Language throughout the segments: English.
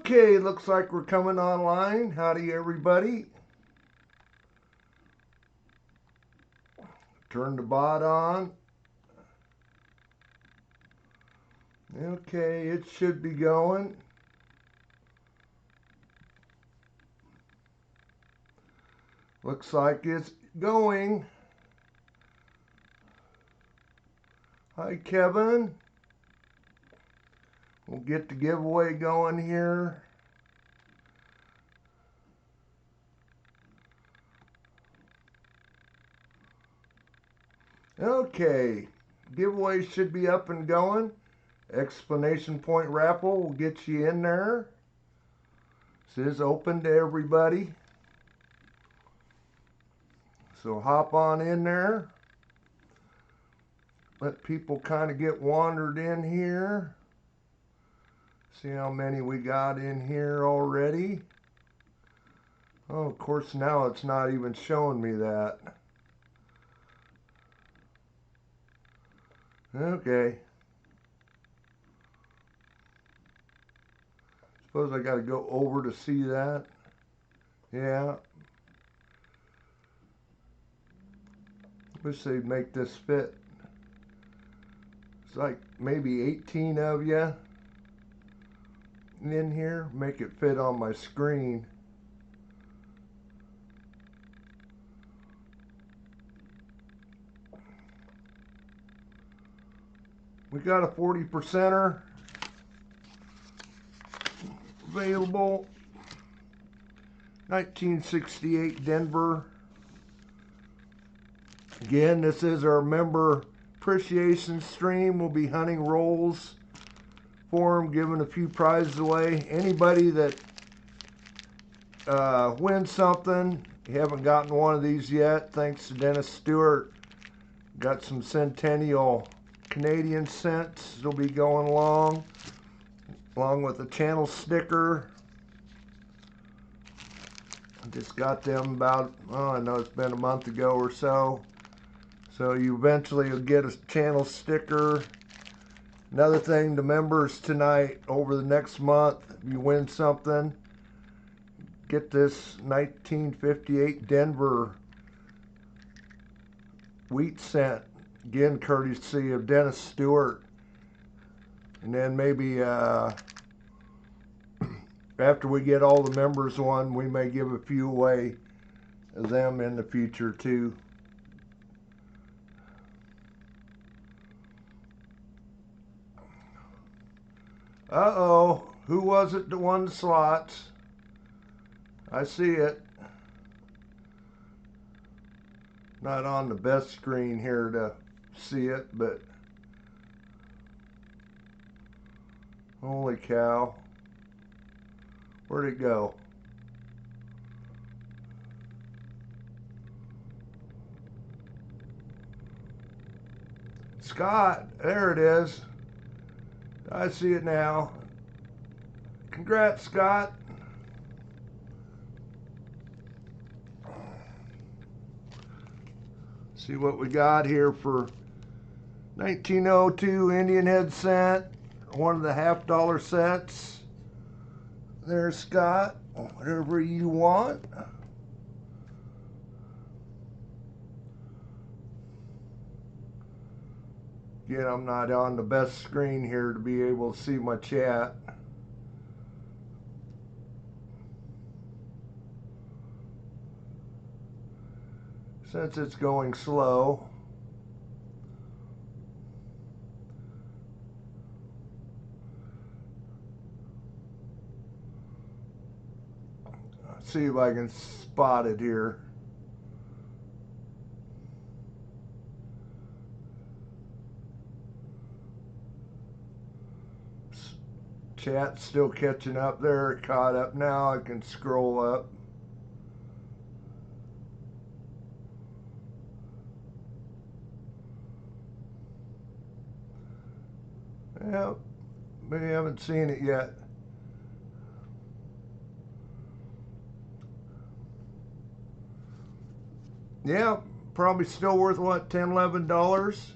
Okay, looks like we're coming online. Howdy, everybody. Turn the bot on. Okay, it should be going. Looks like it's going. Hi, Kevin. We'll get the giveaway going here. Okay, giveaway should be up and going. Explanation point raffle will get you in there. This is open to everybody. So hop on in there. Let people kind of get wandered in here. See how many we got in here already. Oh, of course, now it's not even showing me that. Okay. Suppose I got to go over to see that. Yeah. Wish they'd make this fit. It's like maybe 18 of you in here. Make it fit on my screen. We got a 40%er available. 1968 Denver. Again, this is our member appreciation stream. We'll be hunting rolls for them, giving a few prizes away. Anybody that wins something, you haven't gotten one of these yet, thanks to Dennis Stewart. Got some Centennial Canadian cents. They'll be going along with the channel sticker. I just got them about, oh, I know it's been a month ago or so. So you eventually will get a channel sticker. Another thing to members tonight, over the next month, if you win something, get this 1958 Denver wheat cent. Again, courtesy of Dennis Stewart. And then maybe after we get all the members one, we may give a few away of them in the future too. Uh-oh, who was it that won the slots? I see it. Not on the best screen here to see it, but holy cow. Where'd it go? Scott, there it is. I see it now. Congrats, Scott. See what we got here for 1902 Indian head cent, one of the $50 sets. There's Scott, whatever you want. Again, I'm not on the best screen here to be able to see my chat. Since it's going slow. Let's see if I can spot it here. Chat's still catching up there. Caught up now. I can scroll up. Yeah, maybe I haven't seen it yet. Yeah, probably still worth what, $10, $11?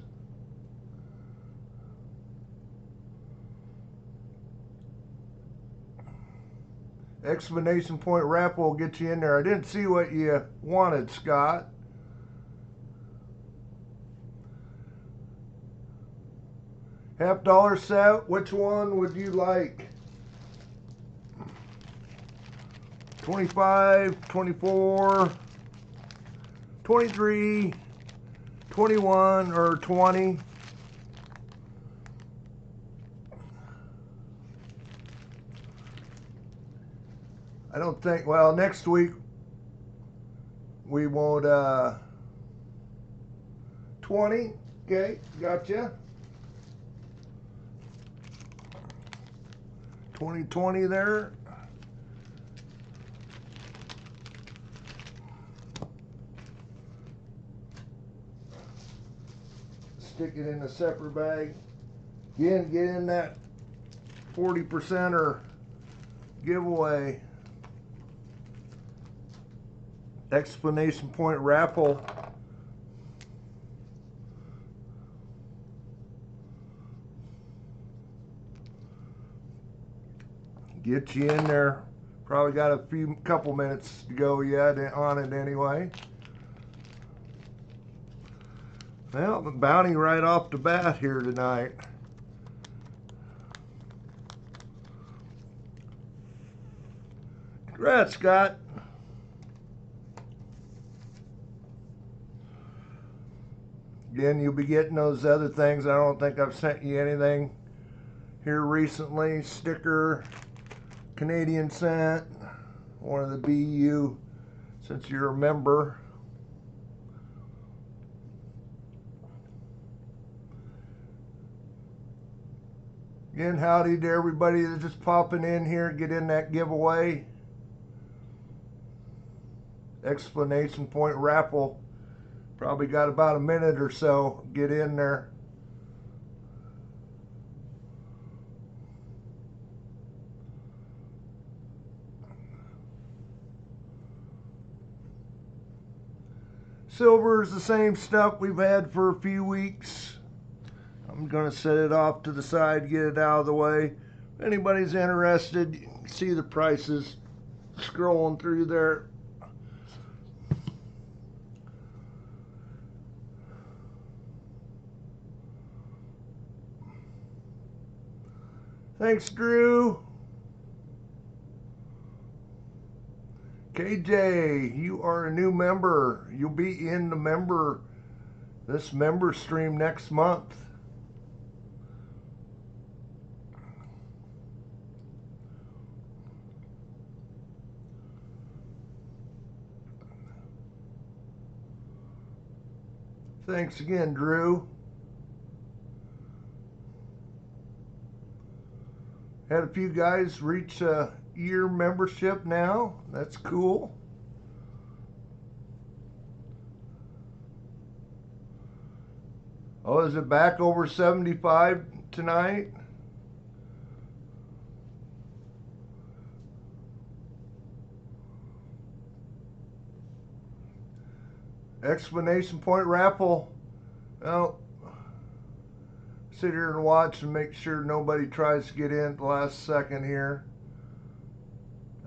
Exclamation point raffle will get you in there. I didn't see what you wanted, Scott. $50 set. Which one would you like? 25, 24, 23, 21, or 20? I don't think, well, next week we won't, 20, okay, gotcha. 2020 there. Stick it in a separate bag. Again, get in that 40%er giveaway. Explanation point raffle. Get you in there. Probably got a couple minutes to go yet on it anyway. Well, the bounty right off the bat here tonight. Congrats, Scott. Again, you'll be getting those other things. I don't think I've sent you anything here recently. Sticker, Canadian cent, one of the BU, since you're a member. Again, howdy to everybody that's just popping in here. Get in that giveaway. Explanation point raffle. Probably got about a minute or so. Get in there. Silver is the same stuff we've had for a few weeks. I'm going to set it off to the side, get it out of the way. If anybody's interested, you can see the prices scrolling through there. Thanks, Drew. KJ, you are a new member. You'll be in this member stream next month. Thanks again, Drew. Had a few guys reach year membership now. That's cool. Oh, is it back over 75 tonight? Explanation point raffle. Well, sit here and watch and make sure nobody tries to get in at the last second here.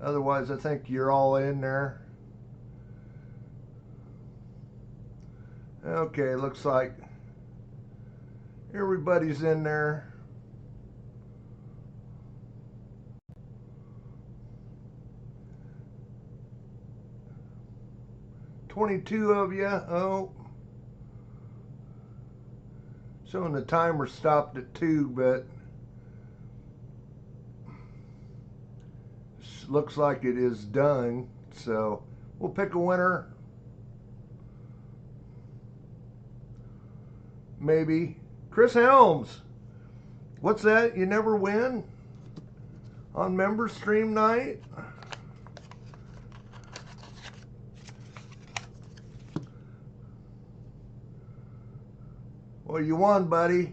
Otherwise, I think you're all in there. Okay, looks like everybody's in there. "22 of you. Oh. Showing the timer stopped at 2, but looks like it is done. So we'll pick a winner. Maybe. Chris Helms. What's that? You never win on member stream night? Well, you won, buddy.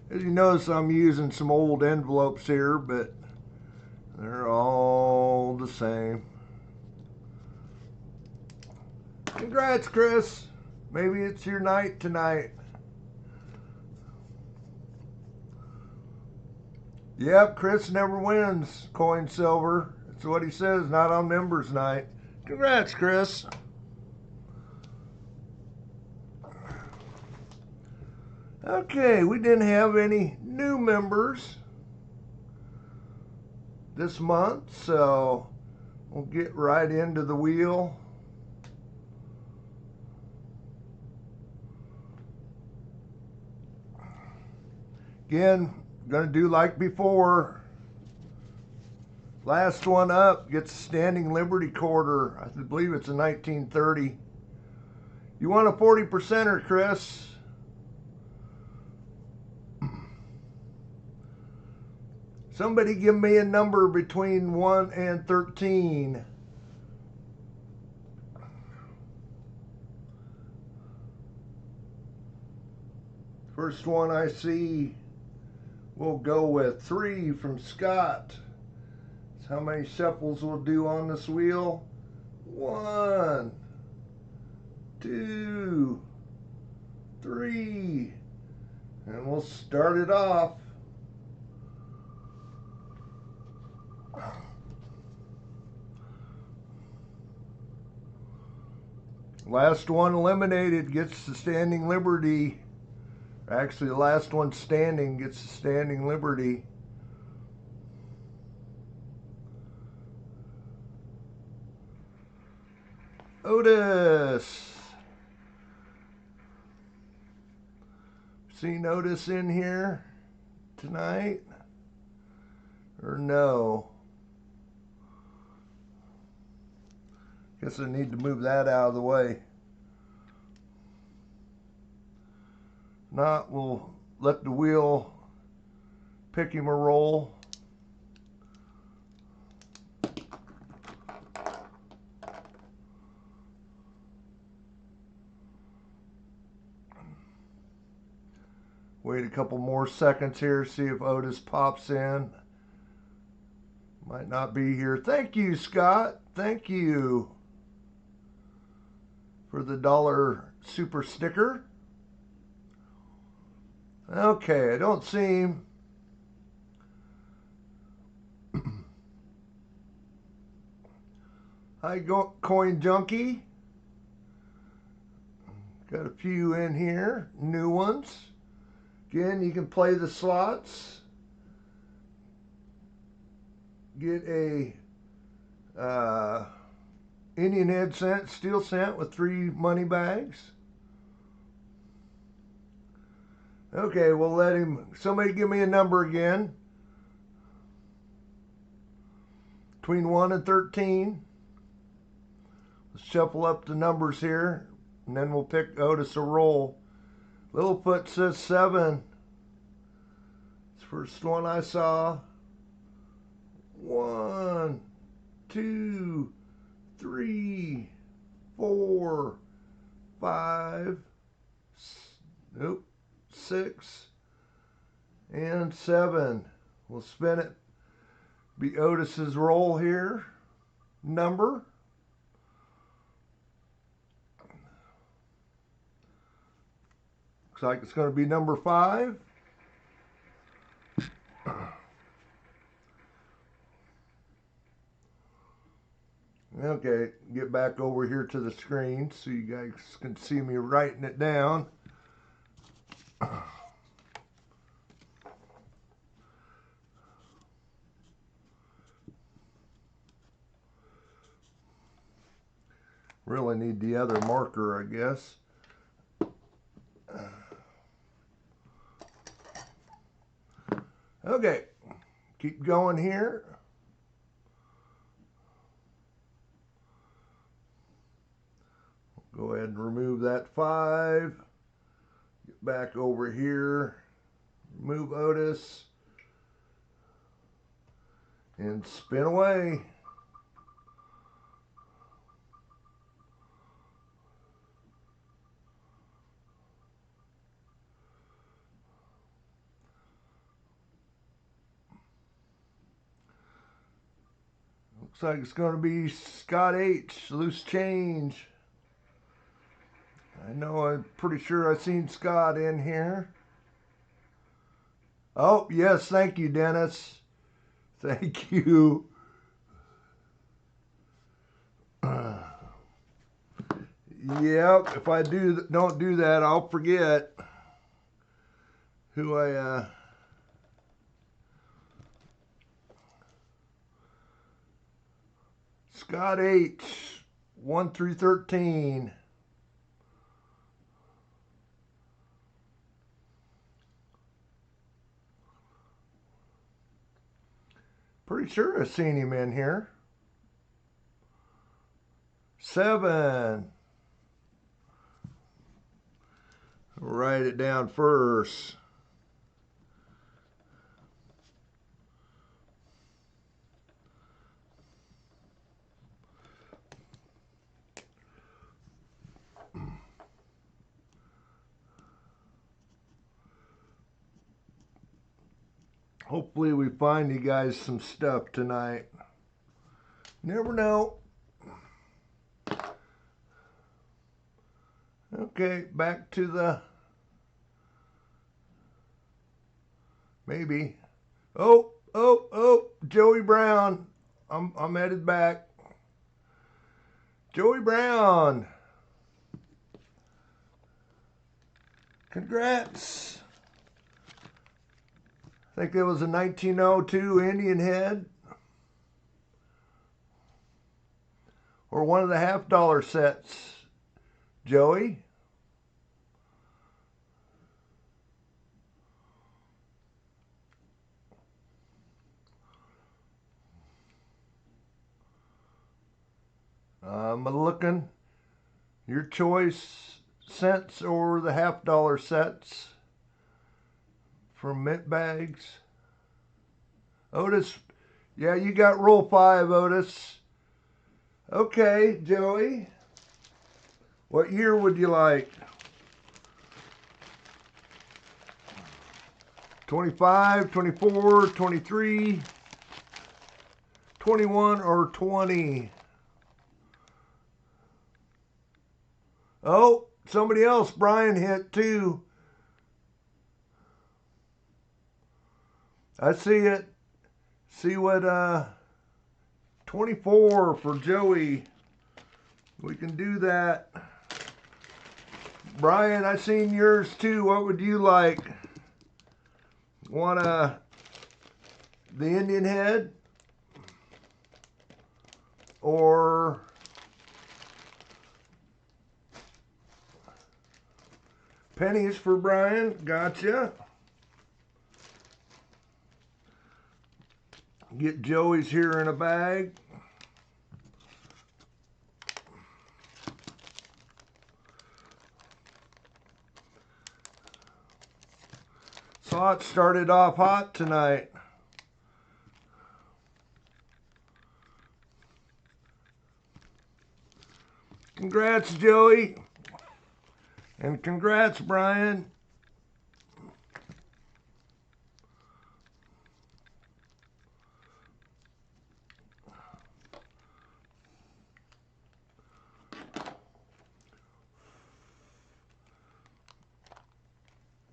As you notice, I'm using some old envelopes here, but they're all the same. Congrats, Chris. Maybe it's your night tonight. Yep, Chris never wins coin silver. That's what he says, not on members night. Congrats, Chris. Okay, we didn't have any new members this month, so we'll get right into the wheel. Again, gonna do like before. Last one up gets a standing Liberty quarter. I believe it's a 1930. You want a 40%er, Chris? Somebody give me a number between 1 and 13. First one I see, we'll go with 3 from Scott. That's how many shuffles we'll do on this wheel. 1, 2, 3. And we'll start it off. Last one eliminated gets the standing Liberty. Actually, the last one standing gets the standing Liberty. Otis. Seen Otis in here tonight? Or no? Guess I need to move that out of the way. Not, we'll let the wheel pick him a roll. Wait a couple more seconds here, see if Otis pops in. Might not be here. Thank you, Scott. Thank you for the $1 super sticker. Okay, I don't see him. Hi, Coin Junkie. Got a few in here, new ones. Again, you can play the slots. Get a Indian head cent, steel cent with 3 money bags. Okay, we'll let him, somebody give me a number again. Between 1 and 13. Let's shuffle up the numbers here, and then we'll pick Otis a roll. Littlefoot says 7. It's the first one I saw. 1, 2, 3, 4, 5, nope, 6, and 7. We'll spin it. Be Otis's roll here. Number. Looks like it's going to be number 5. Okay, get back over here to the screen so you guys can see me writing it down. Really need the other marker, I guess. Okay, keep going here. Go ahead and remove that 5. Get back over here. Remove Otis. And spin away. Looks like it's going to be Scott H. Loose change. I know, I'm pretty sure I've seen Scott in here. Oh, yes, thank you, Dennis. Thank you. Yep, if I don't do that, I'll forget who I Scott H, 1 through 13. Pretty sure I've seen him in here. 7. Write it down first. Hopefully we find you guys some stuff tonight. Never know. Okay, back to the maybe. Oh, Joey Brown. I'm headed back. Joey Brown. Congrats. I think that was a 1902 Indian head. Or one of the $half sets, Joey. I'm looking. Your choice, cents or the $half sets from Mint Bags. Otis, yeah, you got roll 5, Otis. Okay, Joey. What year would you like? 25, 24, 23, 21, or 20? Oh, somebody else, Brian, hit too. I see it. See what, 24 for Joey. We can do that. Brian, I seen yours too. What would you like? Want the Indian head? Or pennies for Brian? Gotcha. Get Joey's here in a bag. Saw it started off hot tonight. Congrats, Joey. And congrats, Brian.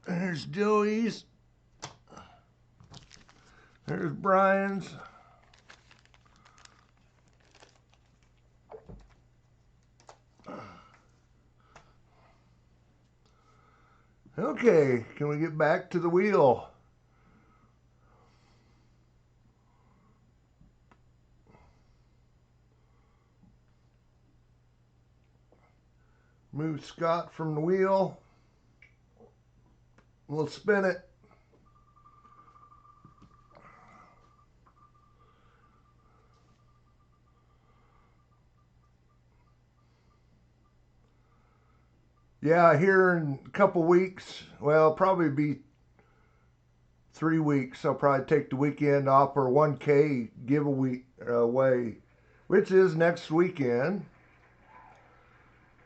There's Joey's. There's Brian's. Okay, can we get back to the wheel? Move Scott from the wheel. We'll spin it. Yeah, here in a couple weeks, well, probably be 3 weeks. I'll probably take the weekend off for 1K giveaway away, which is next weekend.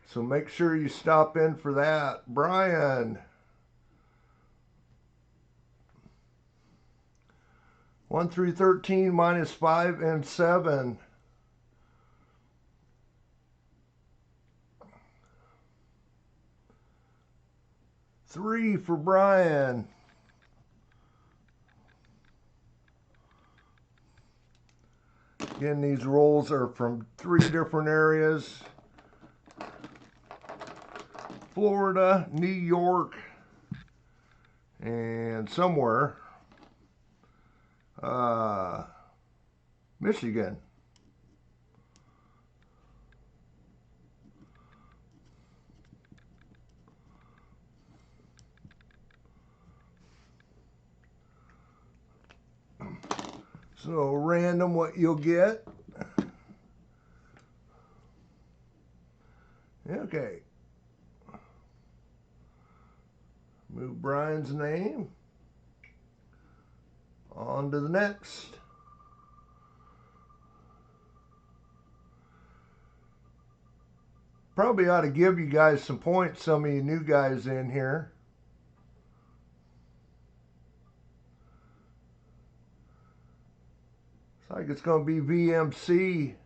So make sure you stop in for that. Brian. 1 through 13 minus 5 and 7. Three for Brian. Again, these rolls are from 3 different areas: Florida, New York, and somewhere Michigan. So random what you'll get. Okay. Move Brian's name. On to the next. Probably ought to give you guys some points, some of you new guys in here. Looks like it's going to be VMC.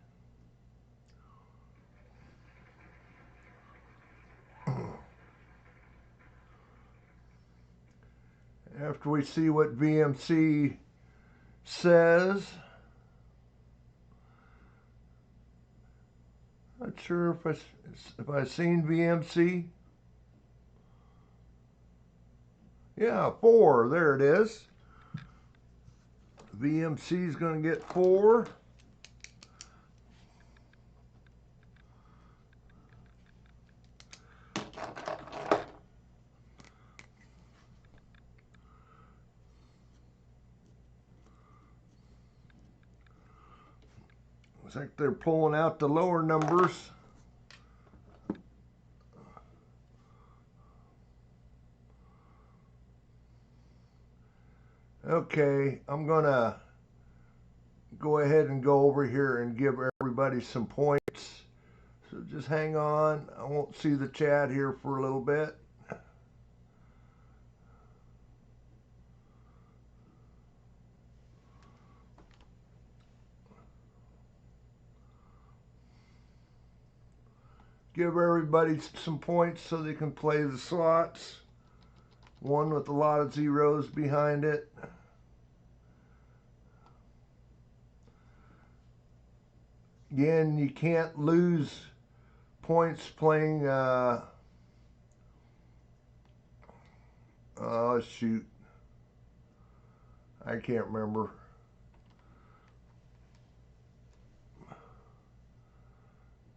After we see what VMC says. Not sure if I seen VMC. Yeah, 4. There it is. VMC is going to get 4. Looks like they're pulling out the lower numbers. Okay, I'm gonna go ahead and go over here and give everybody some points. So just hang on. I won't see the chat here for a little bit. Give everybody some points so they can play the slots. One with a lot of zeros behind it. Again, you can't lose points playing, oh shoot, I can't remember.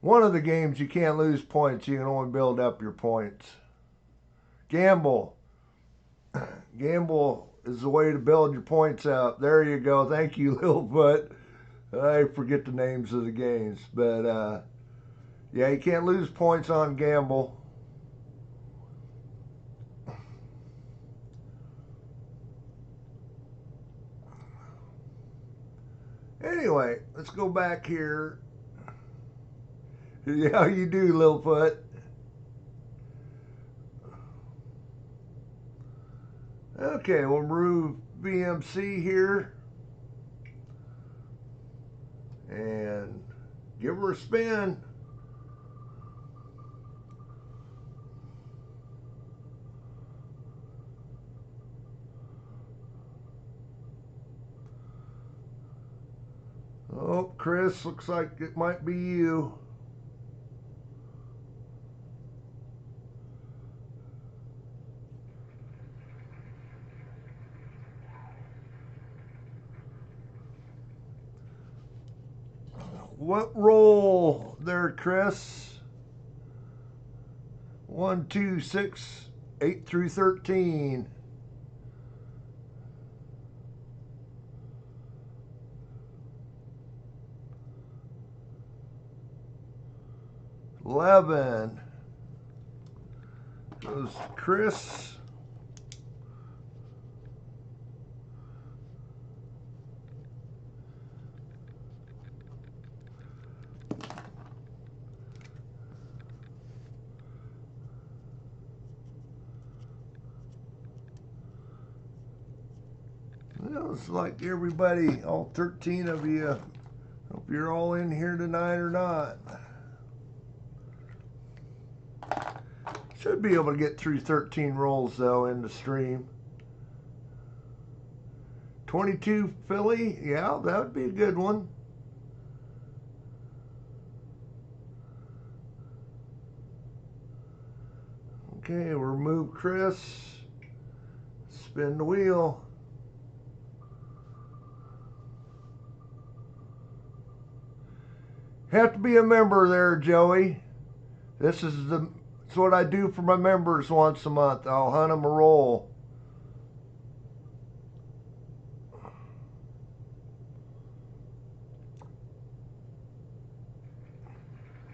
One of the games you can't lose points, you can only build up your points. Gamble. Gamble is the way to build your points up. There you go. Thank you, Littlefoot. I forget the names of the games, but yeah, you can't lose points on gamble. Anyway, let's go back here. How you do, Littlefoot? Okay, we'll remove VMC here and give her a spin. Oh, Chris, looks like it might be you. What roll there, Chris? 1, 2, 6, 8 through 13. $11 goes to Chris. Looks like everybody, all 13 of you, hope you're all in here tonight or not. Should be able to get through 13 rolls though in the stream. 22 Philly, yeah, that would be a good one. Okay, remove Chris. Spin the wheel. Have to be a member there, Joey. It's what I do for my members once a month. I'll hunt them a roll.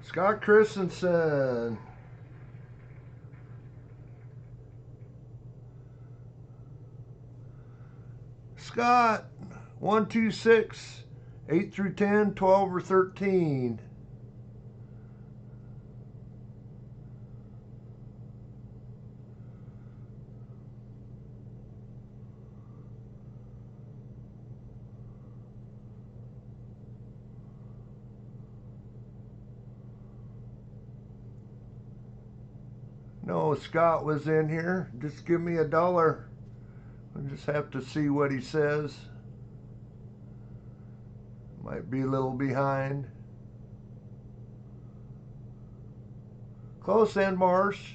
Scott Christensen. Scott, 1, 2, 6, 8 through 10, 12 or 13. No, Scott was in here. Just give me $1. I just have to see what he says. Might be a little behind. Close end, Marsh.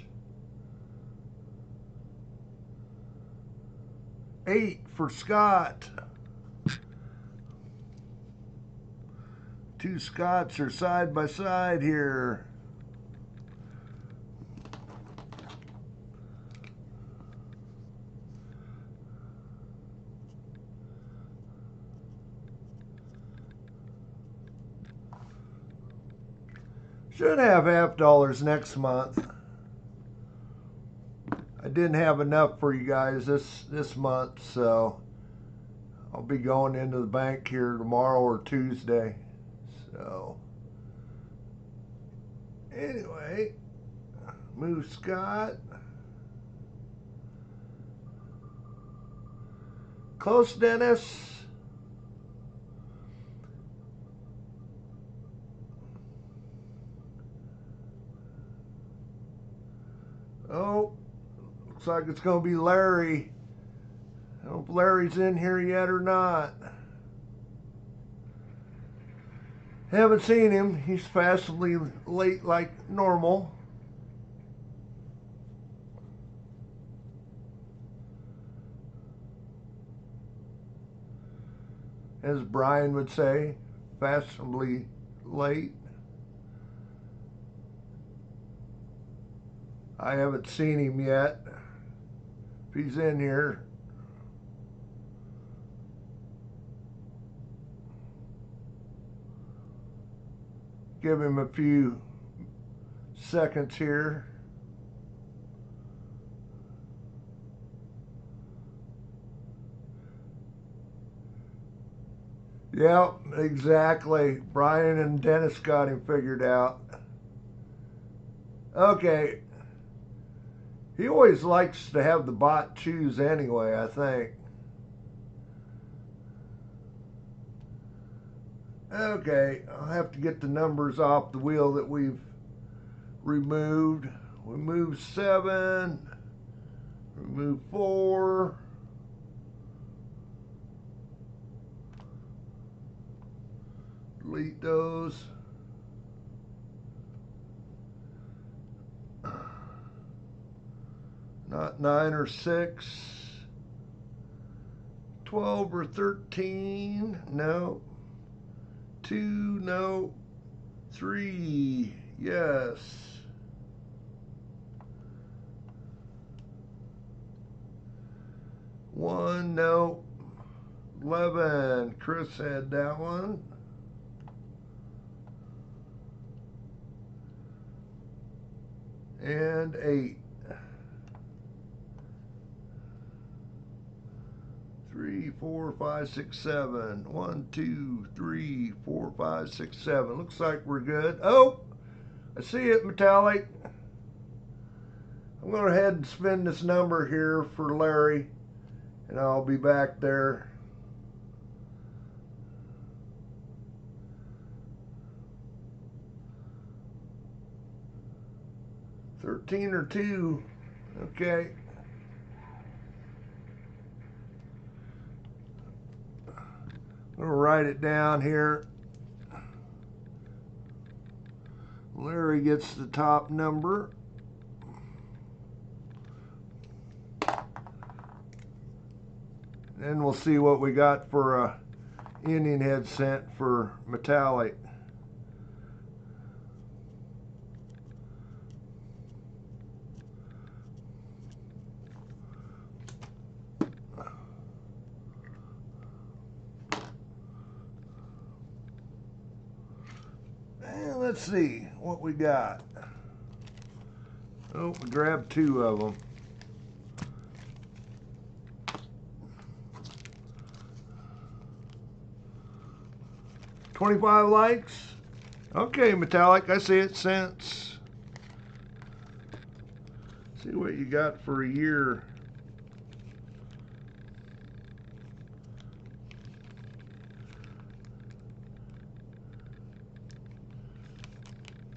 8 for Scott. 2 Scotts are side by side here. Should have $half next month. I didn't have enough for you guys this month, so I'll be going into the bank here tomorrow or Tuesday. So anyway, move Scott. Close, Dennis. Oh, looks like it's going to be Larry. I hope Larry's in here yet or not. Haven't seen him. He's fashionably late like normal. As Brian would say, fashionably late. I haven't seen him yet. If he's in here. Give him a few seconds here. Yep, exactly. Brian and Dennis got him figured out. Okay. He always likes to have the bot choose anyway, I think. Okay, I'll have to get the numbers off the wheel that we've removed. We moved 7, remove 4. Delete those. Not 9 or 6. 12 or 13. No. 2. No. 3. Yes. 1. No. 11. Chris had that one. And 8. 3, 4, 5, 6, 7. 1, 2, 3, 4, 5, 6, 7. Looks like we're good. Oh, I see it, metallic. I'm going to go ahead and spin this number here for Larry, and I'll be back there. $13 or 2. Okay. I'm going to write it down here. Larry gets the top number. And we'll see what we got for a Indian head scent for metallic. And let's see what we got. Oh, we grabbed 2 of them. $25 likes. Okay, metallic, I see it since. See what you got for a year.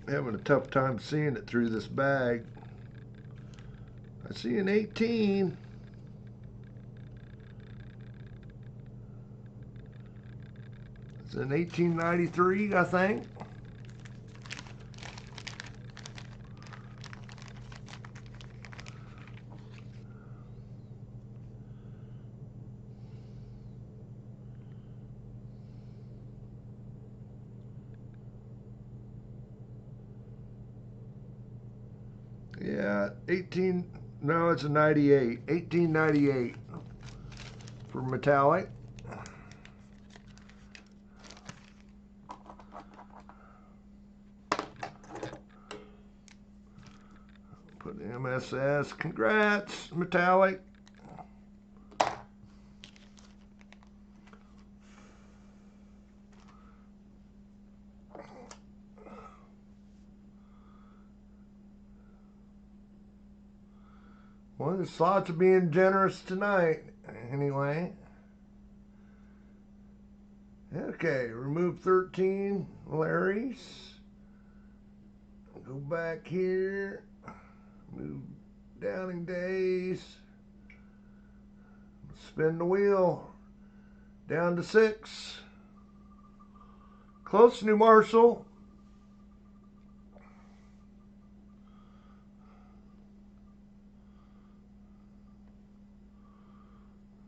Having a tough time seeing it through this bag. I see an 18. It's an 1893, I think. Yeah, 18, no, it's a 98, 1898 for metallic. Put MSS, congrats, metallic. Well, there's lots of being generous tonight, anyway. Okay, remove 13 Larry's. Go back here. Move Downing days. Spin the wheel. Down to 6. Close, New Marshall.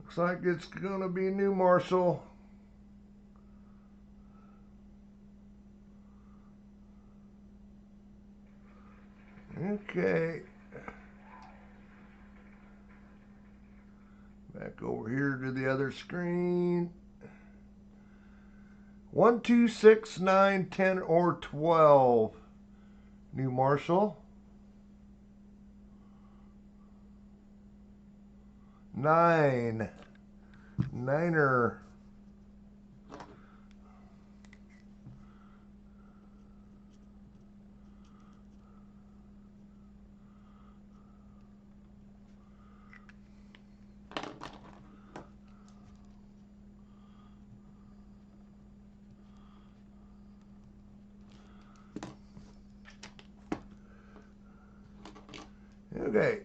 Looks like it's gonna be New Marshall. Okay. Back over here to the other screen. 1, 2, 6, 9, 10, or 12. New Marshall. 9. Niner. Okay.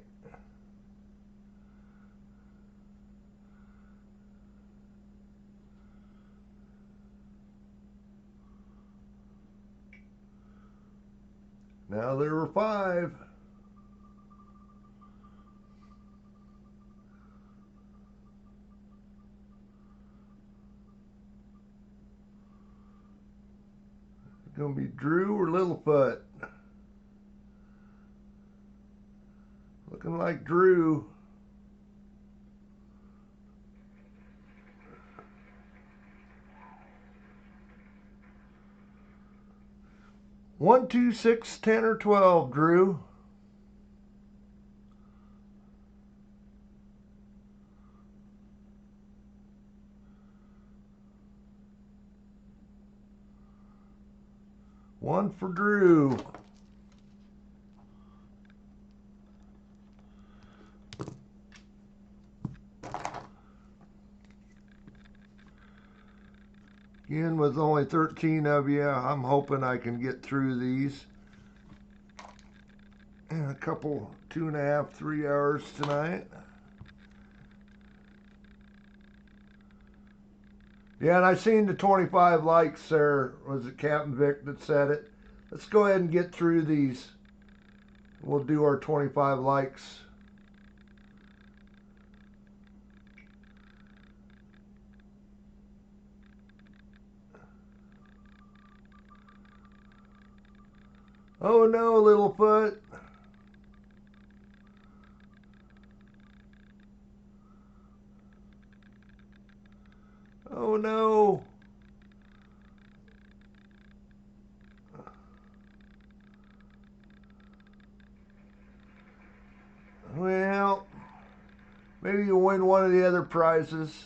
Now there were 5. It's going to be Drew or Littlefoot. Looking like Drew. One, 2, 6, 10, or 12, Drew. One for Drew. Again, with only 13 of you, I'm hoping I can get through these in a couple, 2.5, 3 hours tonight. Yeah, and I seen the 25 likes there. Was it Captain Vic that said it? Let's go ahead and get through these. We'll do our 25 likes. Oh no, Littlefoot. Oh no. Well, maybe you'll win one of the other prizes.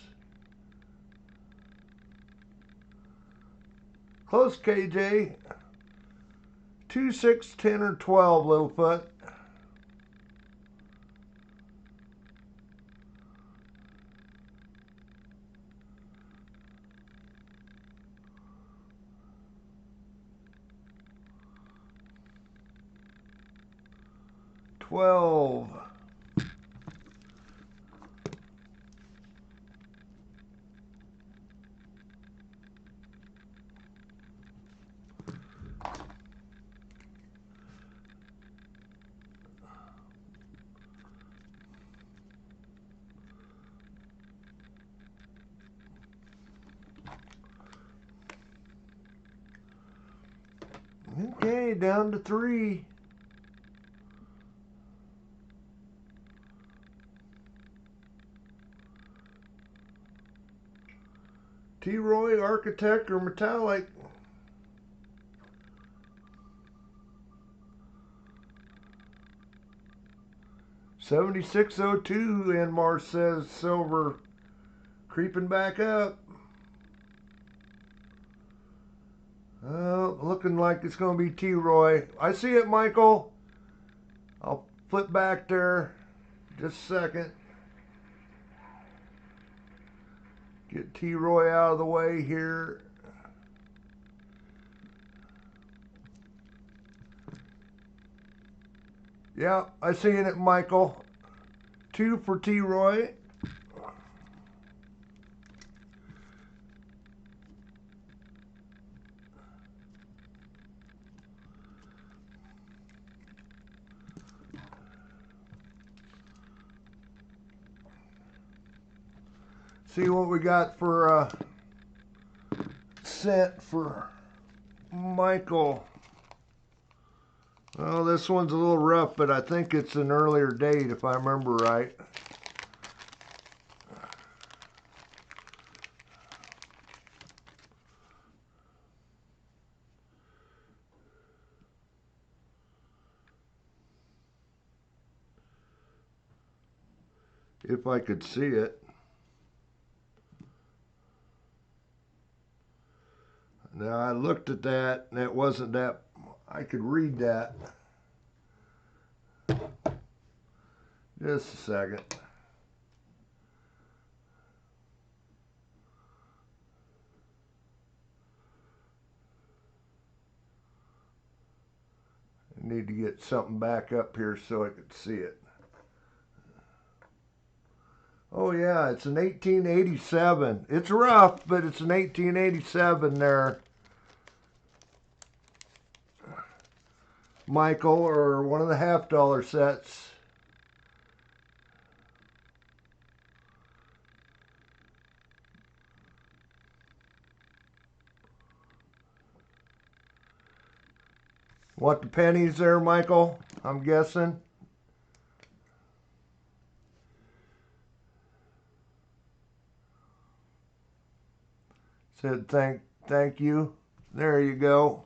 Close, KJ. 2, 6, 10, or 12, Littlefoot. $12. Okay, down to 3. T-Roy, Architect, or Metallic? $76.02, and Mars says silver creeping back up. Looking like it's going to be T-Roy. I see it, Michael. I'll flip back there just a second. Get T-Roy out of the way here. Yeah, I seen it, Michael. 2 for T-Roy. See what we got for cent for Michael. Well, this one's a little rough, but I think it's an earlier date if I remember right. If I could see it. Now I looked at that and it wasn't that, I could read that. Just a second. I need to get something back up here so I could see it. Oh yeah, it's an 1887. It's rough, but it's an 1887 there. Michael, or one of the $50 sets. Want the pennies there, Michael? I'm guessing. Said thank you. There you go.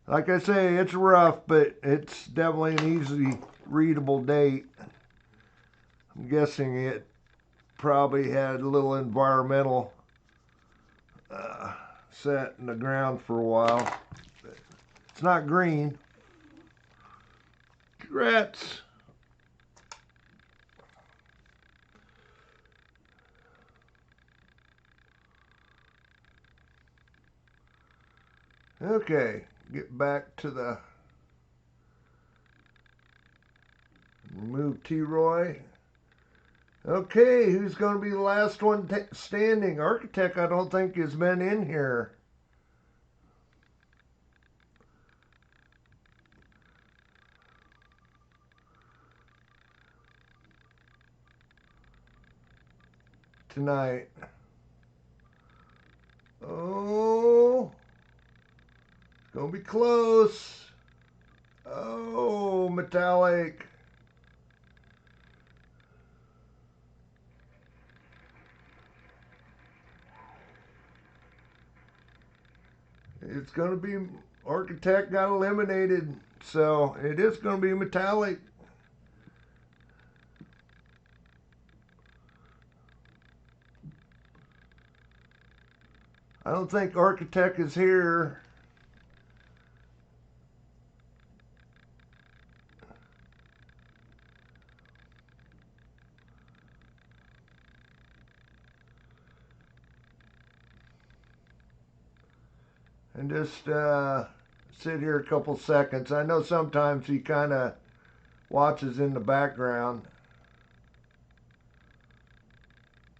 Like I say, it's rough, but it's definitely an easy readable date. I'm guessing it probably had a little environmental set in the ground for a while. But it's not green. Congrats. Okay, get back to the remove T-Roy. Okay, who's going to be the last one standing? Architect, I don't think has been in here. Tonight. Oh, it's going to be close. Oh, metallic. It's going to be, Architect got eliminated, so it is going to be metallic. I don't think Architect is here. And just sit here a couple seconds. I know sometimes he kind of watches in the background.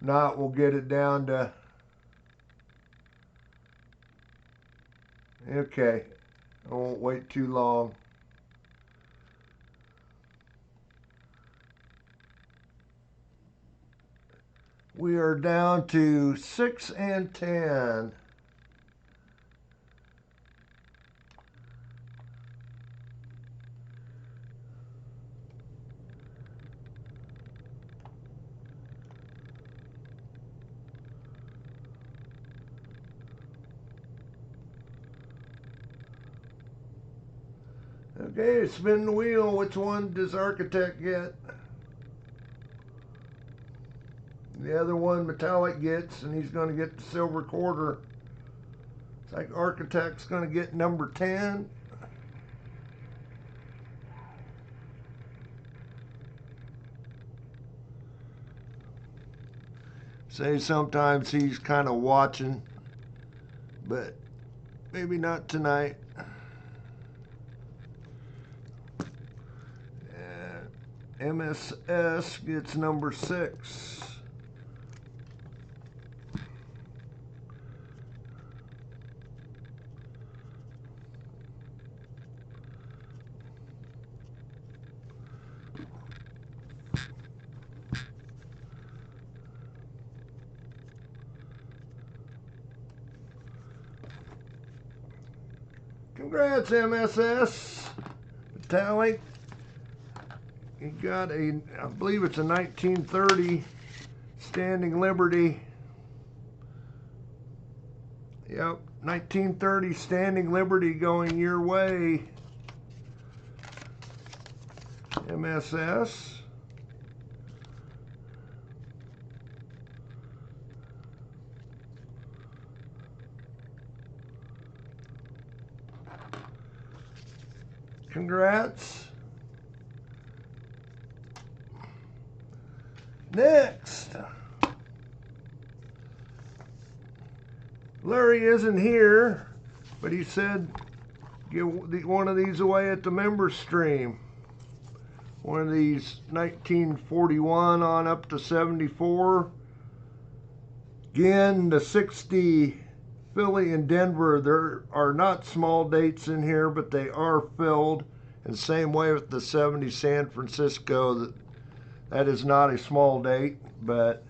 Not, we'll get it down to, okay, I won't wait too long. We are down to 6 and 10. Okay, spin the wheel. Which one does Architect get? The other one metallic gets, and he's going to get the silver quarter. It's like Architect's going to get number 10. Say sometimes he's kind of watching, but maybe not tonight. MSS gets number 6. Congrats, MSS. Metallic. You got a, I believe it's a 1930 Standing Liberty. Yep, 1930 Standing Liberty going your way. MSS. Congrats. Next. Larry isn't here, but he said give one of these away at the members stream. One of these 1941 on up to 74. Again, the 60 Philly and Denver, there are not small dates in here, but they are filled. And same way with the 70 San Francisco, that is not a small date, but,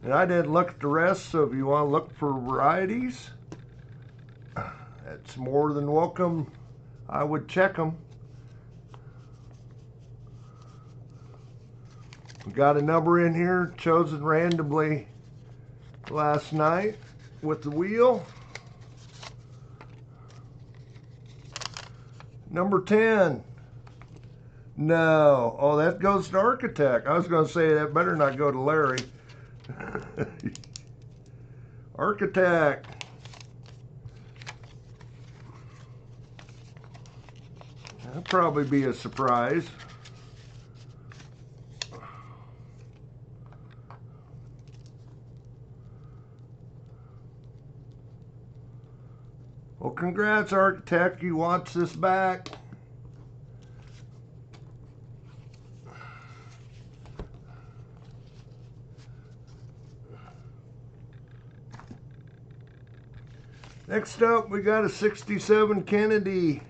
and I didn't look at the rest, so if you want to look for varieties, that's more than welcome. I would check them. We got a number in here chosen randomly last night with the wheel. Number 10. No. Oh, that goes to Architect. I was going to say that better not go to Larry. Architect. That'll probably be a surprise. Well, congrats, Architect. You watch this back. Next up, we got a 67 Kennedy.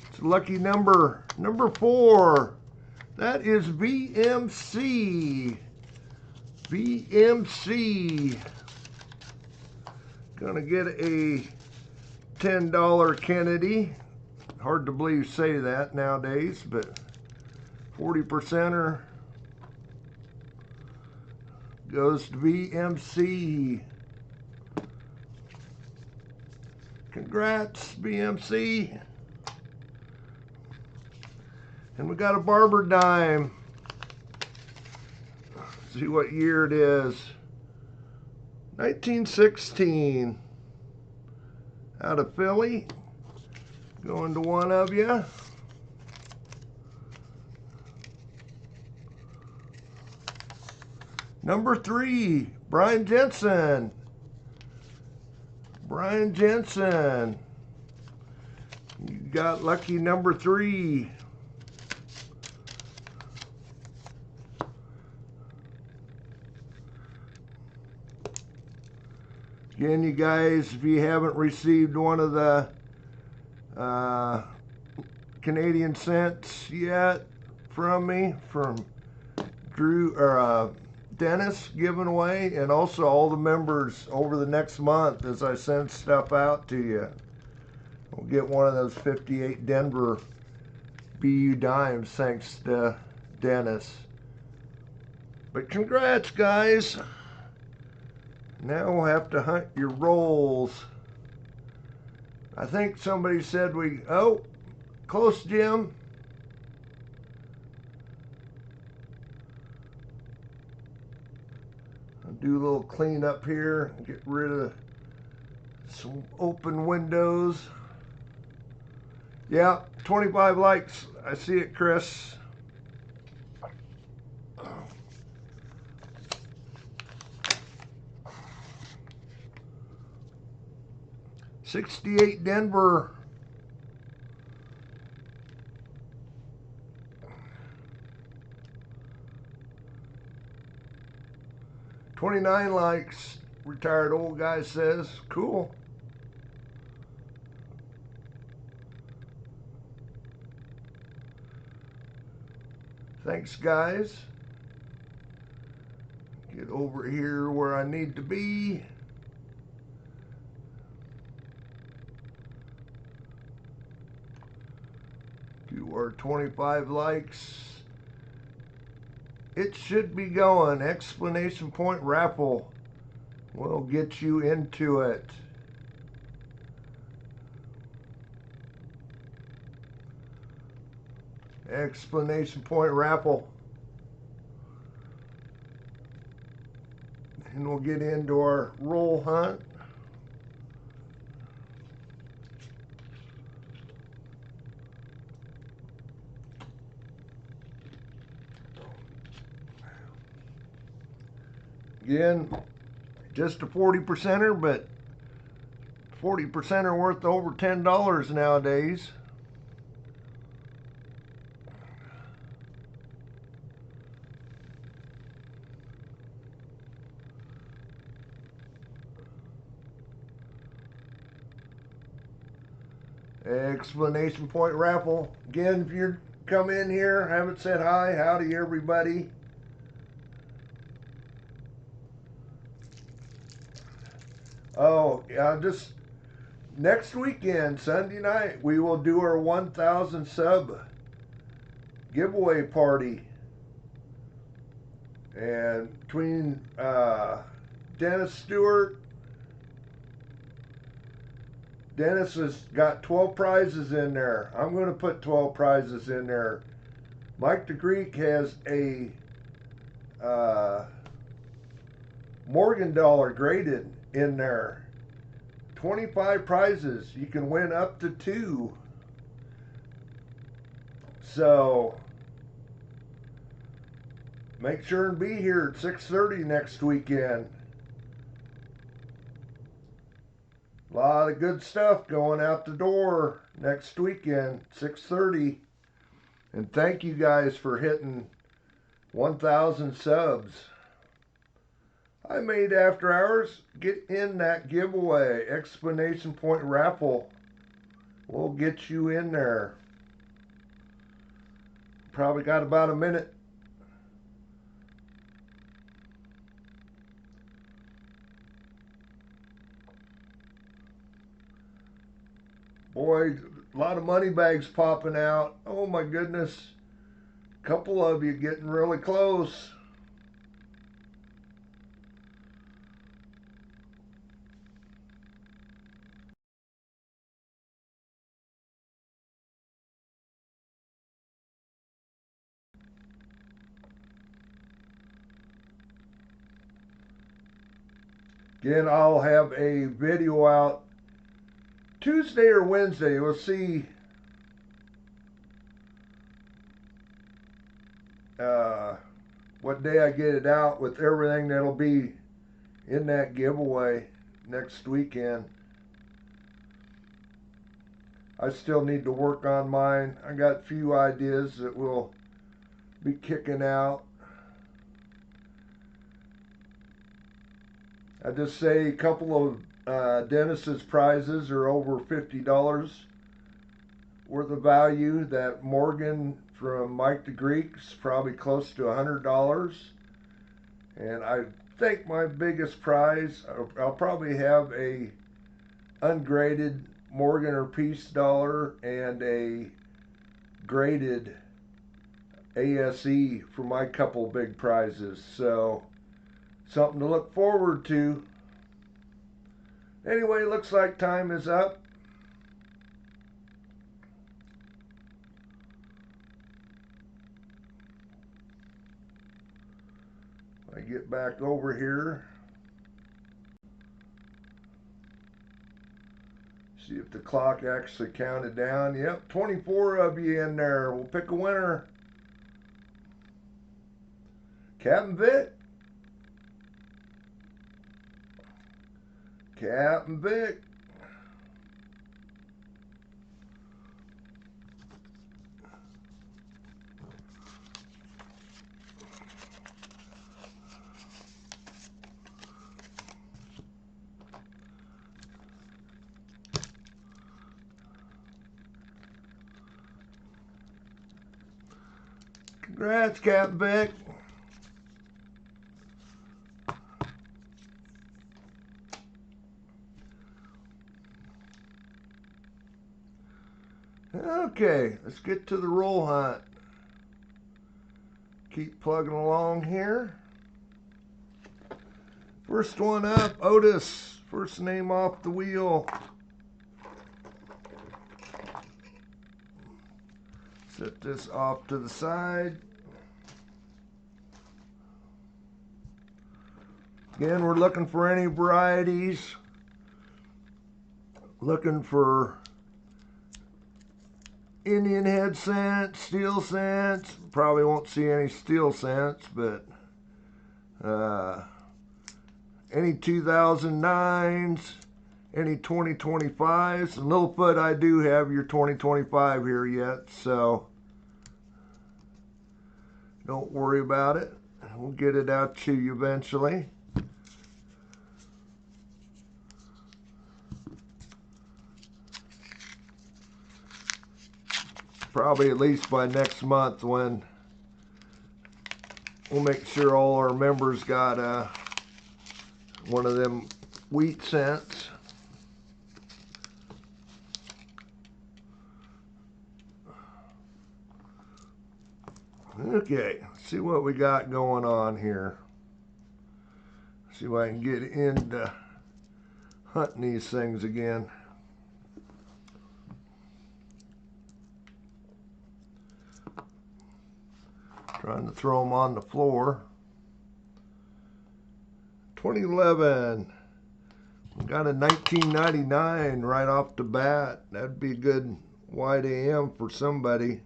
It's lucky number 4. That is VMC. VMC. Gonna get a $10 Kennedy. Hard to believe say that nowadays, but 40%er goes to BMC. Congrats, BMC. And we got a barber dime. See what year it is. 1916. Out of Philly. Going to one of you. Number 3, Brian Jensen. Brian Jensen. You got lucky number 3. Again, you guys, if you haven't received one of the Canadian cents yet from me, from Drew or Dennis giving away, and also all the members over the next month as I send stuff out to you, we'll get one of those 58 Denver BU dimes thanks to Dennis. But congrats, guys. Now we'll have to hunt your rolls. I think somebody said oh, close, Jim. I'll do a little clean up here, get rid of some open windows. Yeah, 25 likes. I see it, Chris. $68 Denver. $29 likes. Retired old guy says, cool. Thanks, guys. Get over here where I need to be. Do our 25 likes. It should be going. Explanation point raffle. We'll get you into it. Explanation point raffle. And we'll get into our roll hunt. Again, just a 40%er, but 40%er worth over $10 nowadays. Explanation point raffle. Again, if you come in here, haven't said hi, howdy everybody. Oh, yeah, just next weekend, Sunday night, we will do our 1,000 sub giveaway party. And between Dennis Stewart, Dennis has got 12 prizes in there. I'm going to put 12 prizes in there. Mike the Greek has a Morgan dollar graded in there. 25 prizes. You can win up to 2. So make sure and be here at 6:30 next weekend. A lot of good stuff going out the door next weekend, 6:30. And thank you guys for hitting 1,000 subs. I made After Hours. Get in that giveaway. Explanation point raffle. We'll get you in there. Probably got about a minute. Boy, a lot of money bags popping out. Oh my goodness. A couple of you getting really close. Again, I'll have a video out Tuesday or Wednesday. We'll see what day I get it out with everything that'll be in that giveaway next weekend. I still need to work on mine. I got a few ideas that we'll be kicking out. I just say a couple of Dennis's prizes are over $50 worth of value. That Morgan from Mike the Greek's probably close to $100. And I think my biggest prize, I'll probably have a ungraded Morgan or Peace dollar and a graded ASE for my couple big prizes. So something to look forward to. Anyway, looks like time is up. I get back over here. See if the clock actually counted down. Yep, 24 of you in there. We'll pick a winner. Captain Vic. Captain Vic. Congrats, Captain Vic. Okay, let's get to the roll hunt. Keep plugging along here. First one up, Otis. First name off the wheel. Set this off to the side. Again, we're looking for any varieties. Looking for Indian head scent, steel scents. Probably won't see any steel scents, but any 2009s, any 2025s. And Littlefoot, I do have your 2025 here yet, so don't worry about it. We'll get it out to you eventually. Probably at least by next month, when we'll make sure all our members got one of them wheat scents. Okay, let's see what we got going on here. See if I can get into hunting these things again. Trying to throw them on the floor. 2011. We got a 1999 right off the bat. That'd be a good wide AM for somebody.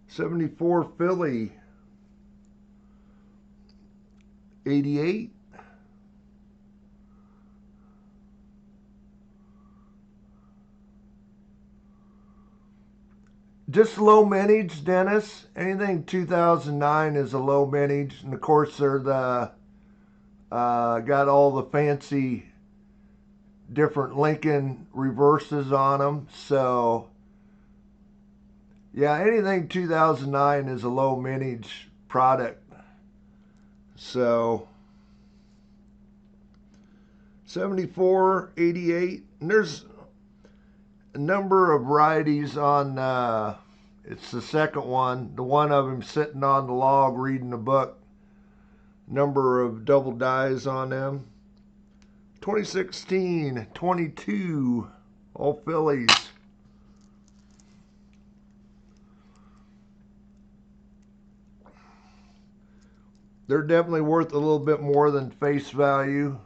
74 Philly. 88. Just low mintage, Dennis. Anything 2009 is a low mintage, and of course they're the got all the fancy different Lincoln reverses on them. So yeah, anything 2009 is a low mintage product. So 74, 88, and there's a number of varieties on, it's the second one. The one of them sitting on the log reading a book. Number of double dies on them. 2016, 22, all fillies. They're definitely worth a little bit more than face value.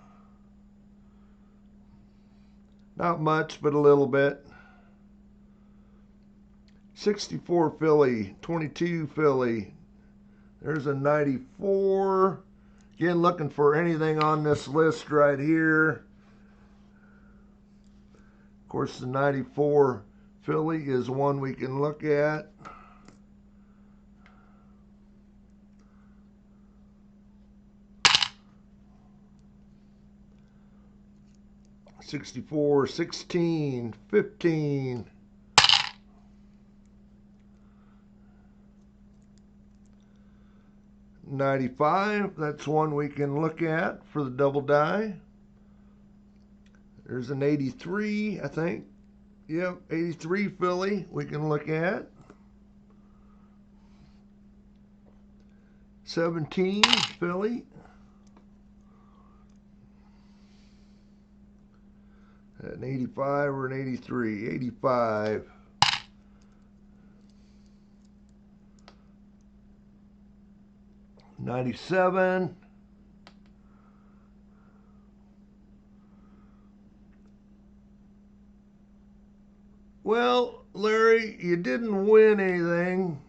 Not much, but a little bit. 64 filly, 22 filly. There's a 94. Again, looking for anything on this list right here. Of course, the 94 filly is one we can look at. $64, 16, 15. $95, that's one we can look at for the double die. There's an 83, I think. Yep, 83 filly we can look at. 17 filly. An 85 or an 83? 85. $97. Well, Larry, you didn't win anything.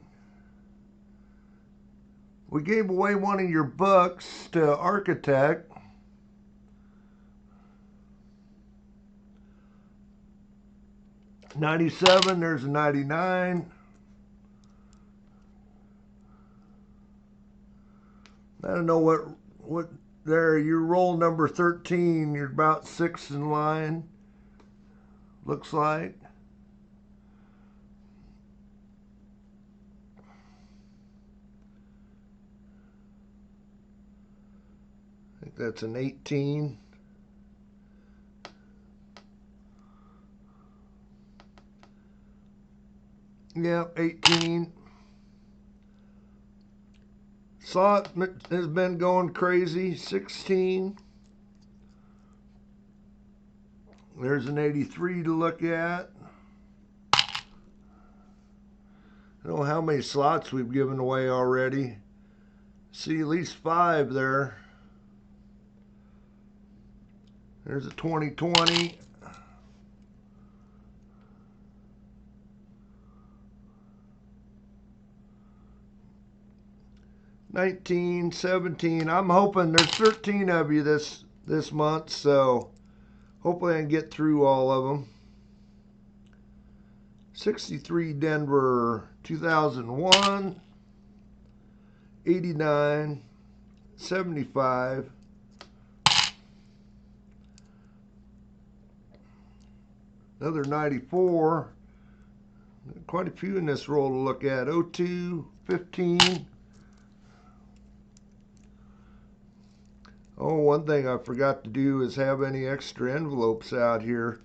We gave away one of your books to Architect. $97, there's a 99. I don't know what there, you're roll number 13, you're about 6th in line, looks like. I think that's an 18. Yep, 18. Saw it has been going crazy. 16. There's an 83 to look at. I don't know how many slots we've given away already. See at least 5 there. There's a 2020. $19, $17. I'm hoping there's 13 of you this month, so hopefully I can get through all of them. 63 Denver, 2001. 89, 75. Another 94. Quite a few in this roll to look at. 02, 15. Oh, one thing I forgot to do is have any extra envelopes out here.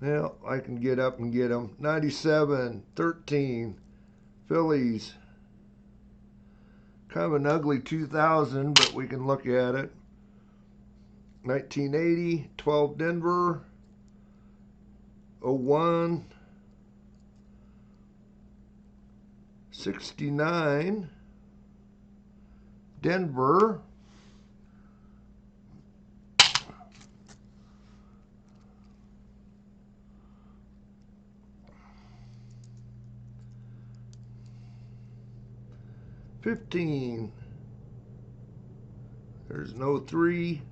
Well, I can get up and get them. 97, 13. Phillies. Kind of an ugly 2000, but we can look at it. 1980, 12 Denver. 01. 69. Denver. $15. There's no 3.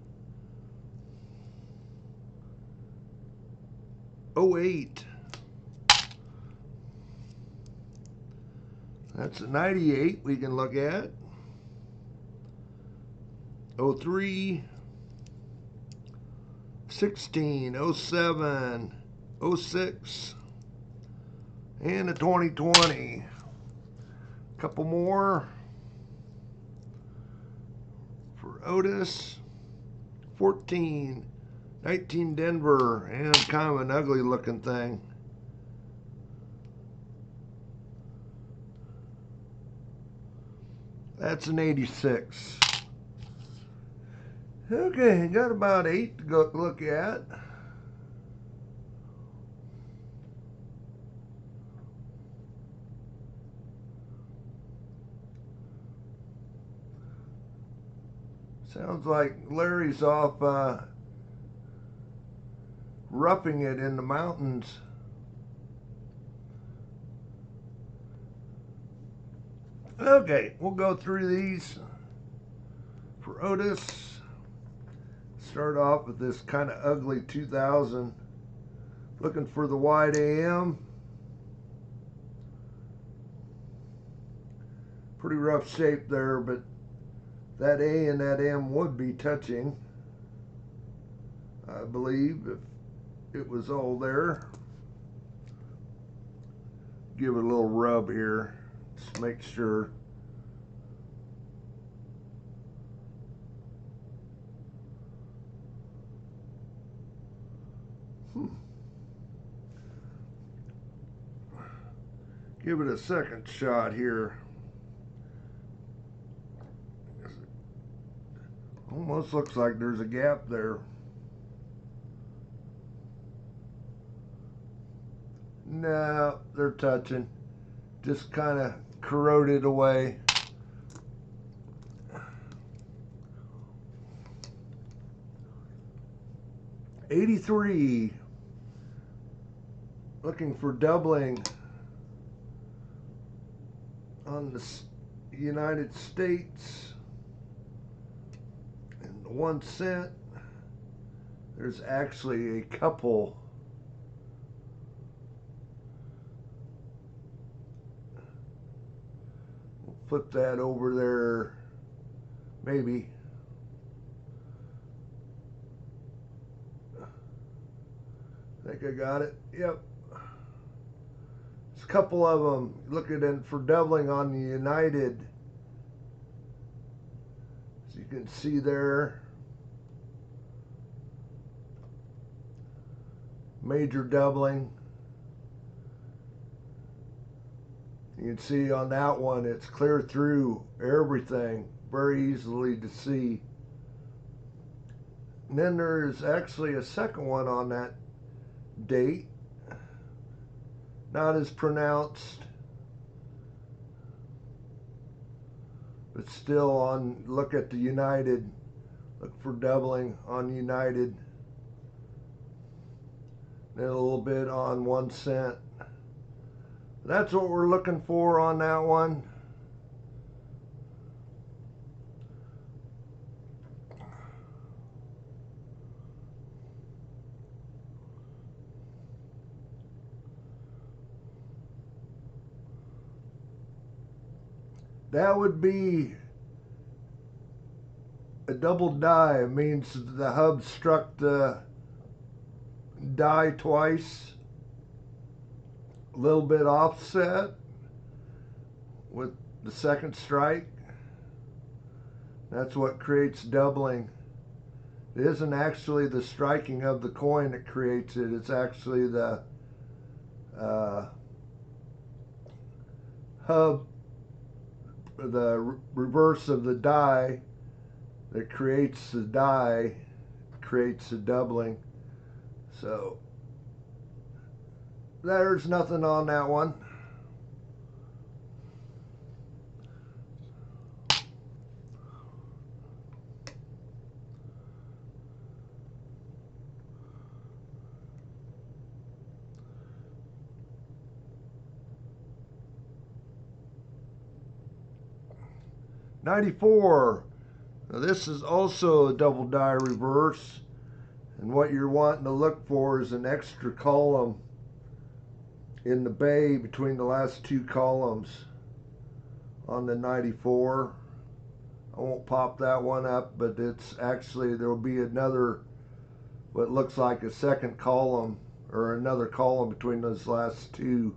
08. That's a 98 we can look at. 03. 16. 07. 06. And a 2020. Couple more for Otis. 14. 19 Denver, and kind of an ugly looking thing. That's an 86. Okay, got about 8 to go look at. Sounds like Larry's off roughing it in the mountains. Okay, we'll go through these for Otis. Start off with this kind of ugly 2000. Looking for the wide AM. Pretty rough shape there, but that A and that M would be touching, I believe, if it was all there. Give it a little rub here, just make sure. Give it a second shot here. Almost looks like there's a gap there. No, they're touching. Just kind of corroded away. $83. Looking for doubling on the United States. And 1 cent. There's actually a couple. We'll flip that over there. Maybe. I think I got it. Yep. There's a couple of them. Looking in for doubling on the United. As you can see there. Major doubling. You can see on that one it's clear through everything, very easily to see. And then there's actually a second one on that date, not as pronounced, but still on. Look at the United, look for doubling on United. Then a little bit on 1 cent. That's what we're looking for on that one. That would be a double die. It means the hub struck the die twice. A little bit offset with the second strike. That's what creates doubling. It isn't actually the striking of the coin that creates it. It's actually the hub, the reverse of the die that creates the die, creates the doubling. So there's nothing on that one. $94. Now this is also a double die reverse, and what you're wanting to look for is an extra column in the bay between the last two columns on the 94. I won't pop that one up, but it's actually, there will be another, what looks like a second column or another column between those last two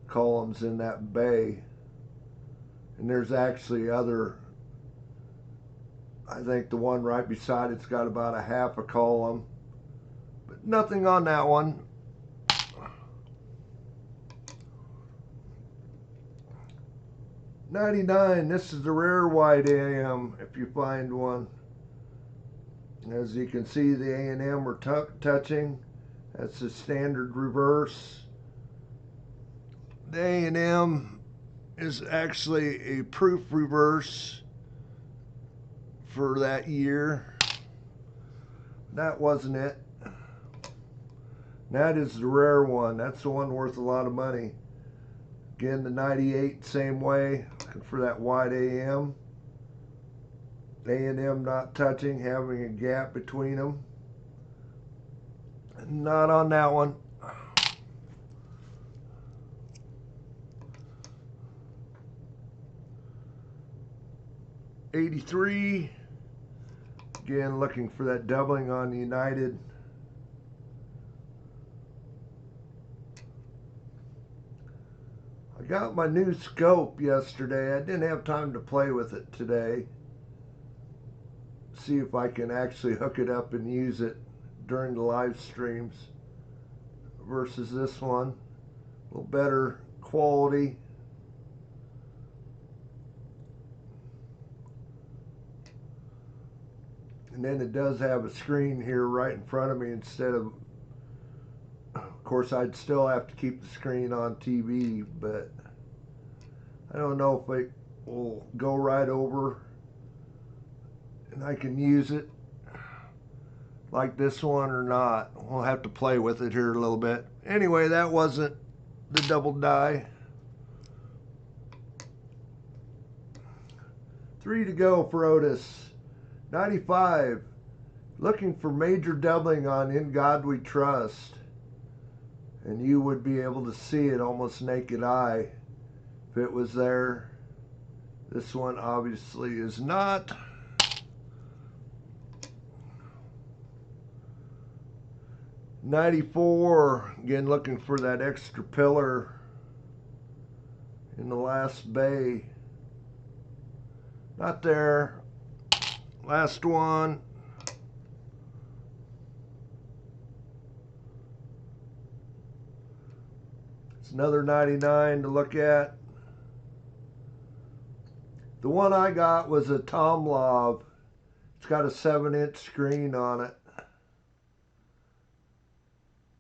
columns in that bay. And there's actually other, I think the one right beside it's got about a half a column. But nothing on that one. $99. This is the rare wide AM if you find one. As you can see, the A and M are touching. That's the standard reverse. The A and M is actually a proof reverse for that year. That wasn't it. That is the rare one. That's the one worth a lot of money. Again, the 98, same way, looking for that wide AM. A&M not touching, having a gap between them. Not on that one. $83. Again, looking for that doubling on United. I got my new scope yesterday. I didn't have time to play with it today. See if I can actually hook it up and use it during the live streams versus this one. A little better quality. And then it does have a screen here right in front of me instead of course, I'd still have to keep the screen on TV, but I don't know if it will go right over and I can use it like this one or not. We'll have to play with it here a little bit. Anyway, that wasn't the double die. 3 to go for Otis. 95. Looking for major doubling on In God We Trust. And you would be able to see it almost naked eye if it was there. This one obviously is not. $94, again looking for that extra pillar in the last bay. Not there. Last one. It's another 99 to look at. The one I got was a Tomlov. It's got a 7-inch screen on it.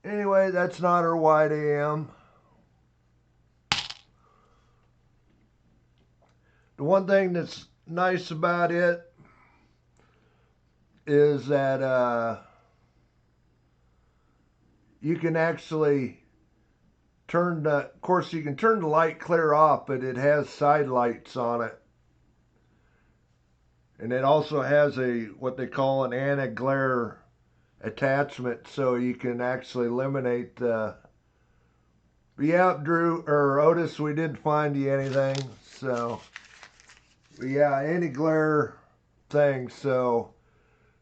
Anyway, that's not our wide AM. The one thing that's nice about it is that you can actually turn the, of course you can turn the light clear off, but it has side lights on it. And it also has a, what they call an anti-glare attachment, so you can actually eliminate the, but yeah, Drew, or Otis, we didn't find you anything, so, but yeah, anti-glare thing, so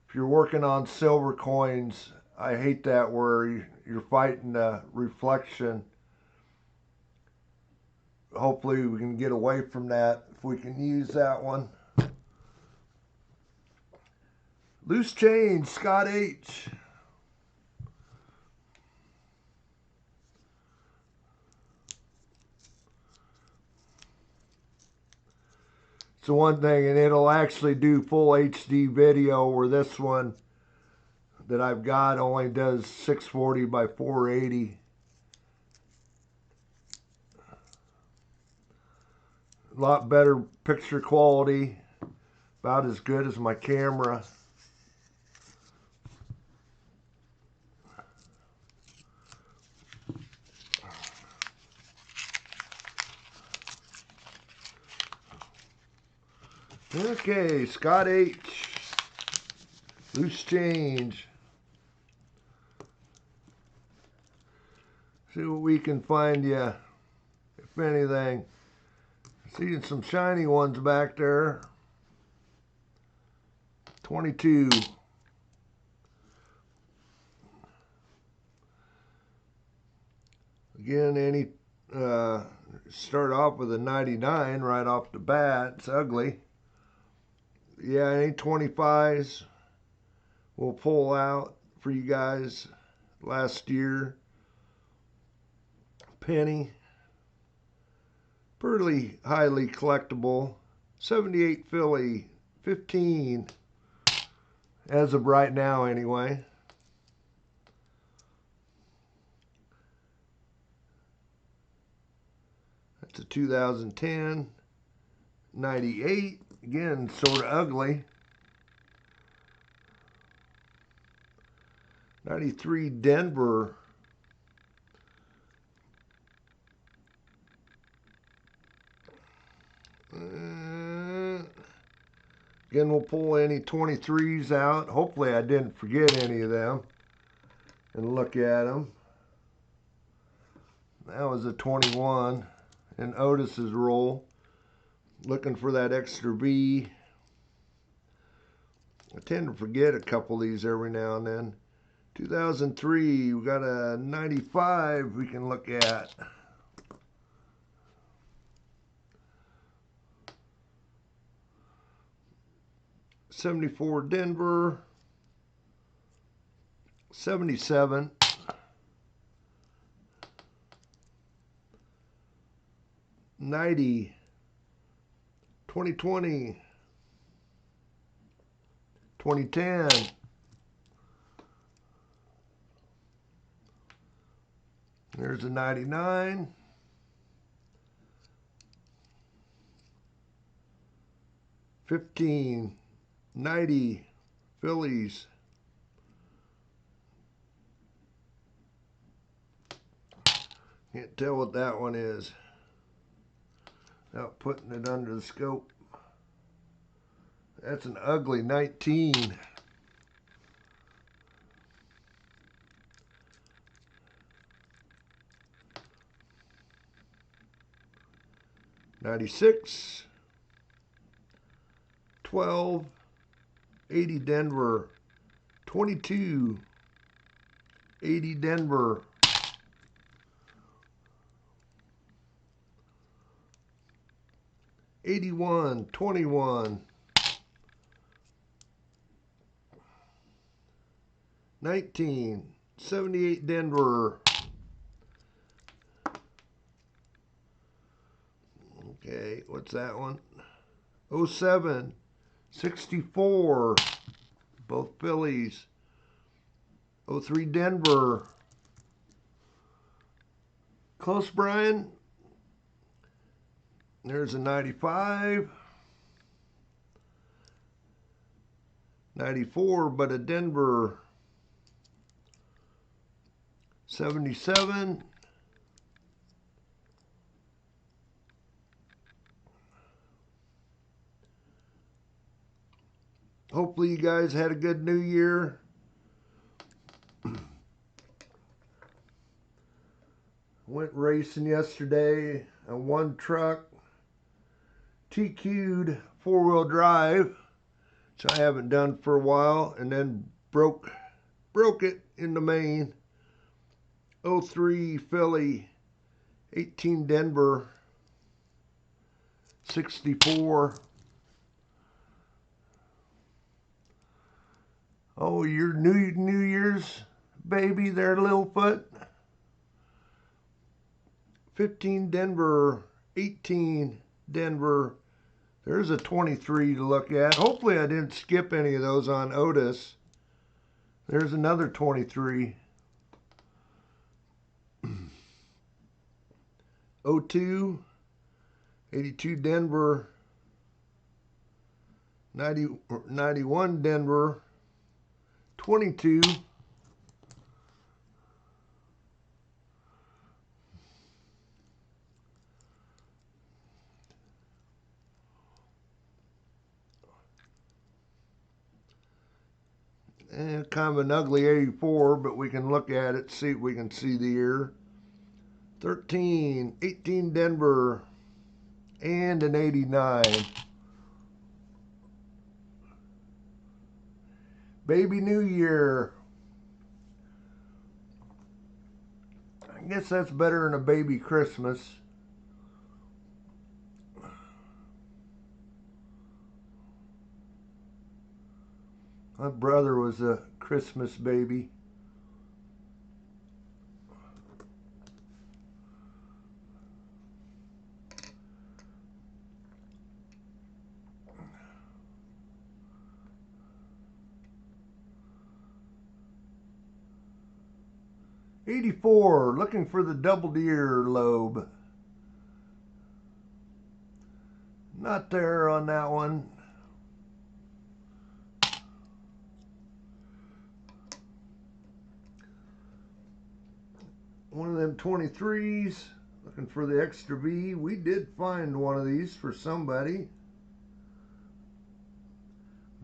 if you're working on silver coins, I hate that where you're fighting the reflection. Hopefully we can get away from that if we can use that one. Loose change, Scott H. It's the one thing, and it'll actually do full HD video, where this one that I've got only does 640 by 480. A lot better picture quality, about as good as my camera. Okay, Scott H. Loose change. See what we can find you, if anything. Seeing some shiny ones back there. 22. Again, any start off with a 99 right off the bat. It's ugly. Yeah, any 25s we'll pull out for you guys. last year. Penny, pretty highly collectible. 78 Philly, 15 as of right now anyway. That's a 2010. 98, again, sort of ugly. 93 Denver. Again, we'll pull any 23s out. Hopefully I didn't forget any of them and look at them. That was a 21 in Otis's roll. Looking for that extra V. I tend to forget a couple of these every now and then. 2003, we got a 95 we can look at. '74 Denver, 77, 90, 2020, 2010, there's a 99, 15, 90 Phillies, can't tell what that one is without putting it under the scope. That's an ugly 19. '96, 12, 80 Denver, 22, 80 Denver, 81, 21, 19, 78 Denver. Okay, what's that one? 07, 64, both Phillies. 03 Denver. Close, Brian. There's a 95. 94, but a Denver. 77. Hopefully you guys had a good new year. Went racing yesterday on one truck. TQ'd four-wheel drive, which I haven't done for a while, and then broke it in the main. 03 Philly, 18 Denver, 64. Oh, your New Year's baby there, Littlefoot. 15 Denver, 18 Denver. There's a 23 to look at. Hopefully I didn't skip any of those on Otis. There's another 23. 02, 82 Denver, 91 Denver, 22. And kind of an ugly 84, but we can look at it, see if we can see the year. 13, 18 Denver, and an 89. Baby New Year. I guess that's better than a baby Christmas. My brother was a Christmas baby. 84, looking for the double deer lobe. Not there on that one. One of them 23s, looking for the extra V. We did find one of these for somebody.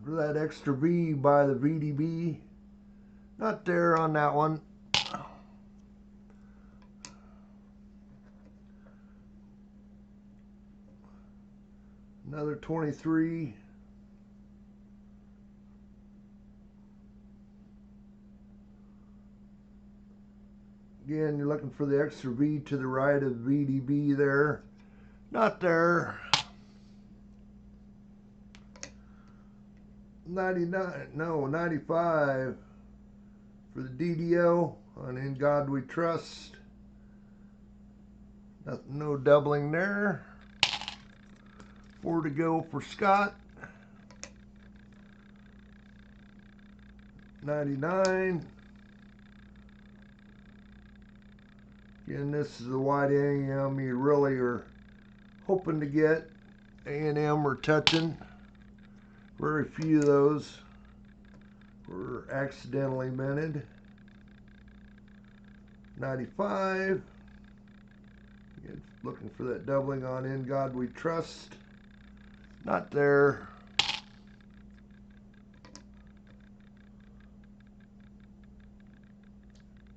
For that extra V by the VDB. Not there on that one. Another 23. Again, you're looking for the extra V to the right of VDB there. Not there. 99, no, 95 for the DDO on In God We Trust. Nothing, no doubling there. 4 to go for Scott. 99. Again, this is the white A&M you really are hoping to get. A&M or touching. Very few of those were accidentally minted. 95. Again, looking for that doubling on In God We Trust. Not there.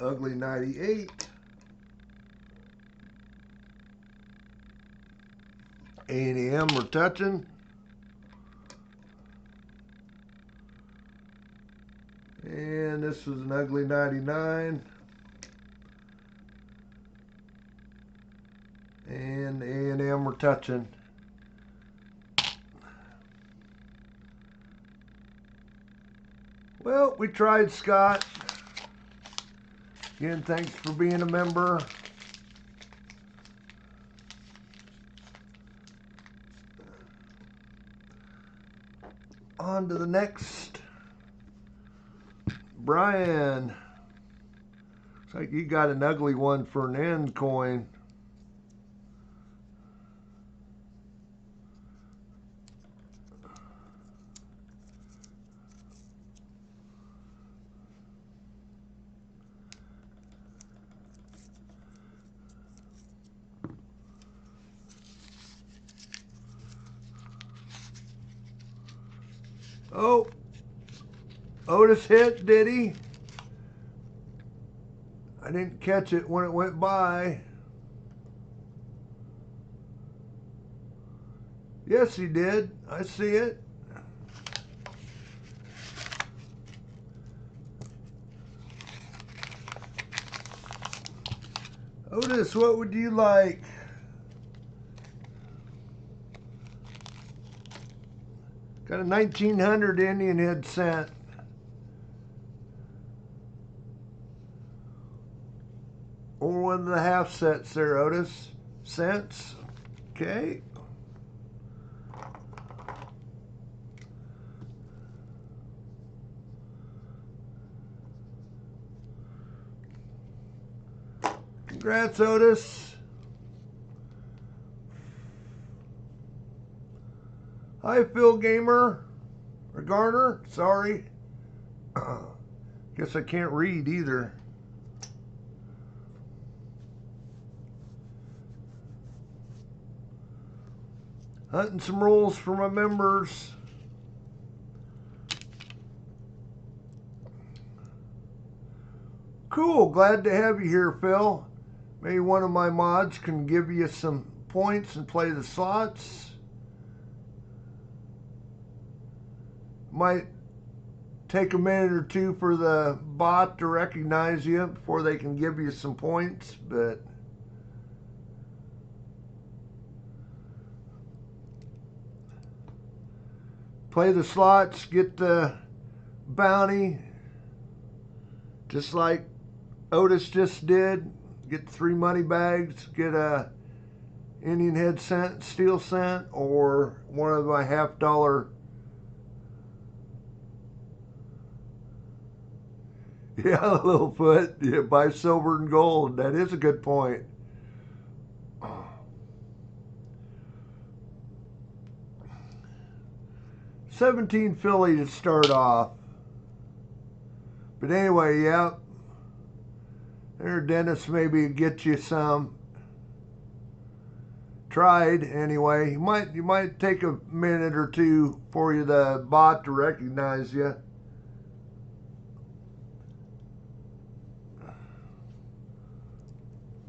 Ugly 98. A&M we're touching. And this was an ugly 99. And A&M we're touching. Well, we tried, Scott. Again, thanks for being a member. On to the next. Brian. Looks like you got an ugly one for an end coin. Oh, Otis hit, did he? I didn't catch it when it went by. Yes, he did. I see it. Otis, what would you like? Got a 1900 Indian head cent. Or one of the half sets there, Otis. Cents. Okay. Congrats, Otis. Hi, Phil Gamer. Or Garner. Sorry. Guess I can't read either. Hunting some rolls for my members. Cool. Glad to have you here, Phil. Maybe one of my mods can give you some points and play the slots. Might take a minute or two for the bot to recognize you before they can give you some points, but play the slots, get the bounty, just like Otis just did. Get 3 money bags, get a Indian head cent, steel cent, or one of my $50 Yeah, Littlefoot. Yeah, buy silver and gold. That is a good point. 17 Philly to start off. But anyway, yeah. There, Dennis, maybe get you some. Tried anyway. You might take a minute or two for you the bot to recognize you.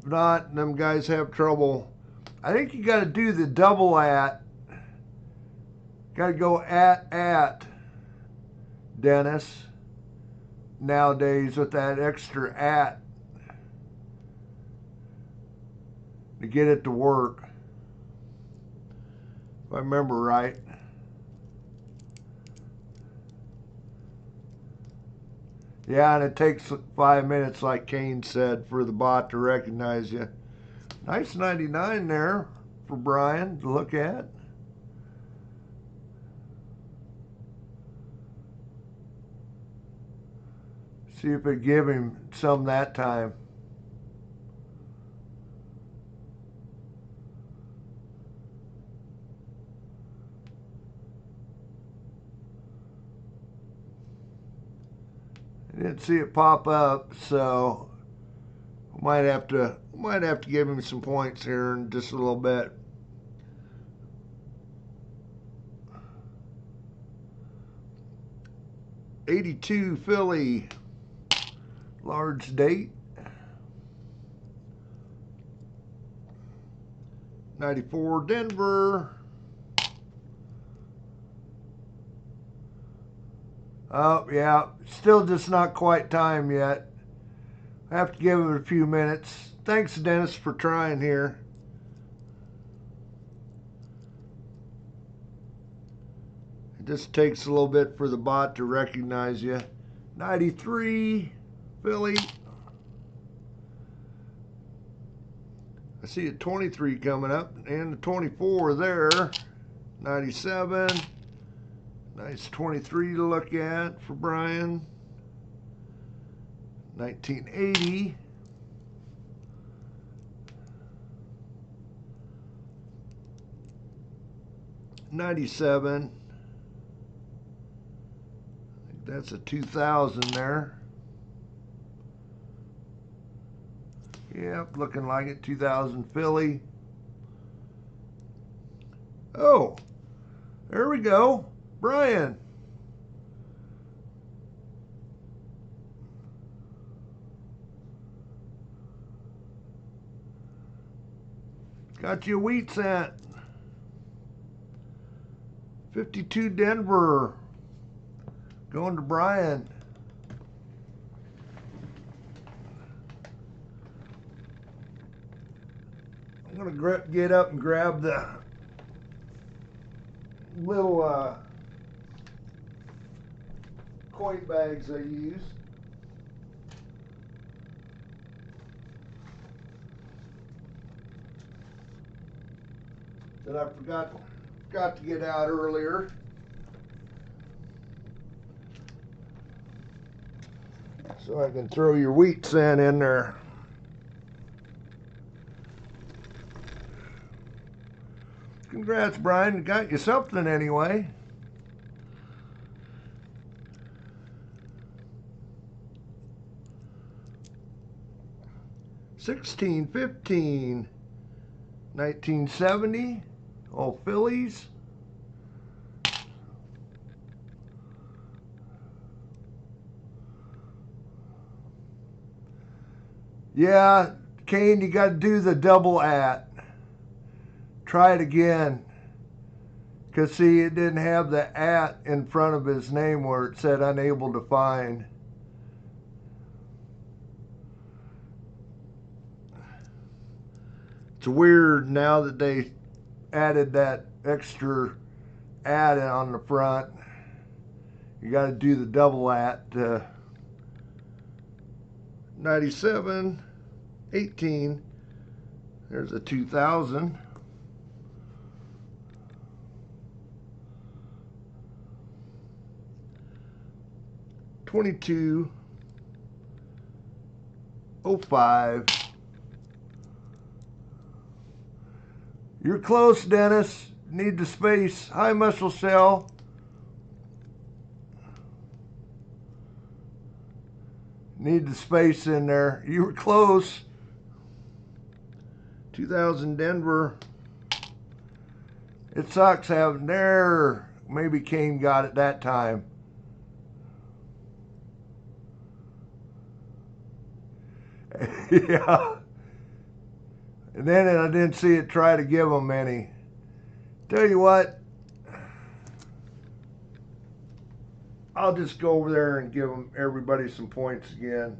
If not, them guys have trouble. I think you got to do the double at. Got to go at Dennis nowadays with that extra at to get it to work. If I remember right. Yeah, and it takes 5 minutes, like Kane said, for the bot to recognize you. Nice 99 there for Brian to look at. See if it give him some that time. I didn't see it pop up, so might have to give him some points here in just a little bit. '82 Philly, large date. 94 Denver. Oh, yeah, still just not quite time yet. I have to give it a few minutes. Thanks, Dennis, for trying here. It just takes a little bit for the bot to recognize you. 93 Philly. I see a 23 coming up and a 24 there. 97. Nice 23 to look at for Brian. 1980. '97. I think that's a 2000 there. Yep, looking like it. 2000 Philly. Oh, there we go. Brian. Got you a wheat cent. 52 Denver. Going to Brian. I'm going to get up and grab the little coin bags I use. That I forgot to get out earlier. So I can throw your wheat cent in there. Congrats, Brian. Got you something anyway. '16, '15, 1970. All Phillies. Yeah, Kane, you got to do the double at. Try it again. Because, see, it didn't have the at in front of his name where it said unable to find. It's weird now that they added that extra at on the front. You got to do the double at. 97, 18. There's a 2000. '22 05. You're close, Dennis. Need the space. High muscle cell. Need the space in there. You were close. 2000 Denver. It sucks having there. Maybe Kane got it that time. Yeah. And then I didn't see it try to give them any. Tell you what, I'll just go over there and give them everybody some points again.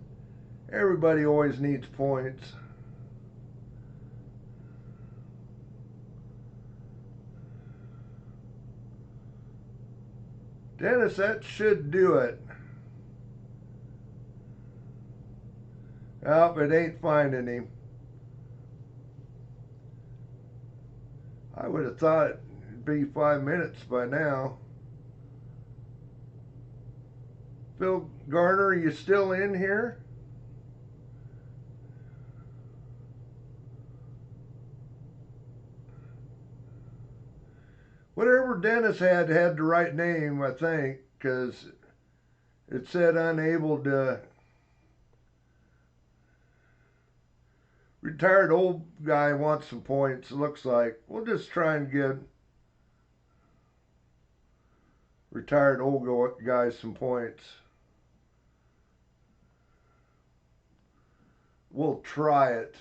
Everybody always needs points. Dennis, that should do it. Oh, it ain't finding him. I would have thought it'd be 5 minutes by now. Phil Garner, are you still in here? Whatever Dennis had the right name, I think, because it said unable to. Retired old guy wants some points, it looks like. We'll just try and get retired old guy some points. We'll try it.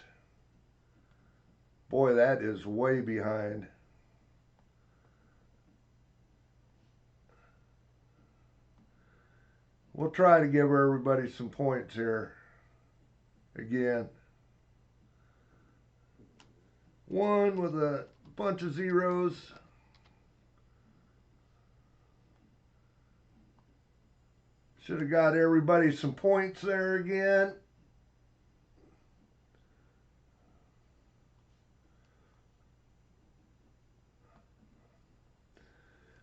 Boy, that is way behind. We'll try to give everybody some points here again. 1 with a bunch of zeros. Should have got everybody some points there again.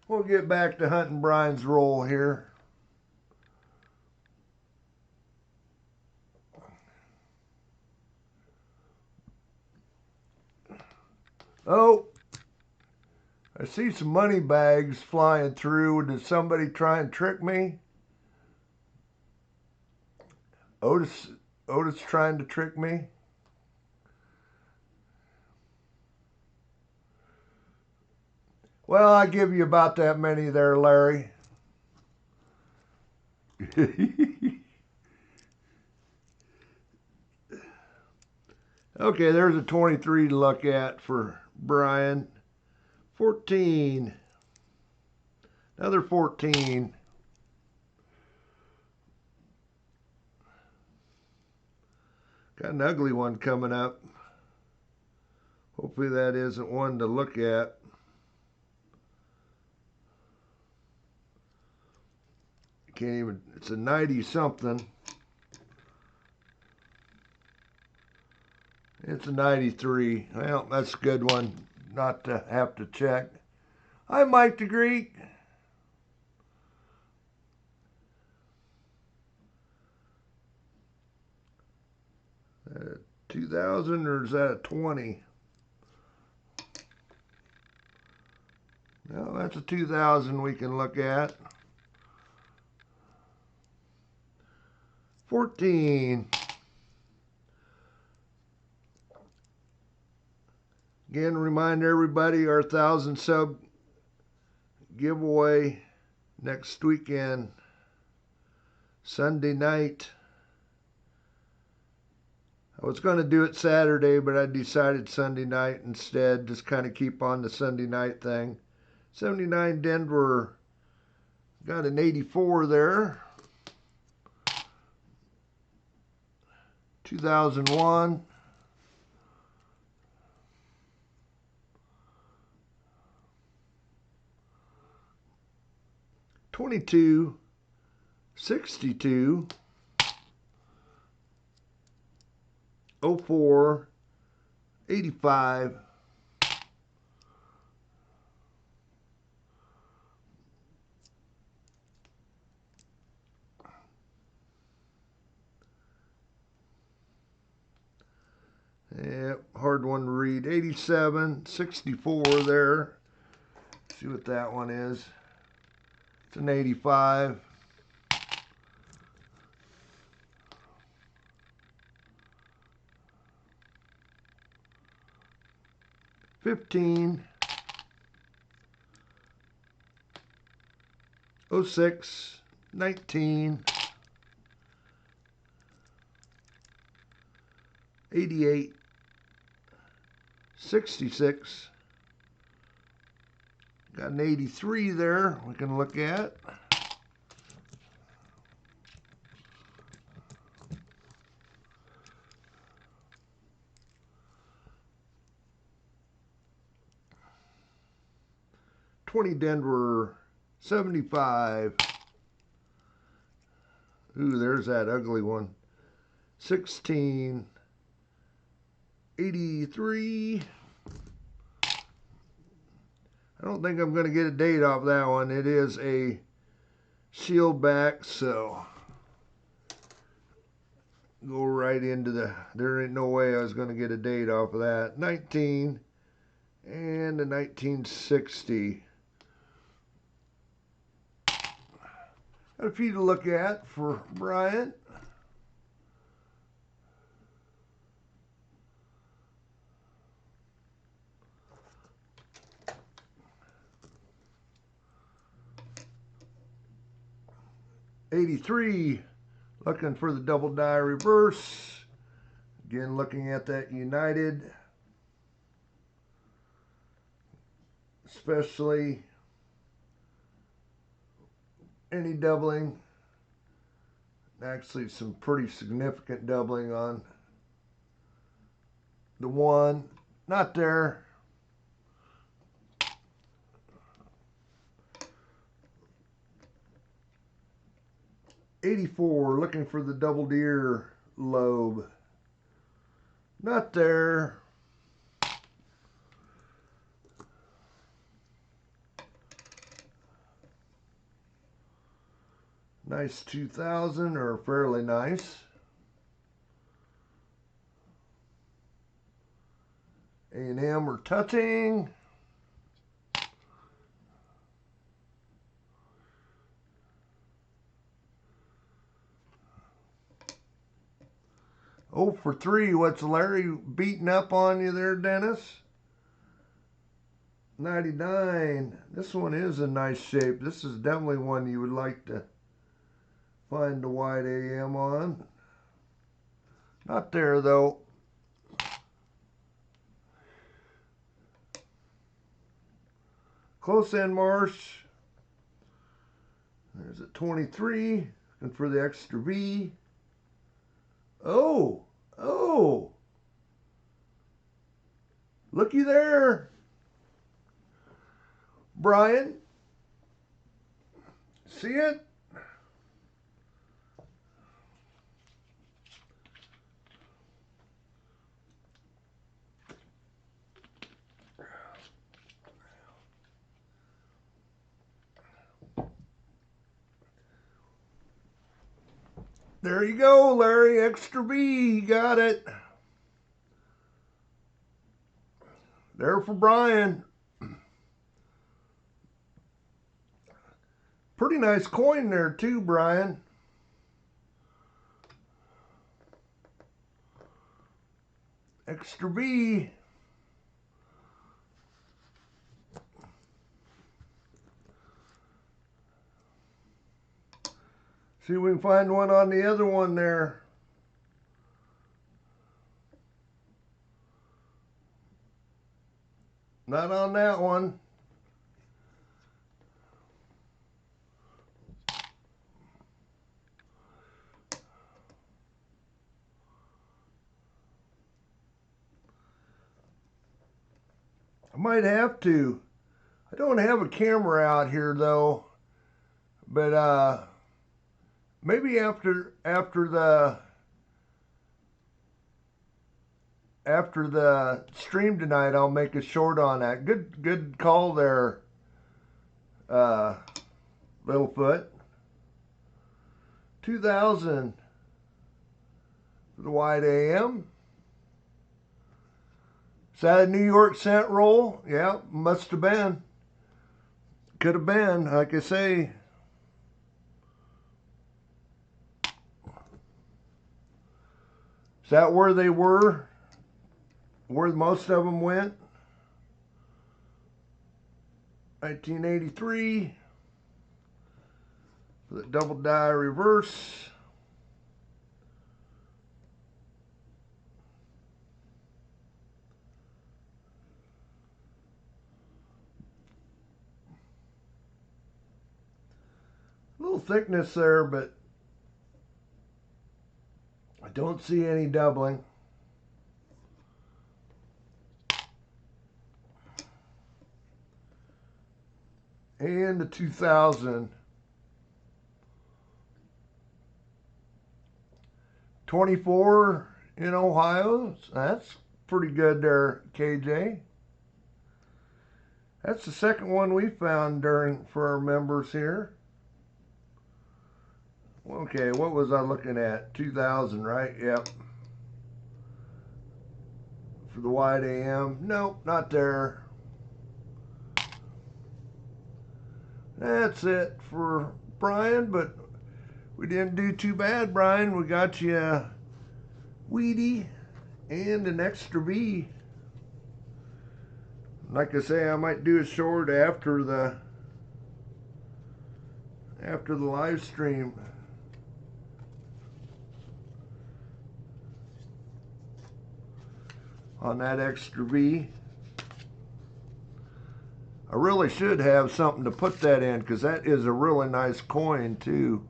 We'll get back to hunting Brian's roll here. Oh, I see some money bags flying through. Did somebody try and trick me? Otis trying to trick me? Well, I give you about that many there, Larry. Okay, there's a 23 to look at for Brian. 14. Another 14. Got an ugly one coming up. Hopefully that isn't one to look at. Can't even, it's a 90 something. It's a 93. Well, that's a good one not to have to check. Hi, Mike the Greek. 2000, or is that a 20? No, that's a 2000 we can look at. 14. Again, remind everybody our 1,000 sub giveaway next weekend, Sunday night. I was going to do it Saturday, but I decided Sunday night instead. Just kind of keep on the Sunday night thing. 79 Denver. Got an 84 there. 2001. $22, 62, 04, 85, hard one to read. 87, 64 there. See what that one is. It's an 85. 15. 06. 19. 88. 66. Got an 83 there we can look at. $20 Denver, 75. Ooh, there's that ugly one. 16, 83. I don't think I'm going to get a date off that one. It is a shield back, so go right into the, there ain't no way I was going to get a date off of that. 19 and a 1960. Got a few to look at for Brian. '83, looking for the double die reverse. Again, looking at that United, especially any doubling. Actually, some pretty significant doubling on the one. Not there. '84, looking for the double deer lobe. Not there. Nice 2000, or fairly nice. A&M or tutting. Oh for 3. What's Larry beating up on you there, Dennis? 99. This one is in nice shape. This is definitely one you would like to find the wide AM on. Not there though. Close end marsh. There's a 23. Looking for the extra V. Oh, oh. Looky there. Brian. See it? There you go, Larry. Extra B. You got it. There for Brian. Pretty nice coin there too, Brian. Extra B. See if we can find one on the other one there. Not on that one. I might have to. I don't have a camera out here though, but maybe after the stream tonight, I'll make a short on that. Good call there, Littlefoot. 2000 for the wide AM. that a New York cent roll? Yeah, must have been. Could have been, like I say. Is that where they were? Where most of them went? 1983. The double die reverse. A little thickness there, but I don't see any doubling. And the 2000. 24 in Ohio. That's pretty good there, KJ. That's the second one we found for our members here. Okay, what was I looking at? 2000, right? Yep. For the wide AM. Nope, not there. That's it for Brian, but we didn't do too bad, Brian. We got you a Weedy and an extra V. Like I say, I might do a short after the live stream. On that extra V. I really should have something to put that in, because that is a really nice coin too.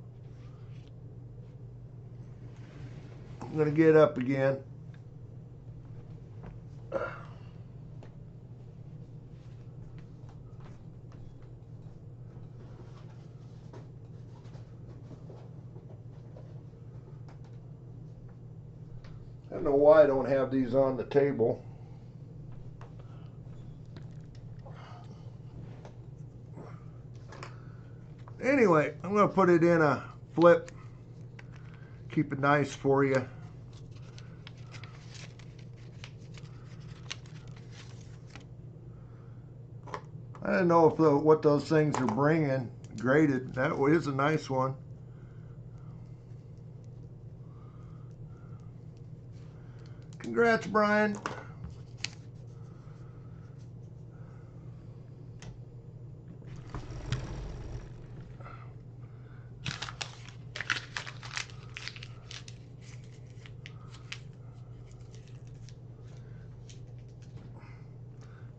I'm going to get up again. I don't know why I don't have these on the table. Anyway, I'm going to put it in a flip. Keep it nice for you. I don't know if what those things are bringing. Graded. That is a nice one. Congrats, Brian.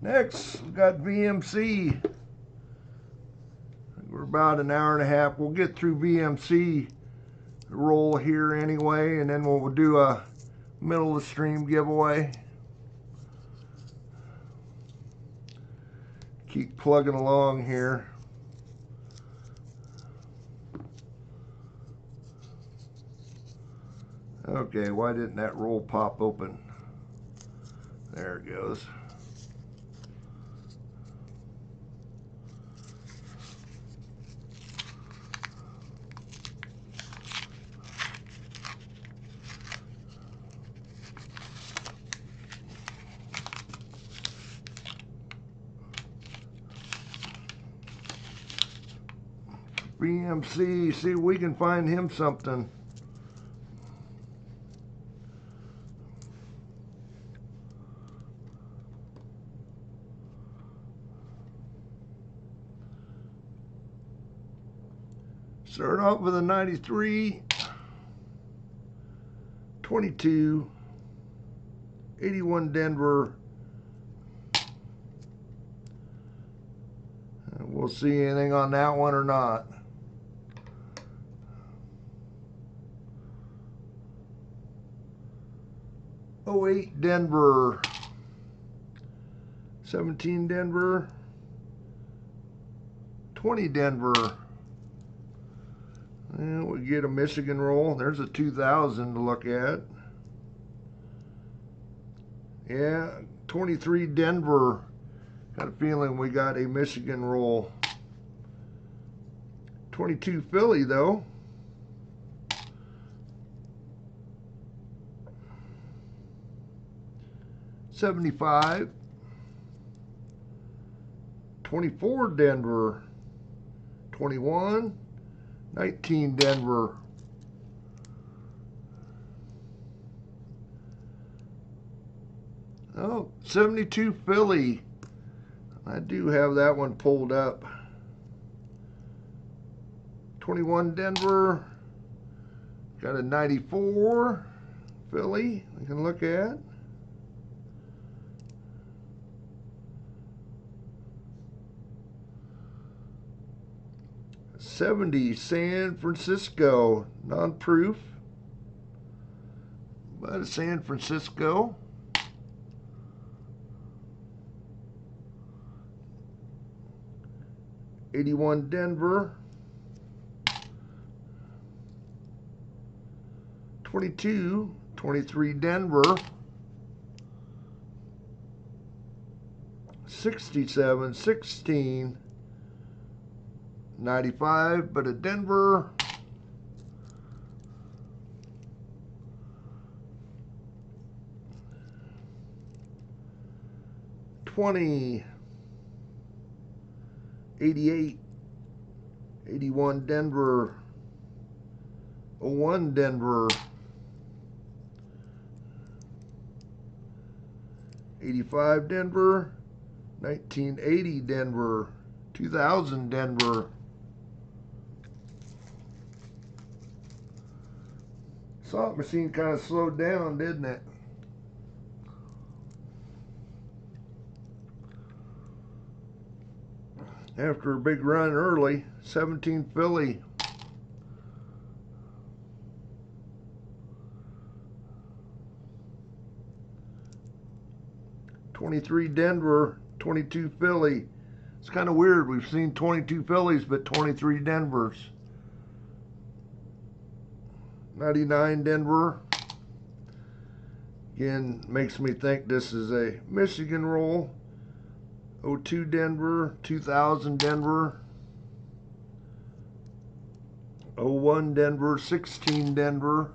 Next, we've got VMC. We're about an hour and a half. We'll get through VMC roll here anyway, and then we'll do a middle of the stream giveaway. Keep plugging along here. Okay, why didn't that roll pop open? There it goes. BMC, see if we can find him something. Start off with a 93, 22, 81 Denver. We'll see anything on that one or not. Oh, 08 Denver, 17 Denver, 20 Denver. And we get a Michigan roll. There's a 2000 to look at. Yeah, 23 Denver. Got a feeling we got a Michigan roll. 22 Philly though. 75. 24 Denver. 21. 19 Denver. Oh, 72 Philly. I do have that one pulled up. 21 Denver. Got a 94 Philly we can look at. '70 San Francisco, non-proof, but a San Francisco. '81 Denver. 22, 23 Denver. 67, 16, 95, but a Denver. '20, 88, 81 Denver. 01 Denver. 85 Denver. 1980 Denver. 2000 Denver. Slot machine kind of slowed down, didn't it? After a big run early. 17 Philly. 23 Denver, 22 Philly. It's kind of weird. We've seen 22 Phillies, but 23 Denvers. 99 Denver. Again, makes me think this is a Michigan roll. 02 Denver, 2000 Denver. 01 Denver, 16 Denver.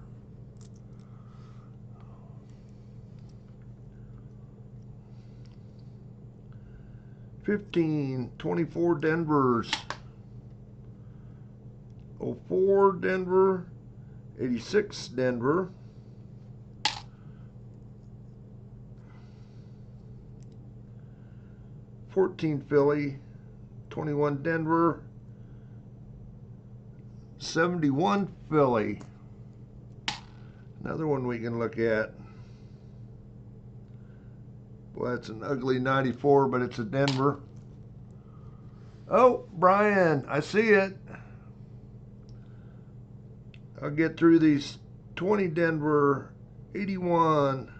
15, 24 Denvers. 04 Denver, 86 Denver. 14 Philly, 21 Denver. 71 Philly. Another one we can look at. Well, that's an ugly 94, but it's a Denver. Oh, Brian, I see it. I'll get through these. 20 Denver, 81.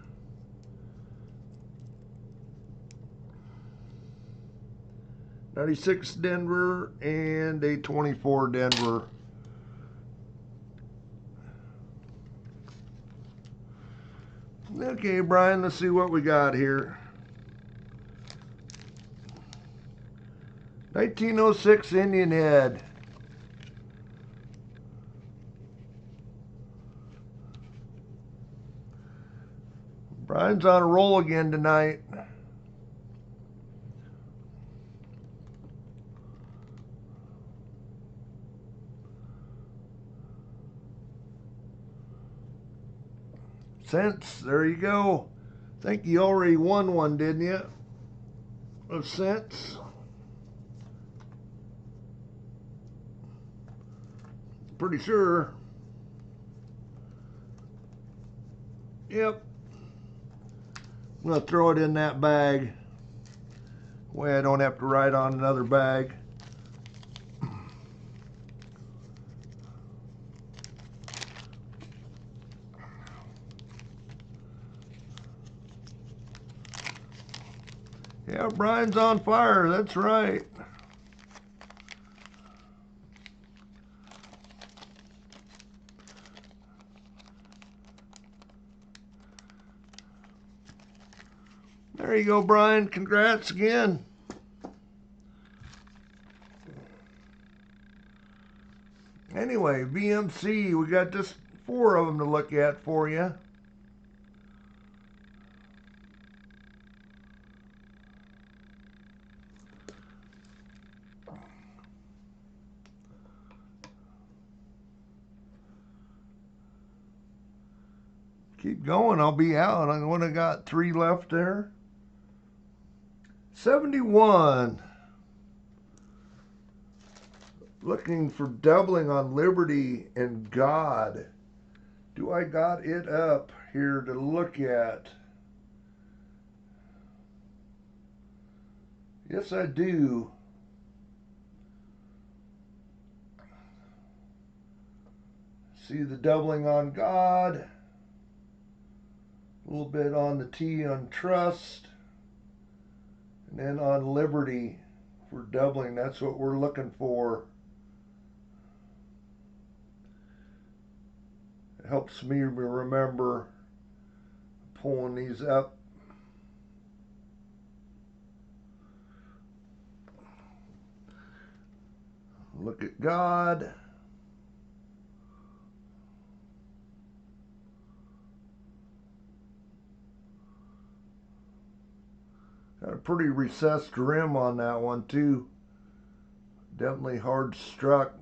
96 Denver, and a 24 Denver. Okay, Brian, let's see what we got here. 1906 Indian Head. Brian's on a roll again tonight. Cents, there you go. I think you already won one, didn't you? Of cents. Pretty sure. Yep. I'm going to throw it in that bag. Way I don't have to write on another bag. Yeah, Brian's on fire. That's right. There you go, Brian. Congrats again. Anyway, VMC, we got just 4 of them to look at for you. Keep going, I'll be out. I only got 3 left there. 71. Looking for doubling on Liberty and God. Do I got it up here to look at? Yes, I do. See the doubling on God. A little bit on the T on trust. And then on Liberty for doubling. That's what we're looking for. It helps me remember pulling these up. Look at God. Got a pretty recessed rim on that one too. Definitely hard struck.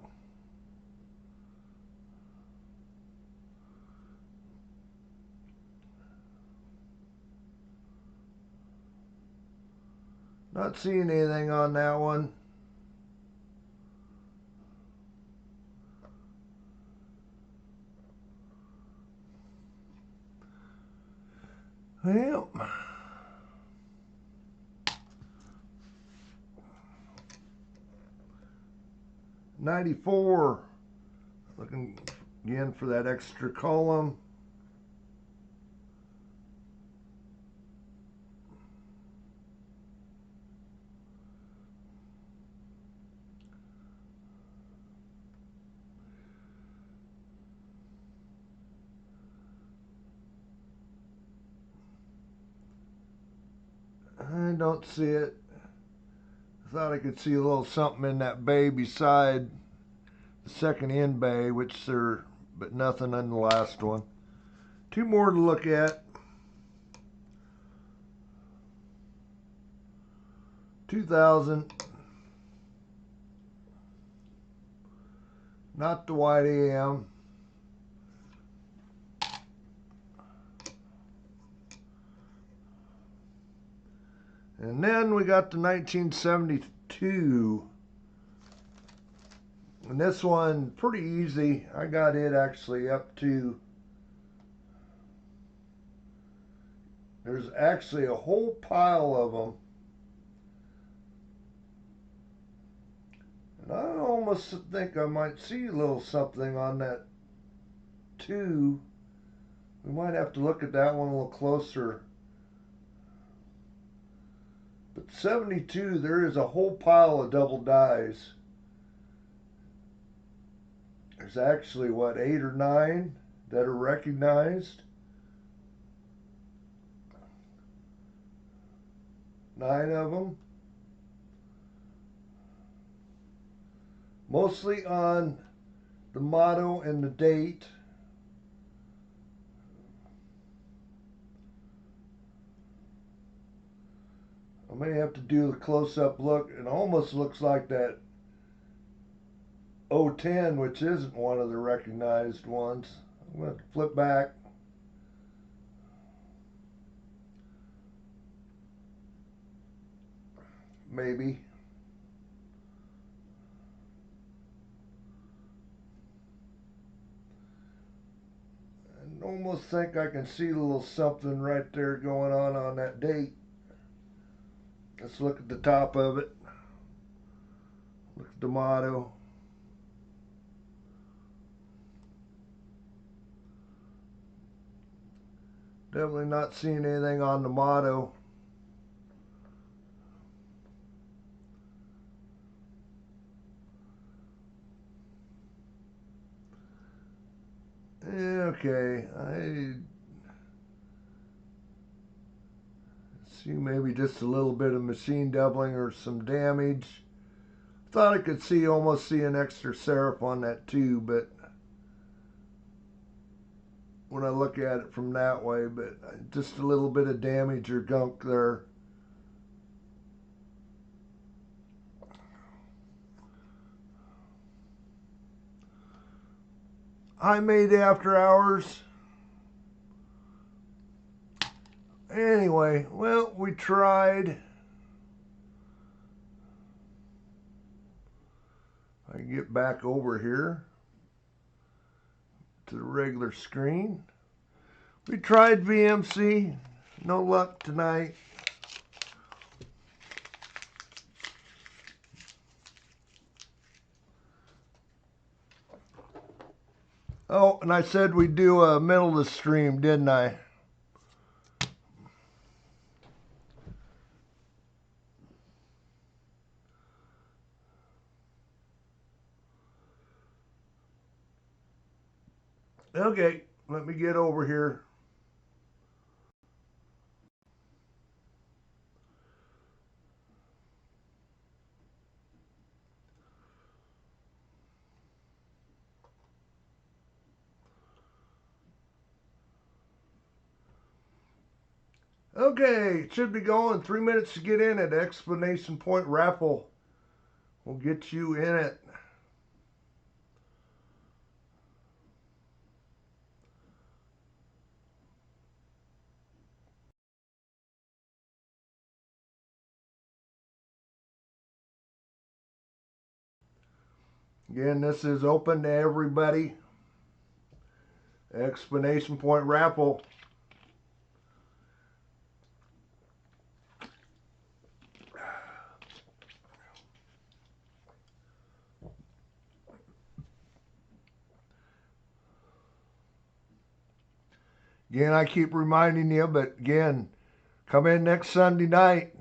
Not seeing anything on that one. Well, $94. Looking again for that extra column. I don't see it. I thought I could see a little something in that bay beside the second in bay, which there, but nothing in the last one. 2 more to look at. 2000. Not the white AM. And then we got the 1972. And this one, pretty easy. I got it actually up to, there's actually a whole pile of them. And I almost think I might see a little something on that 2. We might have to look at that one a little closer. But 72, there is a whole pile of double dies. There's actually, what, 8 or 9 that are recognized. 9 of them. Mostly on the motto and the date. I may have to do a close-up look. It almost looks like that 010, which isn't one of the recognized ones. I'm going to flip back. Maybe. I almost think I can see a little something right there going on that date. Let's look at the top of it. Look at the motto. Definitely not seeing anything on the motto. Okay, I see maybe just a little bit of machine doubling or some damage. Thought I could almost see an extra serif on that too, but when I look at it from that way, but just a little bit of damage or gunk there. I made after hours. Anyway, well, we tried. I can get back over here to the regular screen. We tried VMC, no luck tonight. Oh, and I said we'd do a middle of the stream, didn't I? Okay, let me get over here. Okay, it should be going. 3 minutes to get in at Explanation Point Raffle. We'll get you in it. Again, this is open to everybody. Explanation Point Raffle. Again, I keep reminding you, but again, come in next Sunday night.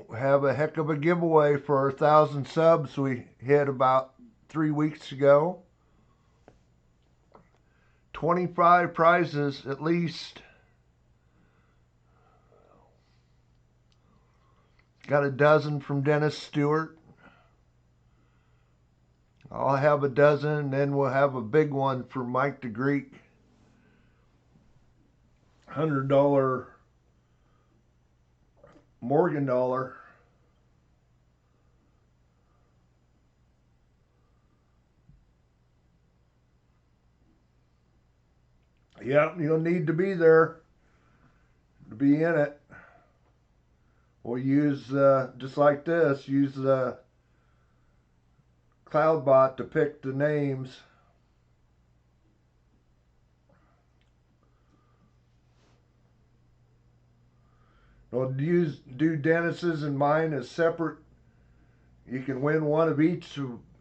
We'll have a heck of a giveaway for our 1,000 subs we hit about 3 weeks ago. 25 prizes at least. Got a dozen from Dennis Stewart. I'll have a dozen, then we'll have a big one for Mike the Greek. $100 Morgan dollar. Yep, you'll need to be there to be in it. We'll use, just like this, use the CloudBot to pick the names. We'll do Dennis's and mine as separate. You can win one of each,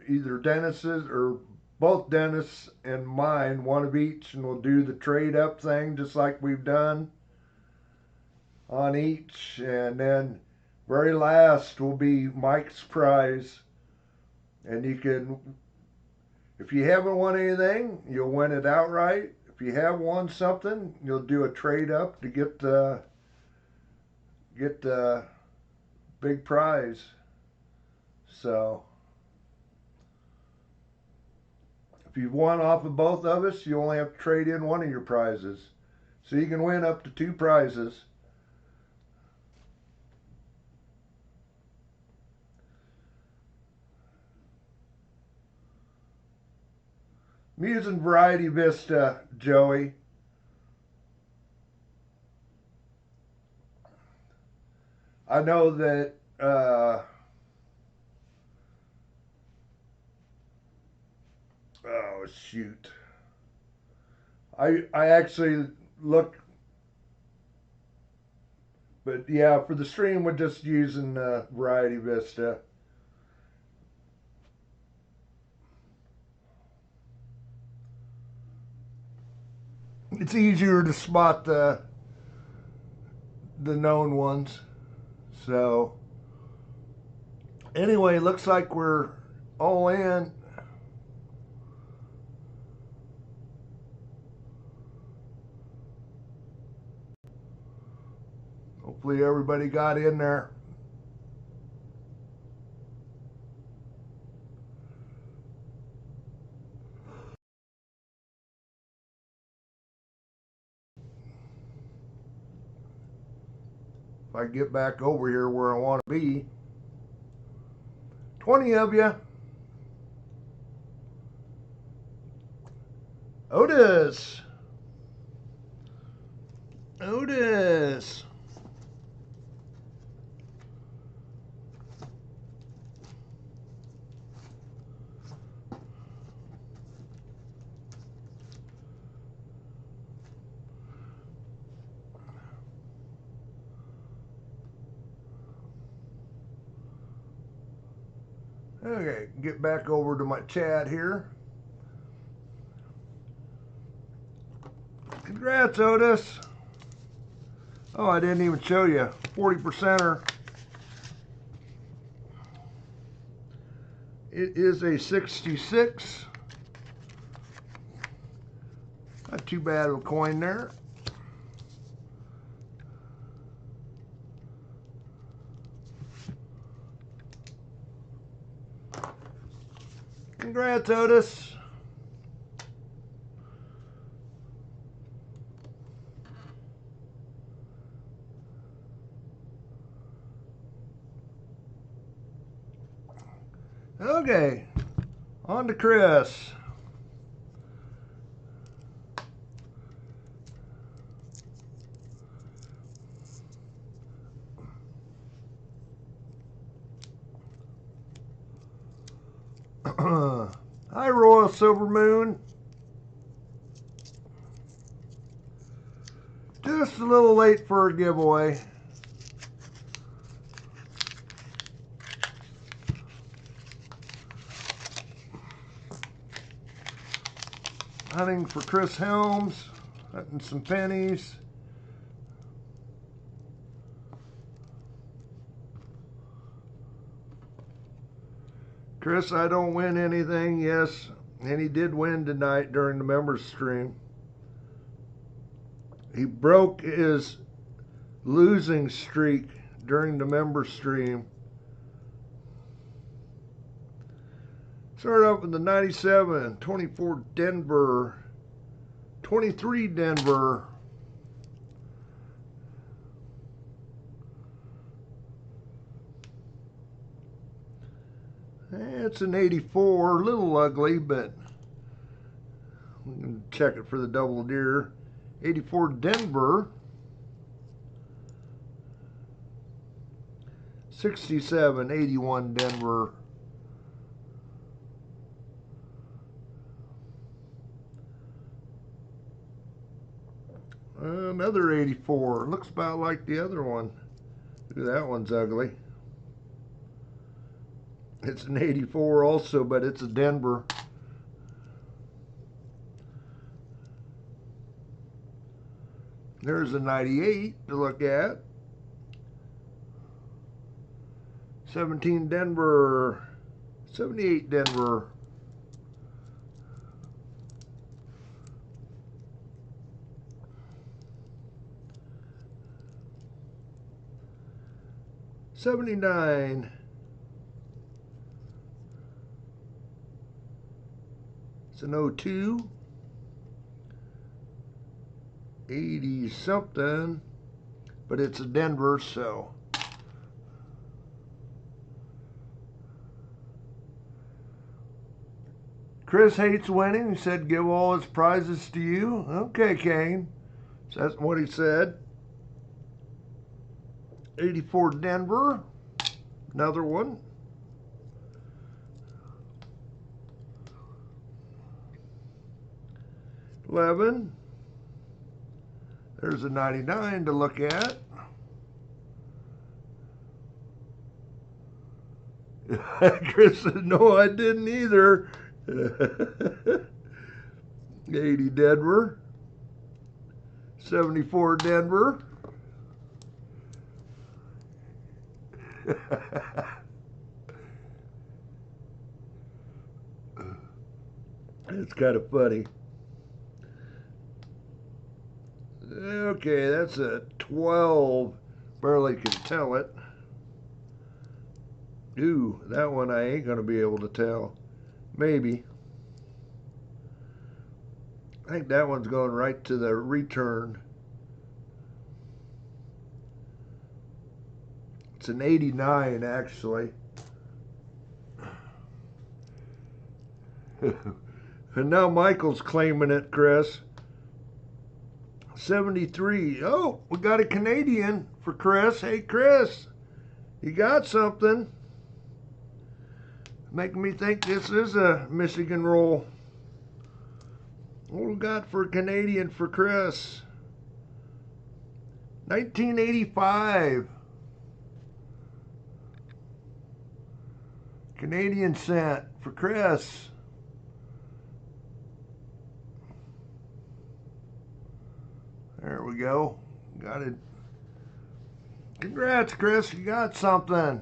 either Dennis's or both Dennis and mine, one of each, and we'll do the trade up thing just like we've done on each. And then very last will be Mike's prize. And you can, if you haven't won anything, you'll win it outright. If you have won something, you'll do a trade up to get the big prize. So if you've won off of both of us, you only have to trade in one of your prizes. So you can win up to 2 prizes. I'm using Variety Vista, Joey. I know that oh shoot. I actually look, but yeah, for the stream we're just using Variety Vista. It's easier to spot the known ones. So anyway, looks like we're all in. Hopefully everybody got in there. If I get back over here where I want to be. 20 of you. Otis. Otis. Okay, get back over to my chat here. Congrats, Otis. Oh, I didn't even show you. 40%er. It is a 66. Not too bad of a coin there. Congrats, Otis. Okay, on to Chris. Hi, Royal Silver Moon. Just a little late for a giveaway. Hunting for Chris Helms, hunting some pennies. Chris, I don't win anything, yes, and he did win tonight during the members stream. He broke his losing streak during the members stream. Started off with the 97, 24 Denver, 23 Denver, it's an 84, a little ugly, but we can check it for the double deer. 84 Denver, 67, 81 Denver, another 84, looks about like the other one. Ooh, that one's ugly. It's an 84 also, but it's a Denver. There's a 98 to look at. 17 Denver, 78 Denver. $79. It's an 02. 80 something, but it's a Denver, so. Chris hates winning. He said give all his prizes to you. Okay, Kane. So that's what he said. 84 Denver. Another one. $11. There's a 99 to look at. Chris said, no, I didn't either. 80 Denver. 74 Denver. It's kind of funny. Okay, that's a 12. Barely can tell it. Ooh, that one I ain't going to be able to tell. Maybe. I think that one's going right to the return. It's an 89, actually. And now Michael's claiming it, Chris. 73. Oh, we got a Canadian for Chris. Hey, Chris, you got something. Making me think this is a Michigan roll. What we got for Canadian for Chris? 1985. Canadian cent for Chris. There we go. Got it. Congrats, Chris. You got something.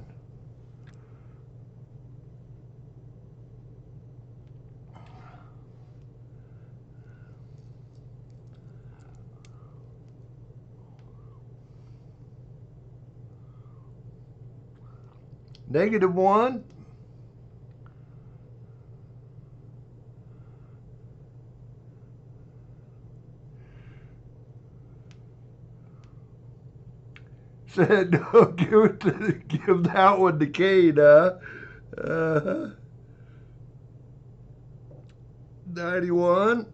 -1. Said no, give that one to Kane, huh? 91,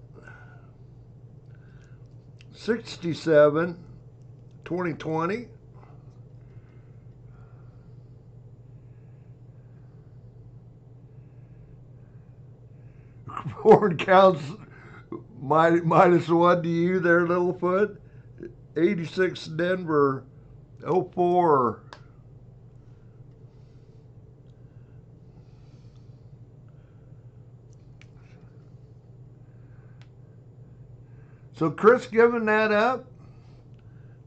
67, 2020. Foreign counts -1 to you there, Littlefoot. 86 Denver, 04. So Chris giving that up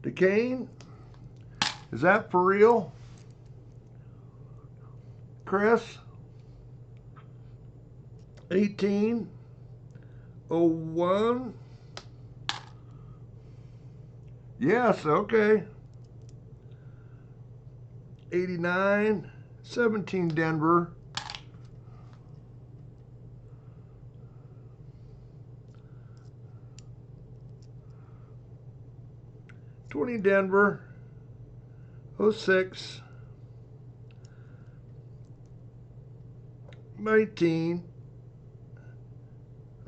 to Kane? Is that for real? Chris? 18, 01. Yes, okay. 89, 17 Denver. 20 Denver. 06. 19.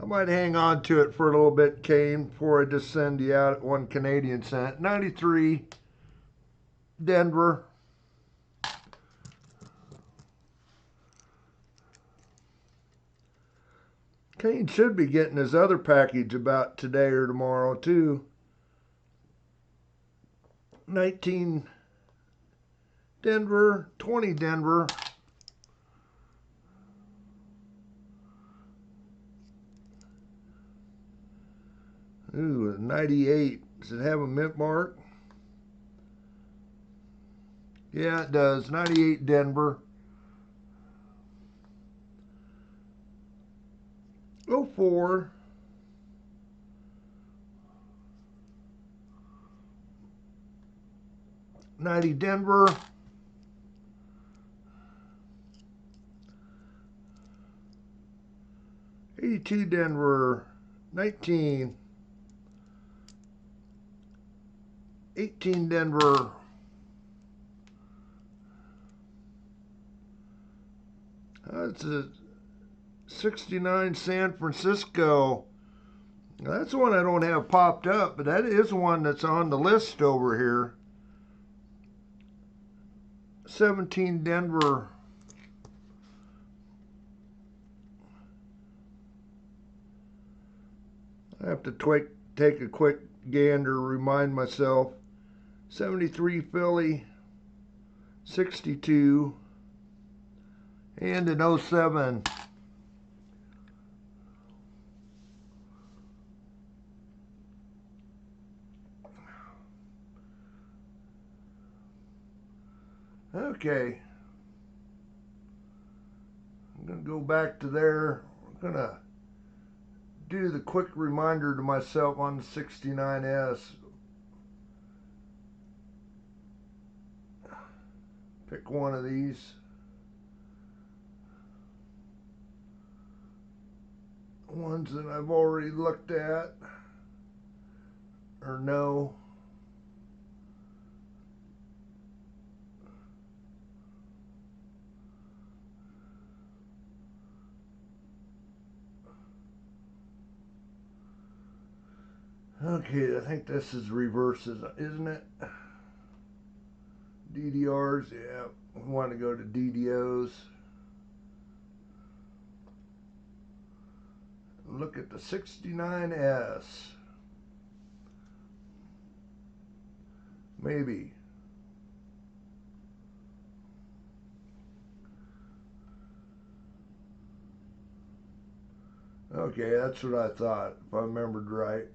I might hang on to it for a little bit, Kane, before I just send you out 1 Canadian cent. 93, Denver. Kane should be getting his other package about today or tomorrow, too. 19, Denver. 20, Denver. Ooh, 98. Does it have a mint mark? Yeah, it does. 98 Denver. 04. 90 Denver. 82 Denver. 19. 18 Denver. That's a 69 San Francisco. Now, that's one I don't have popped up, but that is one that's on the list over here. 17 Denver. I have to take a quick gander, remind myself. 73 Philly. 62. And an 07. Okay. I'm going to go back to there. I'm going to do the quick reminder to myself on the 69S. Pick one of these. Ones that I've already looked at or no. Okay, I think this is reverses, isn't it? DDRs, yeah. We want to go to DDOs. Look at the 69S. Maybe. Okay, that's what I thought, if I remembered right.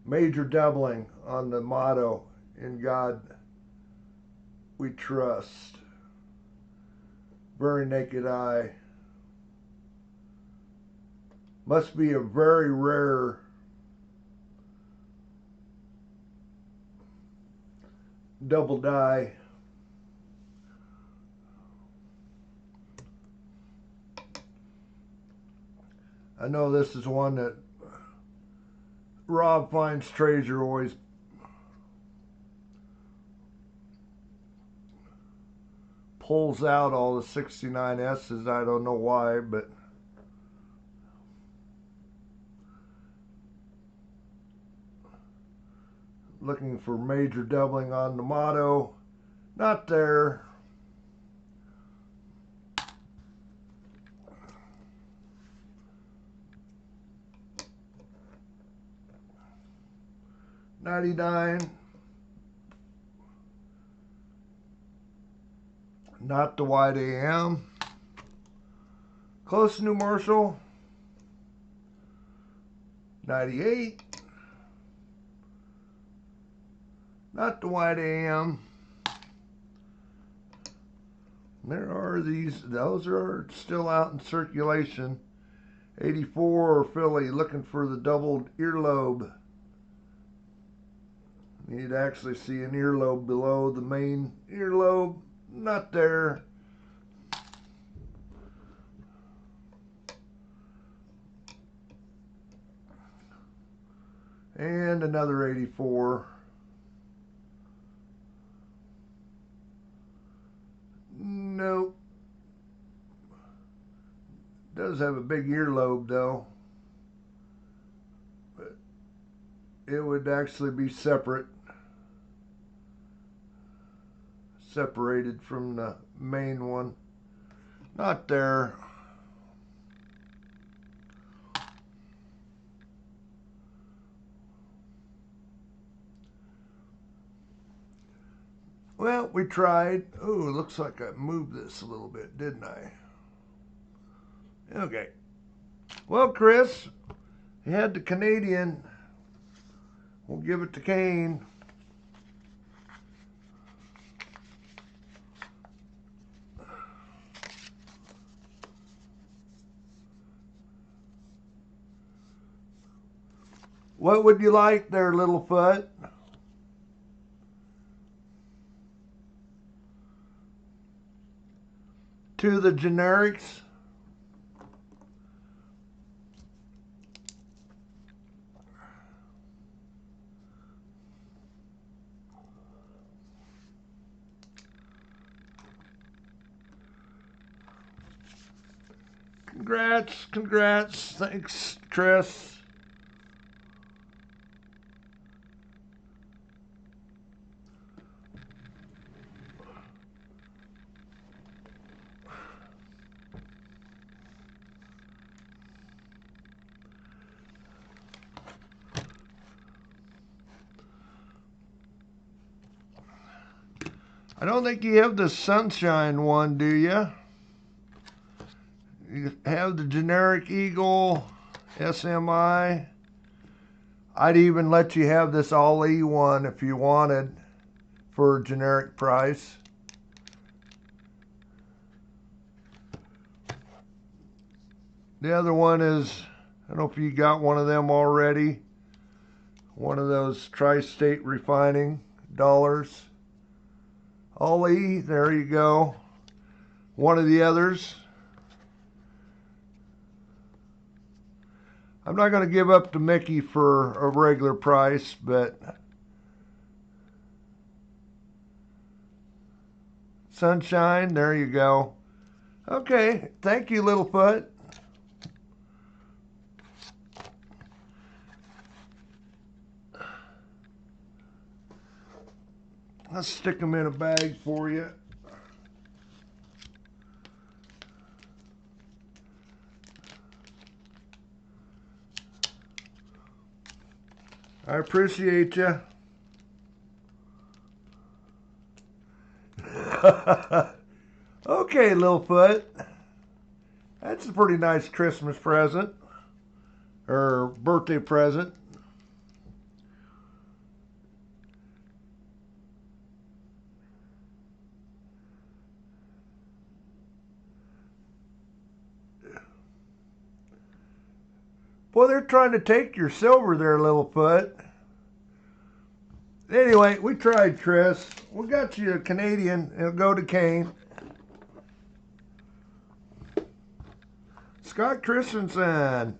Major doubling on the motto, "In God We Trust." Very naked eye. Must be a very rare double die. I know this is one that Rob finds treasure always pulls out all the 69S's. I don't know why, but looking for major doubling on the motto. Not there. $99. Not the wide AM. Close New Marshall. 98. Not the wide AM. There are these, those are still out in circulation. 84 Philly, looking for the doubled earlobe. You'd actually see an earlobe below the main earlobe. Not there. And another 84. Nope. Does have a big earlobe though. But it would actually be separate. Separated from the main one. Not there. Well, we tried. Oh, looks like I moved this a little bit, didn't I? Okay. Well, Chris, you had the Canadian. We'll give it to Kane. What would you like there, Littlefoot? To the generics. Congrats, congrats. Thanks, Chris. I don't think you have the Sunshine one, do you? You have the generic Eagle, SMI. I'd even let you have this Ali one if you wanted for a generic price. The other one is, I don't know if you got one of them already. One of those tri-state refining dollars. Ali, there you go. One of the others. I'm not going to give up to Mickey for a regular price, but Sunshine, there you go. Okay, thank you, Littlefoot. Let's stick them in a bag for you. I appreciate you. Okay, Littlefoot. That's a pretty nice Christmas present. Or birthday present. Boy, they're trying to take your silver there, Littlefoot. Anyway, we tried, Chris. We got you a Canadian. It'll go to Kane. Scott Christensen.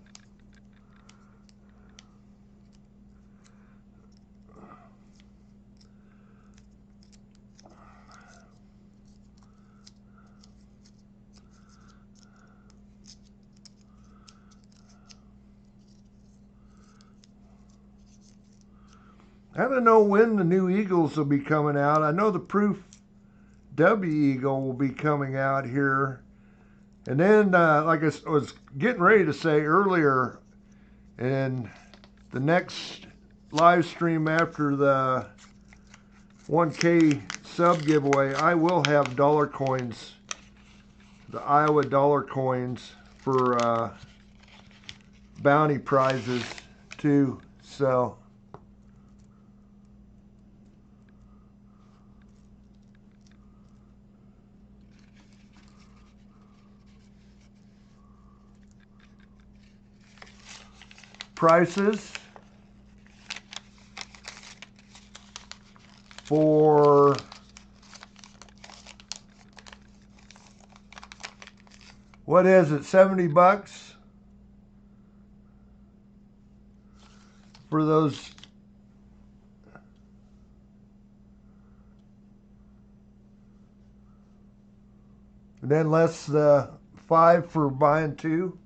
I don't know when the new Eagles will be coming out. I know the Proof W Eagle will be coming out here. And then, like I was getting ready to say earlier, in the next live stream after the 1K sub giveaway, I will have dollar coins, the Iowa dollar coins for bounty prizes too. So prices for what is it, 70 bucks for those. And then less the 5 for buying 2.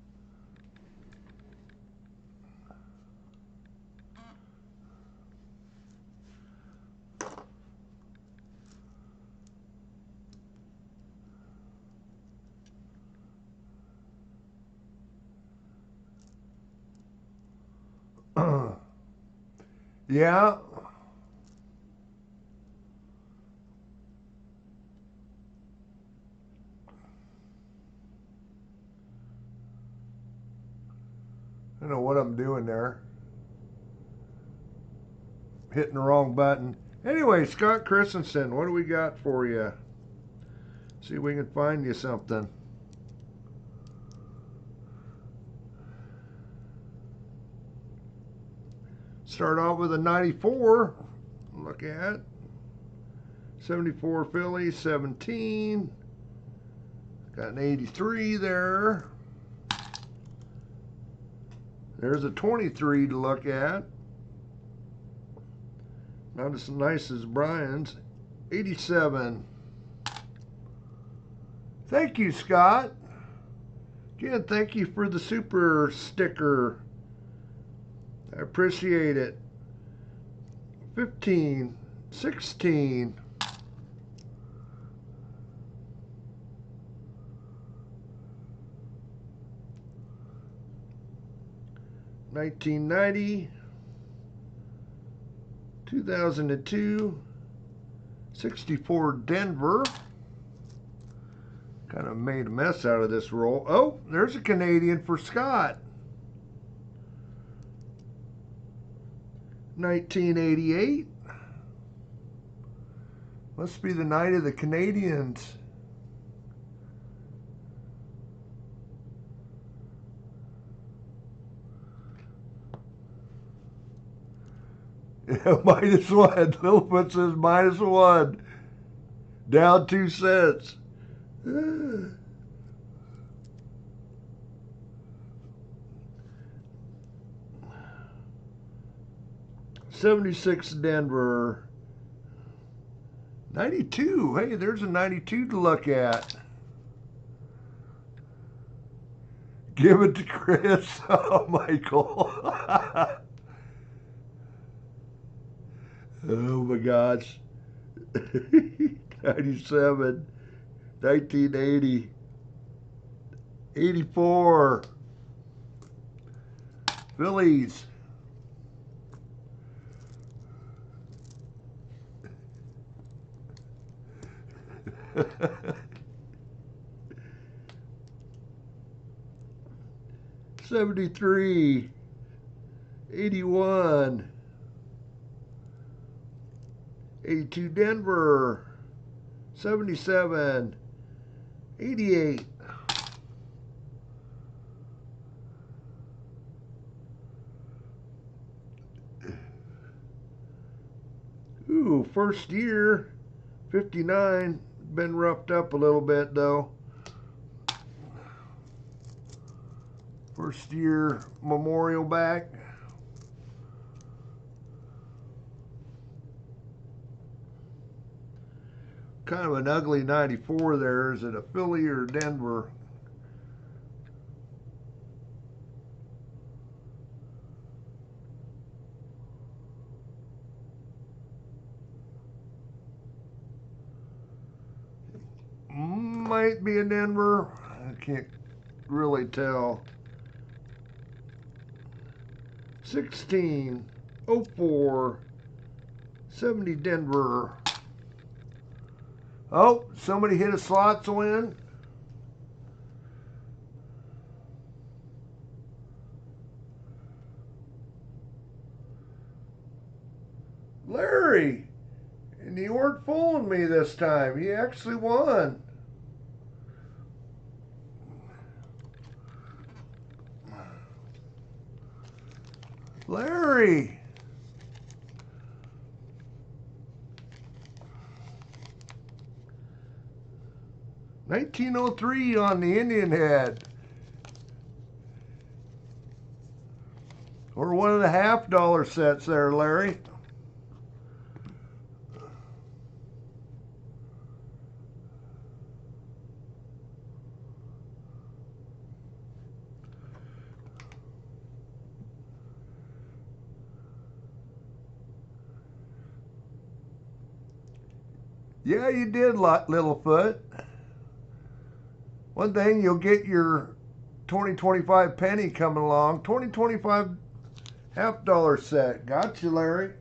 Yeah. I don't know what I'm doing there. Hitting the wrong button. Anyway, Scott Christensen, what do we got for you? See if we can find you something. Start off with a 94. Look at 74 Philly, 17. Got an 83 there. There's a 23 to look at. Not as nice as Brian's. 87. Thank you, Scott. Again, thank you for the super sticker. I appreciate it. 15, 16. $19.90, 2002, 64 Denver. Kind of made a mess out of this roll. Oh, there's a Canadian for Scott. 1988. Must be the night of the Canadians. Yeah, -1. Littlefoot says -1. Down 2 cents. 76 Denver. 92. Hey, there's a 92 to look at. Give it to Chris. Oh, Michael. Oh my gosh. 97, 1980, 84, Phillies. '73, '81, '82 Denver, '77, '88. Ooh, first year, '59. Been roughed up a little bit though. First year memorial back. Kind of an ugly 94 there. Is it a Philly or Denver? Might be a Denver. I can't really tell. 16, 04, 70 Denver. Oh, somebody hit a slots win. Larry. And you weren't fooling me this time. He actually won. Larry. $19.03 on the Indian head. Or one of the $half sets there, Larry. Yeah, you did, Littlefoot. One thing, you'll get your 2025 penny coming along. 2025 $half set. Got you, Larry.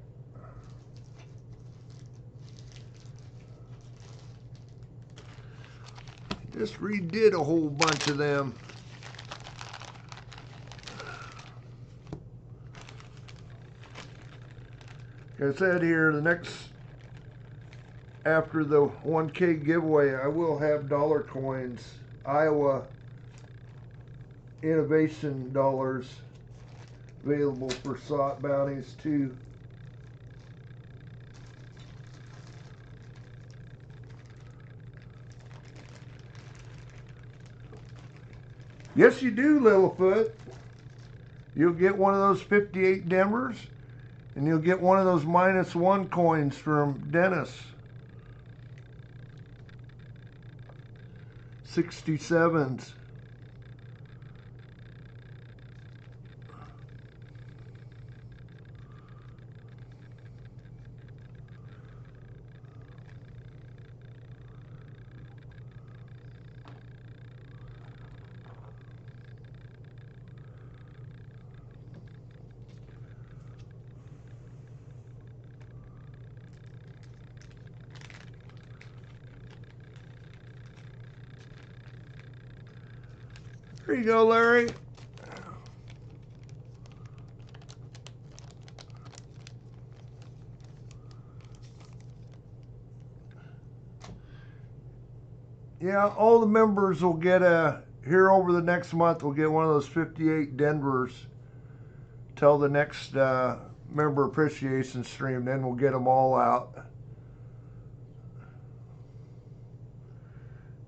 Just redid a whole bunch of them. Like I said here, the next, after the 1K giveaway, I will have dollar coins, Iowa Innovation dollars available for SOT bounties too. Yes, you do, Littlefoot. You'll get one of those 58 Denvers, and you'll get one of those -1 coins from Dennis. 67s. There you go, Larry. Yeah, all the members will get here over the next month, we'll get one of those 58 Denvers till the next member appreciation stream. Then we'll get them all out.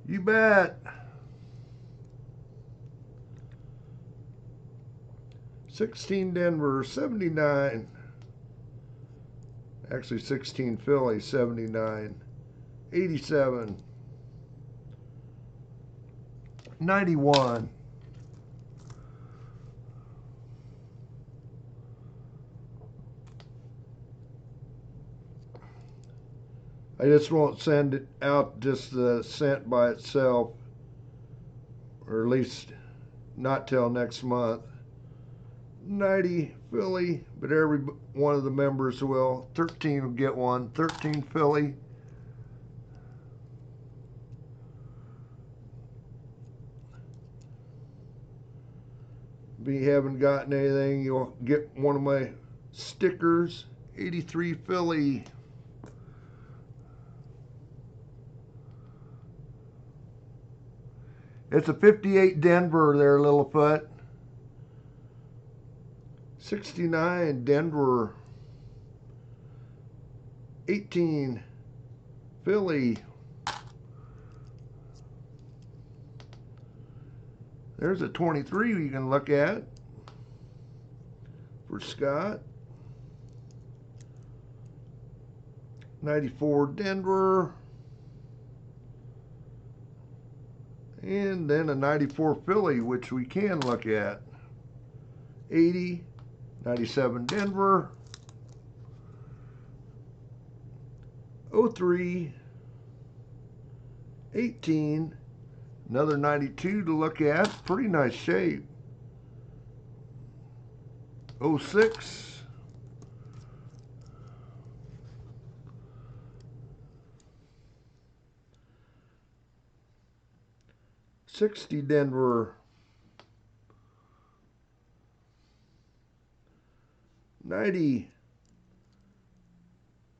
You bet. 16 Denver, 79. Actually 16 Philly, 79. 87. 91. I just won't send it out just the scent by itself, or at least not till next month. 90 Philly, but every one of the members will. 13 will get one. 13 Philly. If you haven't gotten anything, you'll get one of my stickers. 83 Philly. It's a 58 Denver there, Littlefoot. 69 Denver. 18 Philly. There's a 23 you can look at for Scott. 94 Denver. And then a 94 Philly, which we can look at. 80, 97 Denver. 03, 18, another 92 to look at. Pretty nice shape. 06. 60 Denver. 90.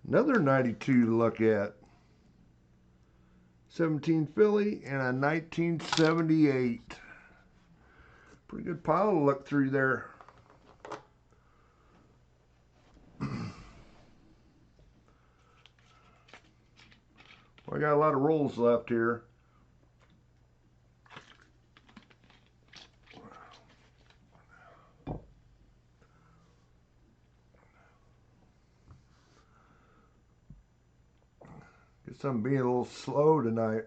Another 92 to look at. 17 Philly and a 1978. Pretty good pile to look through there. I got a lot of rolls left here. Guess I'm being a little slow tonight.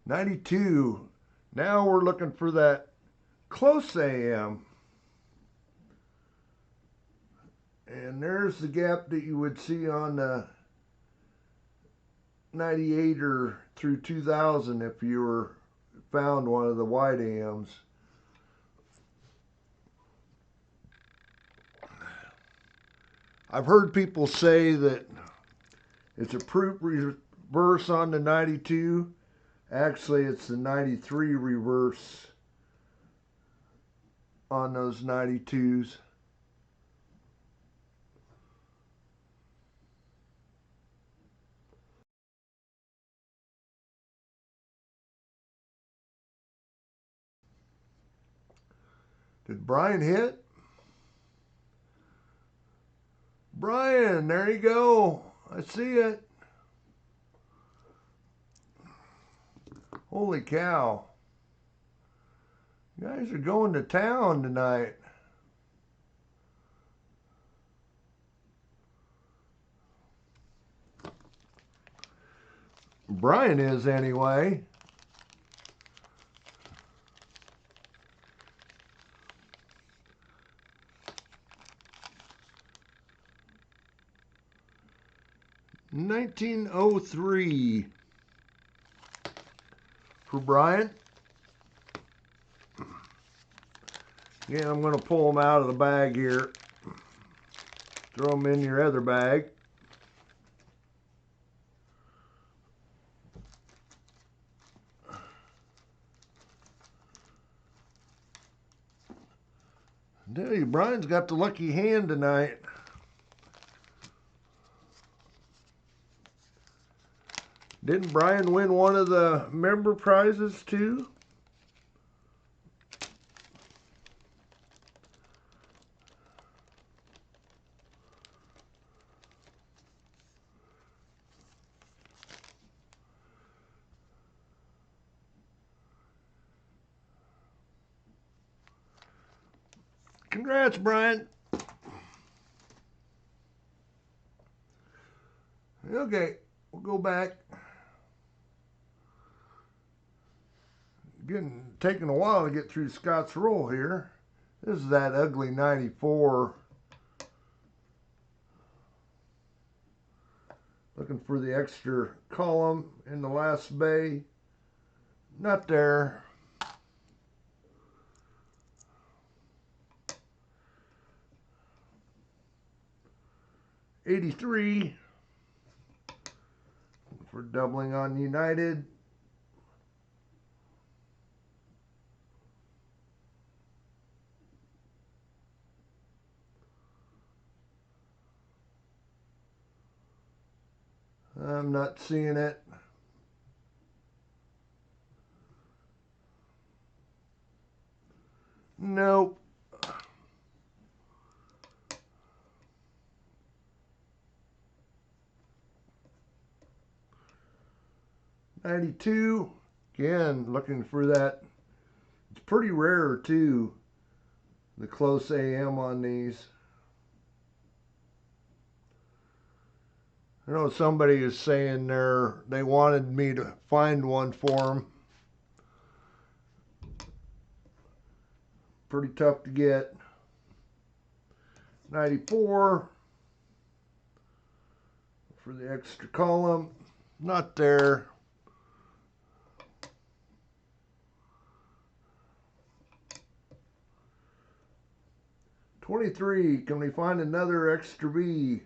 '92. Now we're looking for that close AM. And there's the gap that you would see on the 98 or through 2000 if you were found one of the wide AMs. I've heard people say that it's a proof reverse on the 92. Actually, it's the 93 reverse on those 92s. Did Brian hit? Brian, there you go. I see it. Holy cow. You guys are going to town tonight. Brian is anyway. $19.03 for Brian. Again, I'm going to pull them out of the bag here. Throw them in your other bag. I tell you, Brian's got the lucky hand tonight. Didn't Brian win one of the member prizes too? Congrats, Brian. Okay, we'll go back. Getting taking a while to get through Scott's roll here. This is that ugly 94. Looking for the extra column in the last bay. Not there. $83 for doubling on United. I'm not seeing it. Nope. $92. Again, looking for that. It's pretty rare too, the close AM on these. I know somebody is saying they wanted me to find one for them. Pretty tough to get. 94 for the extra column. Not there. $23. Can we find another extra B?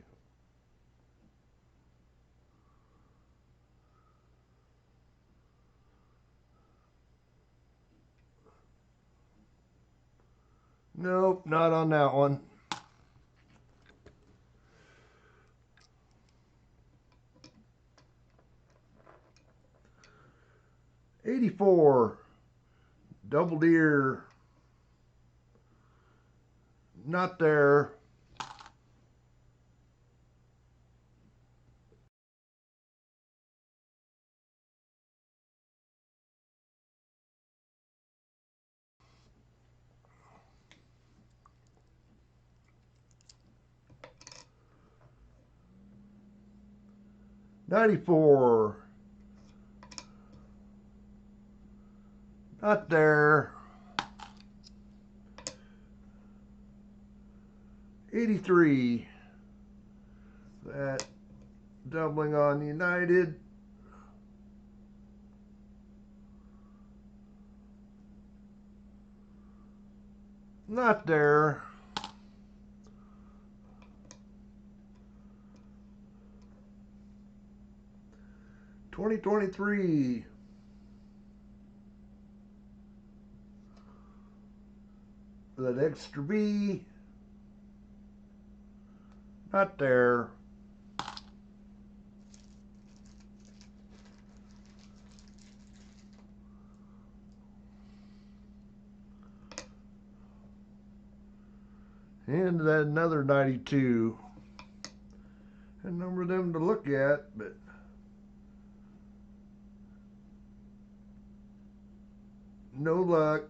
Nope, not on that one. $84. Double deer. Not there. $94. Not there. $83. That doubling on United. Not there. $20.23. That extra B. Not there. And that another 92. A number of them to look at, but no luck.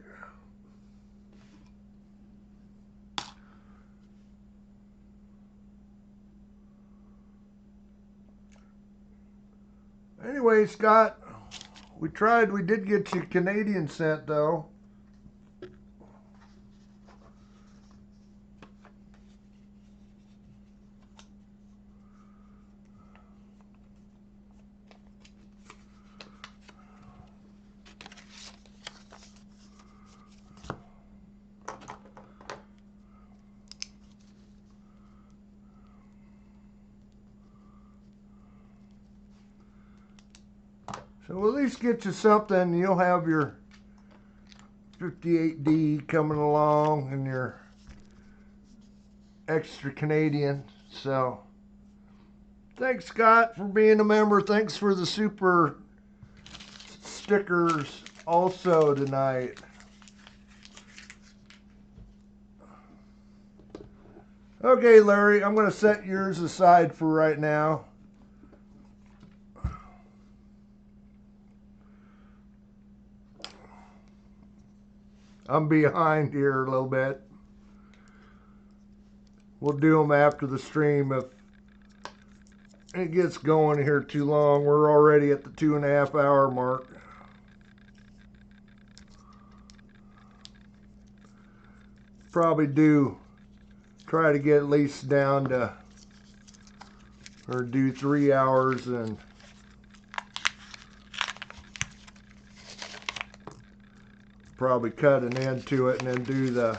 Anyway, Scott, we tried. We did get you Canadian cent, though. So we'll at least get you something. You'll have your 58D coming along and your extra Canadian. So thanks, Scott, for being a member. Thanks for the super stickers also tonight. Okay, Larry, I'm going to set yours aside for right now. I'm behind here a little bit. We'll do them after the stream if it gets going here too long. We're already at the 2.5 hour mark. probably try to get at least down to, or do 3 hours, and probably cut an end to it, and then do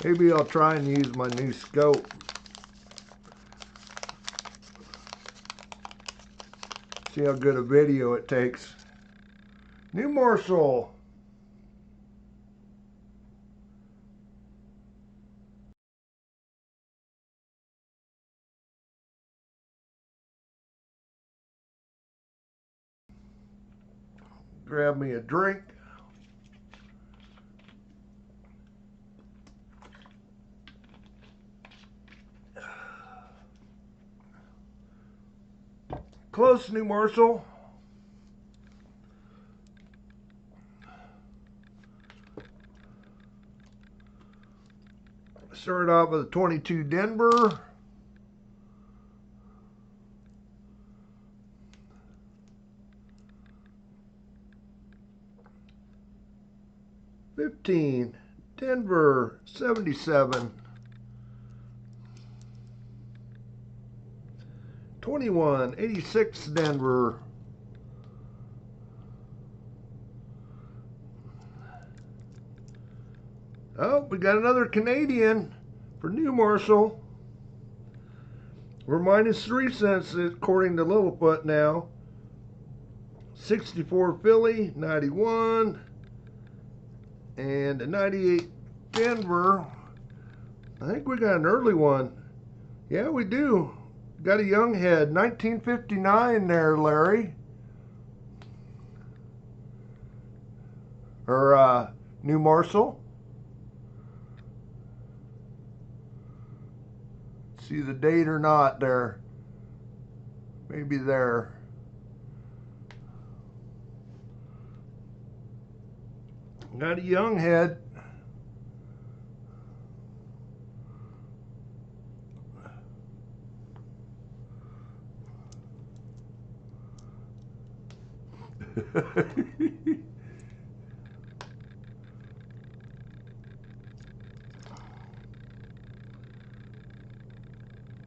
maybe I'll try and use my new scope. See how good a video it takes. New morsel. Grab me a drink. Close, new morsel. Start off with a 22 Denver. $15 Denver 77. 21 86 Denver. Oh, we got another Canadian for new morsel. We're -3 cents according to Littlefoot now. 64 Philly, 91, and a 98 Denver. I think we got an early one. Yeah, we do. Got a young head, 1959 there, Larry. Or new morsel. See the date or not there? Maybe there. Got a young head.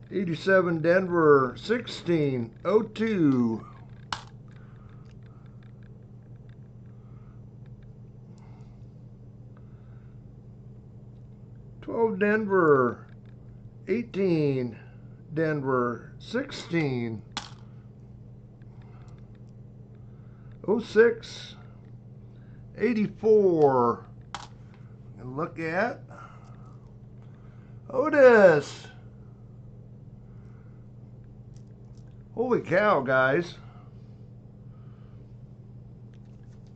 '87 Denver 1602. 12 Denver 18 Denver 16. 06 84. And look at Otis. Holy cow, guys.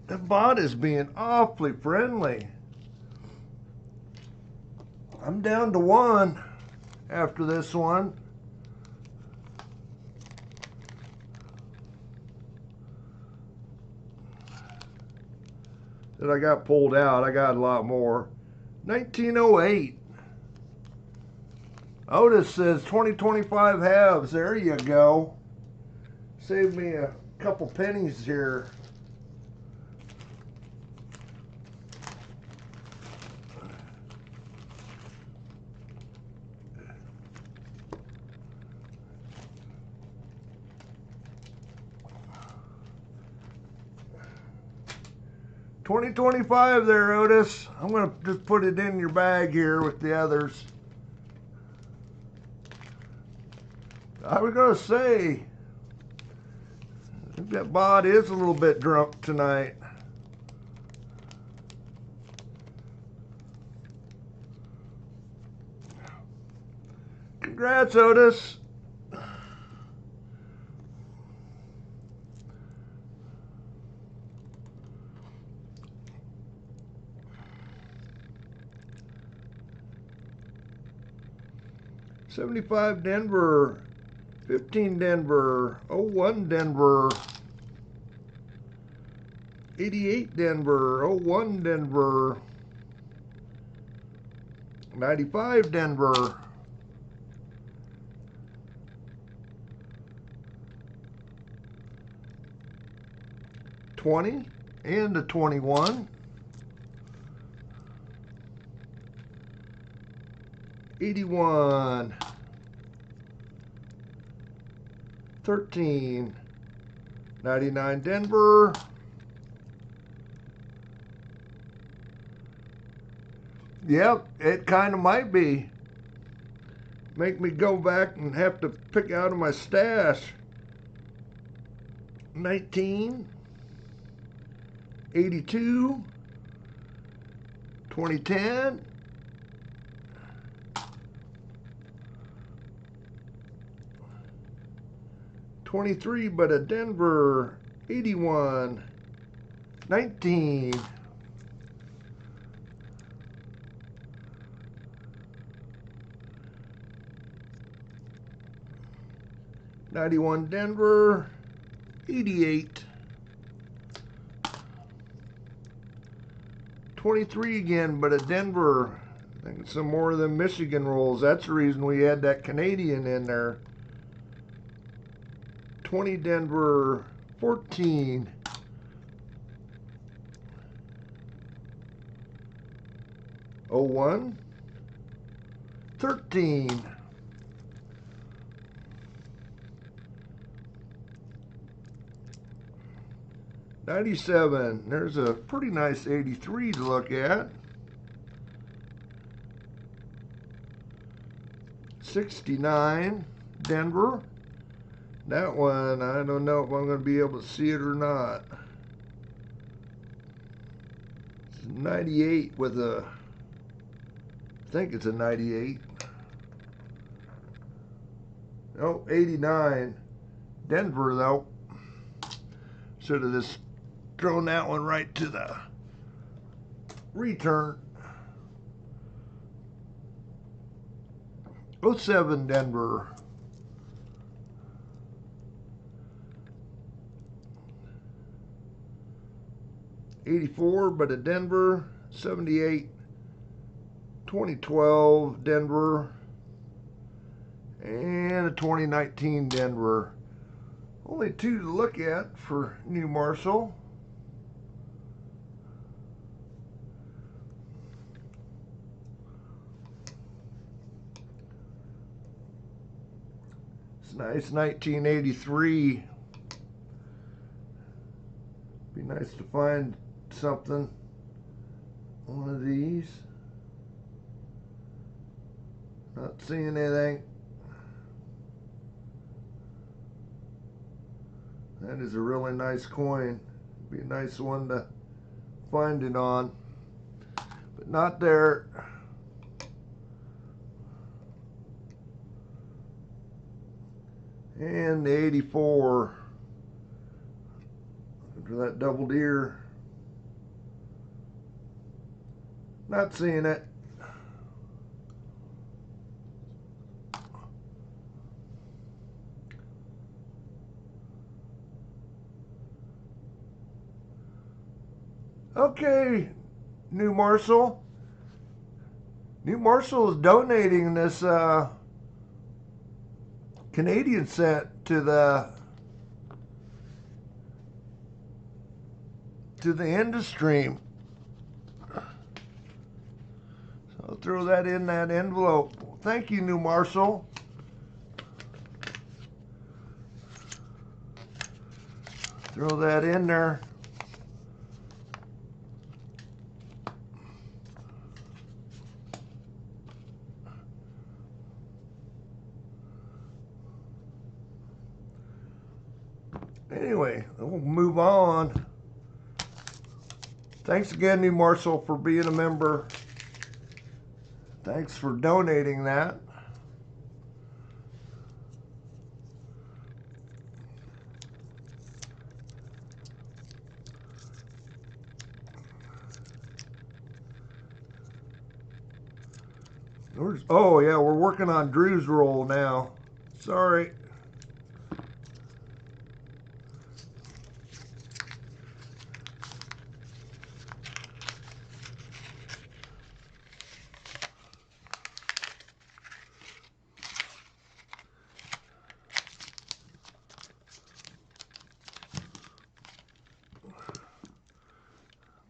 The bot is being awfully friendly. I'm down to 1 after this one. That I got pulled out. I got a lot more. 1908. Otis says 2025 halves. There you go. Saved me a couple pennies here. $20.25 there, Otis. I'm going to just put it in your bag here with the others. I was going to say, I think that bot is a little bit drunk tonight. Congrats, Otis. $75 Denver, 15 Denver, 01 Denver, 88 Denver, 01 Denver, 95 Denver, 20 and a 21, 81, 13, 99 Denver, yep, it kind of might be. Make me go back and have to pick out of my stash. 19, 82, 2010, 23, but a Denver, 81, 19, 91 Denver, 88, 23 again, but a Denver. I think some more of them Michigan rolls. That's the reason we had that Canadian in there. 20 Denver, 14, 01, 13, 97. There's a pretty nice 83 to look at. 69 Denver. That one, I don't know if I'm going to be able to see it or not. It's 98 with a, I think it's a 98. Oh, 89. Denver, though. Should have just thrown that one right to the return. 07 Denver. 84, but a Denver. 78, 2012 Denver, and a 2019 Denver. Only two to look at for New Marshall. It's nice, 1983. Be nice to find something. One of these. Not seeing anything. That is a really nice coin. Be a nice one to find it on. But not there. And the 84. After that double deer. Not seeing it. Okay, New Marshall. New Marshall is donating this Canadian set to the industry. So I'll throw that in that envelope. Thank you, New Marshall. Throw that in there. Anyway, we'll move on. Thanks again, New Marshall, for being a member. Thanks for donating that. Oh yeah, we're working on Drew's roll now. Sorry.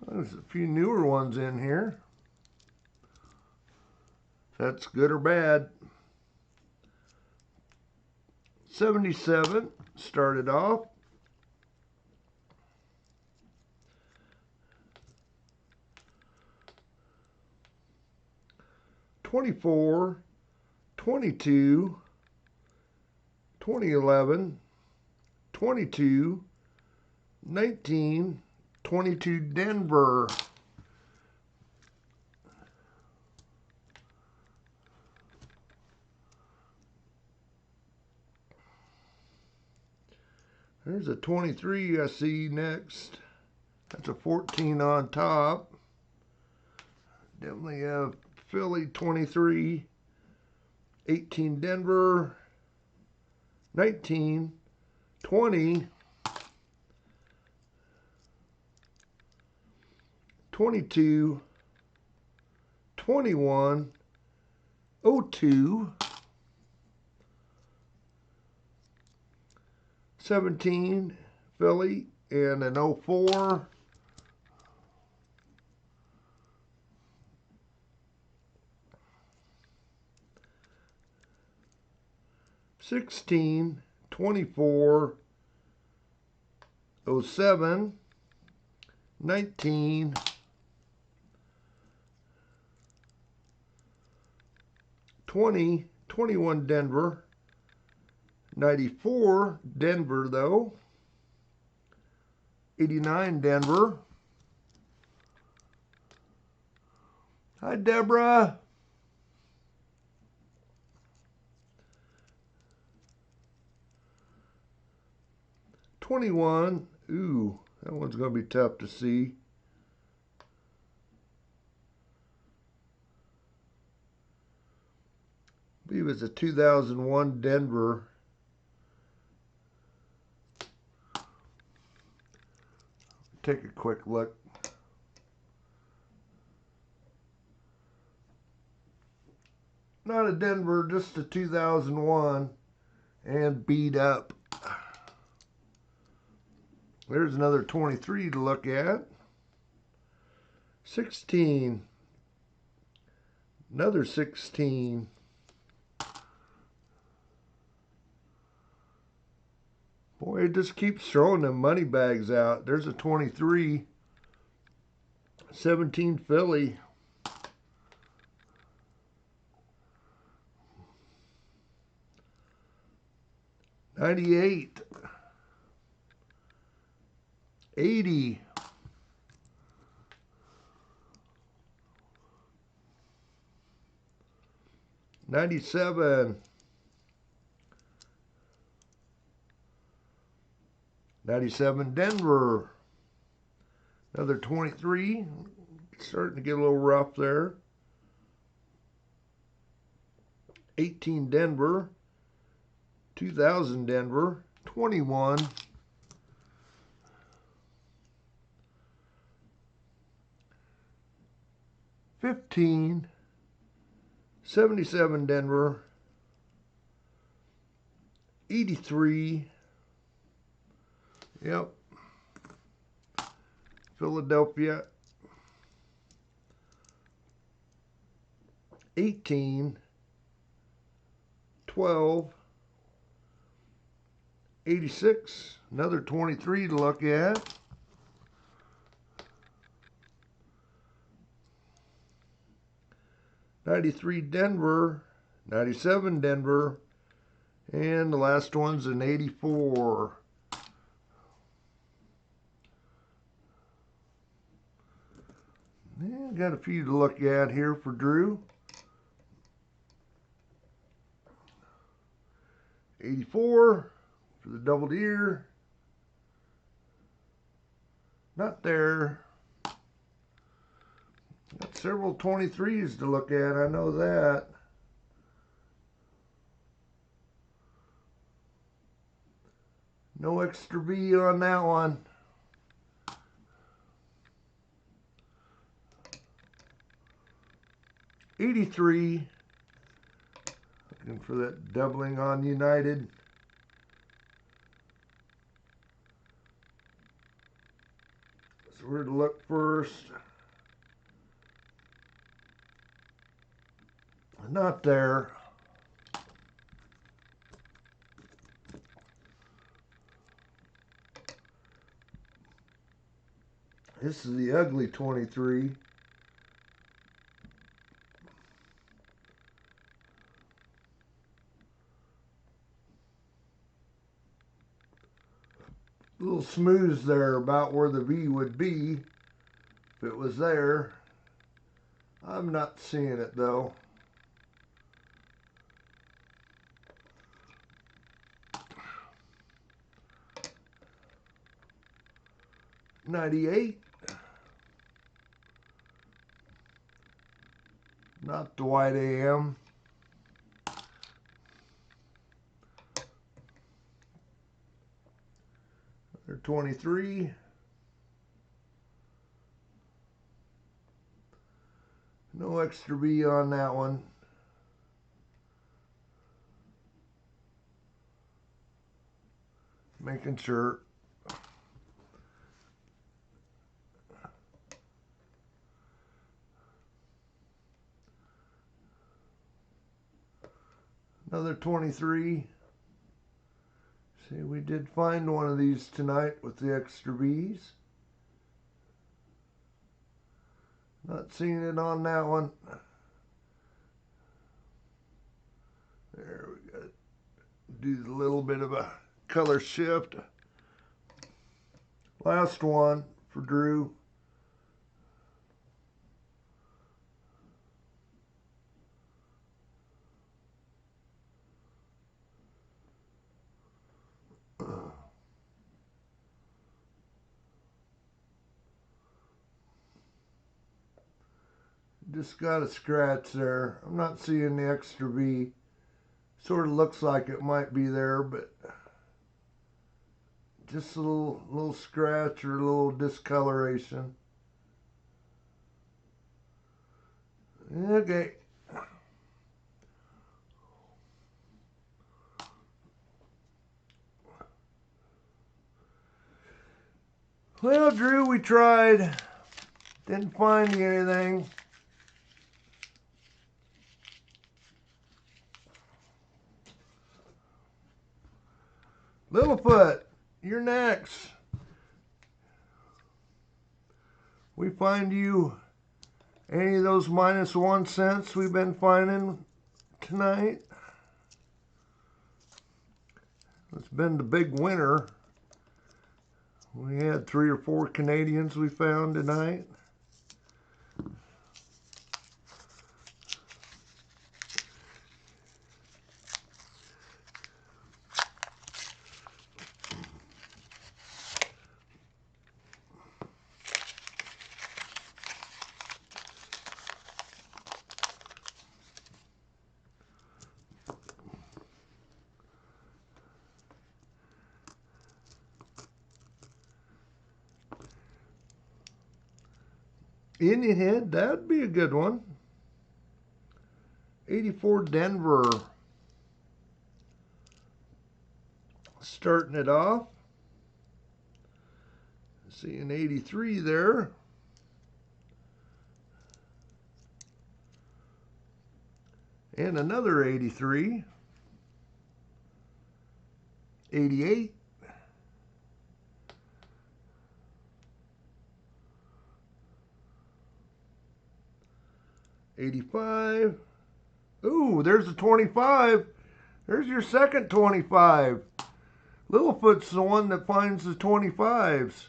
There's a few newer ones in here. That's good or bad. 77 started off. 24, 22, 2011, 22, 19, 22 Denver. There's a 23 I see next. That's a 14 on top. Definitely have Philly 23, 18 Denver, 19, 20, 22, 21, 02, 17 Philly, and an 04. 16, 24, 07, 19, 20, 21 Denver, 94 Denver though, 89 Denver. Hi Deborah. 21, ooh, that one's going to be tough to see. I believe it's a 2001 Denver. Take a quick look. Not a Denver, just a 2001 and beat up. There's another 23 to look at. 16. Another 16. Boy, it just keeps throwing them money bags out. There's a 23. 17 Philly. 98. 80. 97. 97 Denver. Another 23. Starting to get a little rough there. 18 Denver. 2000 Denver. 21. 15. 77 Denver. 83. Yep. Philadelphia. 18. 12. 86. Another 23 to look at. 93 Denver. 97 Denver. And the last one's an 84. Yeah, got a few to look at here for Drew. 84 for the double ear. Not there. Got several 23s to look at, I know that. No extra V on that one. $83. Looking for that doubling on United. So we're to look first. Not there. This is the ugly 23. A little smooth there about where the V would be if it was there. I'm not seeing it though. $98. Not the white AM. They're 23. No extra B on that one. Making sure. Another 23. See, we did find one of these tonight with the extra B's. Not seeing it on that one. There we go. Do a little bit of a color shift. Last one for Drew. Just got a scratch there. I'm not seeing the extra V. Sort of looks like it might be there, but just a little scratch or a little discoloration. Okay. Well, Drew, we tried. Didn't find anything. Littlefoot, you're next. We find you any of those -1 cents we've been finding tonight? It's been the big winner. We had 3 or 4 Canadians we found tonight. Indian Head, that'd be a good one. 84 Denver. Starting it off. See an 83 there. And another 83. 88. 85. Ooh, there's a 25. There's your second 25. Littlefoot's the one that finds the 25s.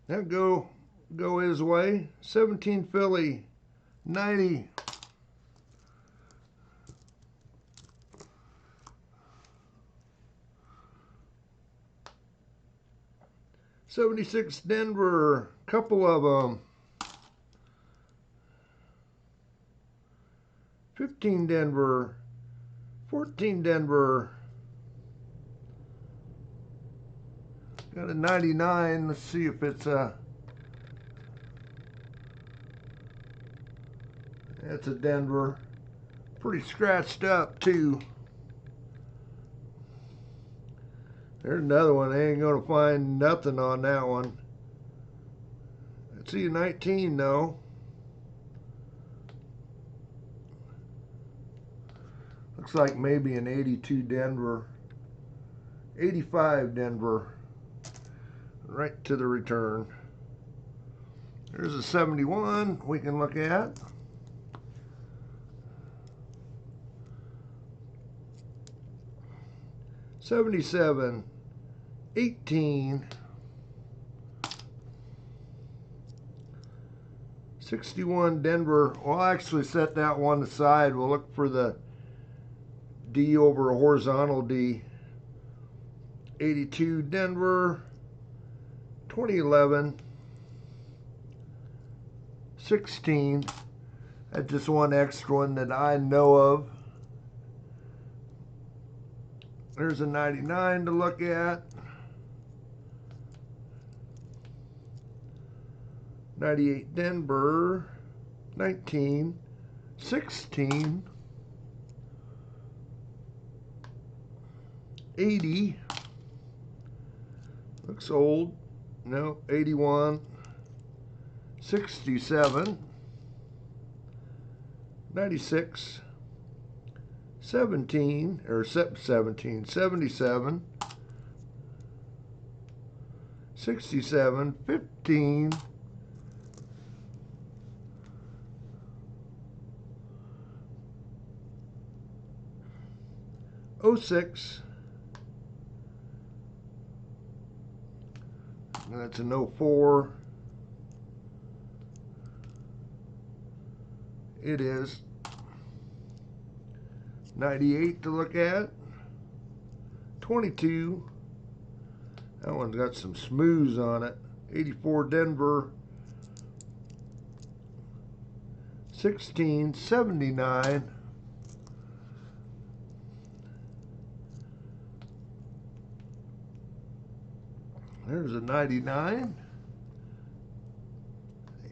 Now go his way. 17 Philly, 90. '76 Denver, couple of them. 15 Denver, 14 Denver. Got a 99. Let's see if it's a... That's a Denver. Pretty scratched up too. There's another one. They ain't gonna find nothing on that one. Let's see, 19 though. Looks like maybe an 82 Denver. 85 Denver. Right to the return. There's a 71 we can look at. $77, 18, 61 Denver. We'll actually set that one aside. We'll look for the D over a horizontal D. 82 Denver, 2011, 16. That's just one extra one that I know of. There's a 99 to look at. 98 Denver, 19, 16, 80. Looks old. No, 81, 67, 96. 17, or 17, 77, 67, 15, 06, that's an 04, it is. 98 to look at. 22. That one's got some smooths on it. 84 Denver. 16. 79. There's a 99.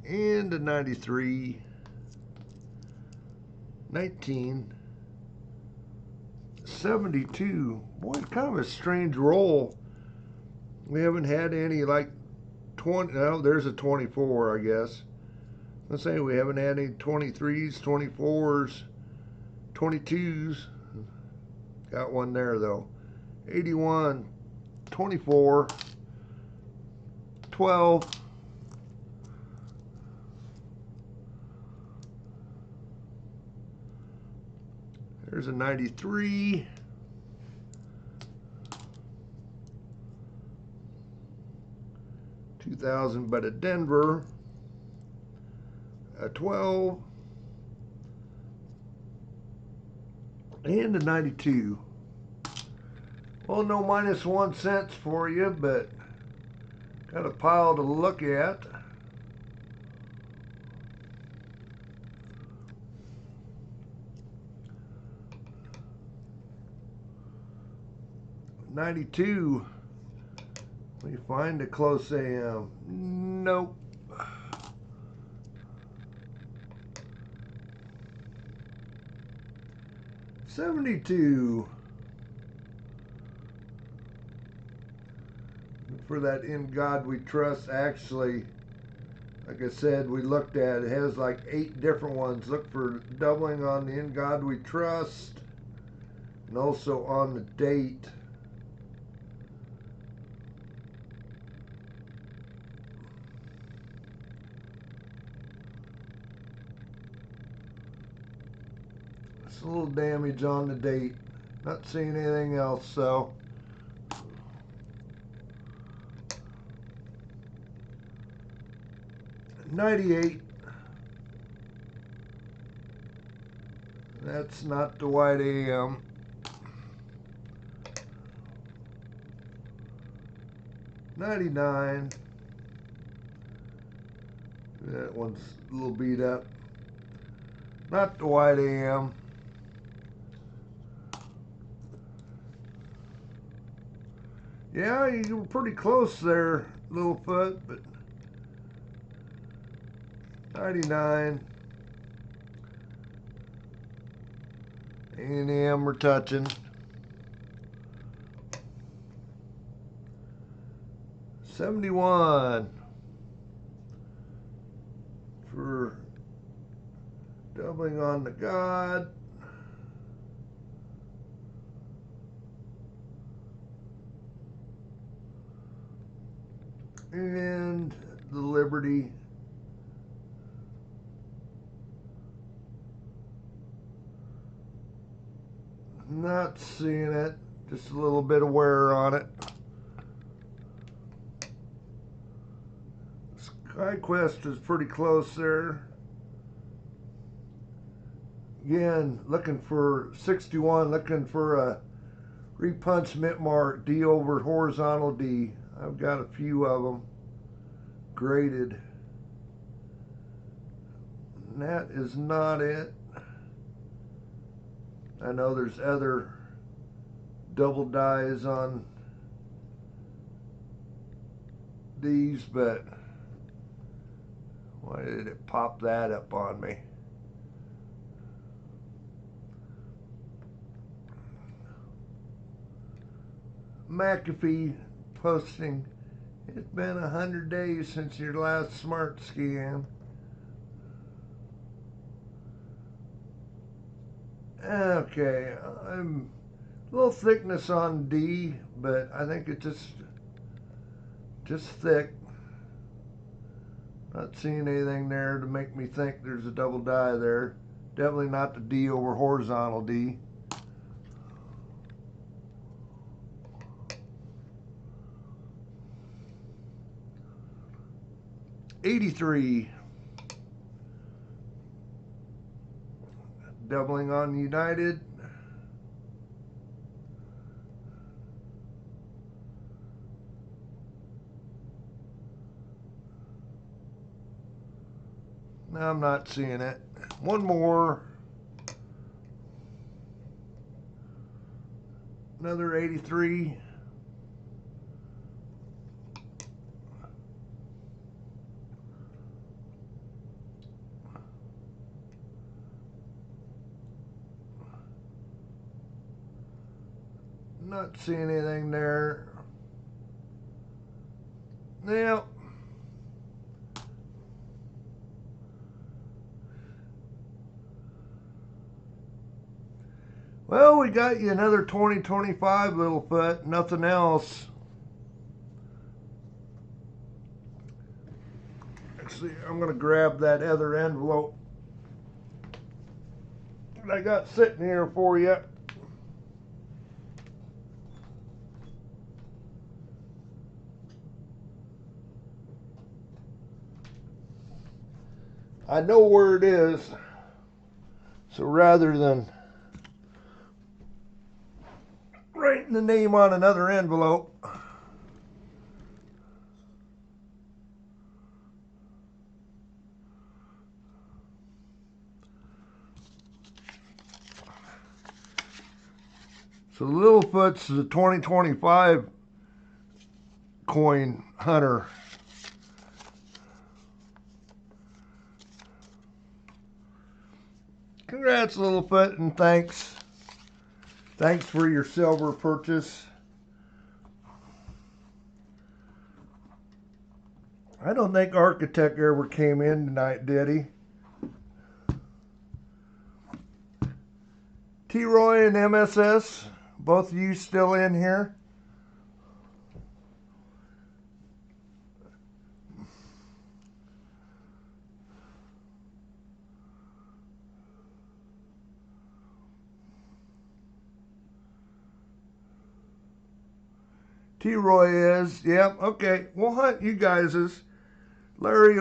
And a 93. 19. 72. Boy, it's kind of a strange roll. We haven't had any like 20. Oh, there's a 24, I guess. Let's say we haven't had any 23s, 24s, 22s. Got one there though. 81, 24, 12. There's a 93. 2000, but a Denver. A 12. And a 92. Well, no -1 cents for you, but got a pile to look at. $92. Let me find a close AM. Nope. $72. For that In God We Trust, actually, like I said, we looked at it, has like 8 different ones. Look for doubling on the In God We Trust, and also on the date. It's a little damage on the date. Not seeing anything else, so. $98. That's not the white AM. $99. That one's a little beat up. Not the white AM. Yeah, you were pretty close there, Littlefoot, but 99. A&M we're touching. 71 for doubling on the God. And the Liberty. Not seeing it. Just a little bit of wear on it. SkyQuest is pretty close there. Again, looking for 61, looking for a repunchment mark, D over horizontal D. I've got a few of them graded. And that is not it. I know there's other double dies on these, but why did it pop that up on me? McAfee posting, it's been 100 days since your last smart scan. Okay, I'm a little thickness on D, but I think it's just thick. Not seeing anything there to make me think there's a double die there. Definitely not the D over horizontal D. $83. Doubling on United. No, I'm not seeing it. One more. Another 83. Not seeing anything there. Now, well, we got you another 2025 Littlefoot, nothing else. Actually, I'm going to grab that other envelope that I got sitting here for you. I know where it is, so rather than writing the name on another envelope, so Littlefoot's the 2025 coin hunter. Congrats, Littlefoot, and thanks. Thanks for your silver purchase. I don't think Architect ever came in tonight, did he? T-Roy and MSS, both of you still in here? T-Roy is, yep, okay. We'll hunt you guys's. Larry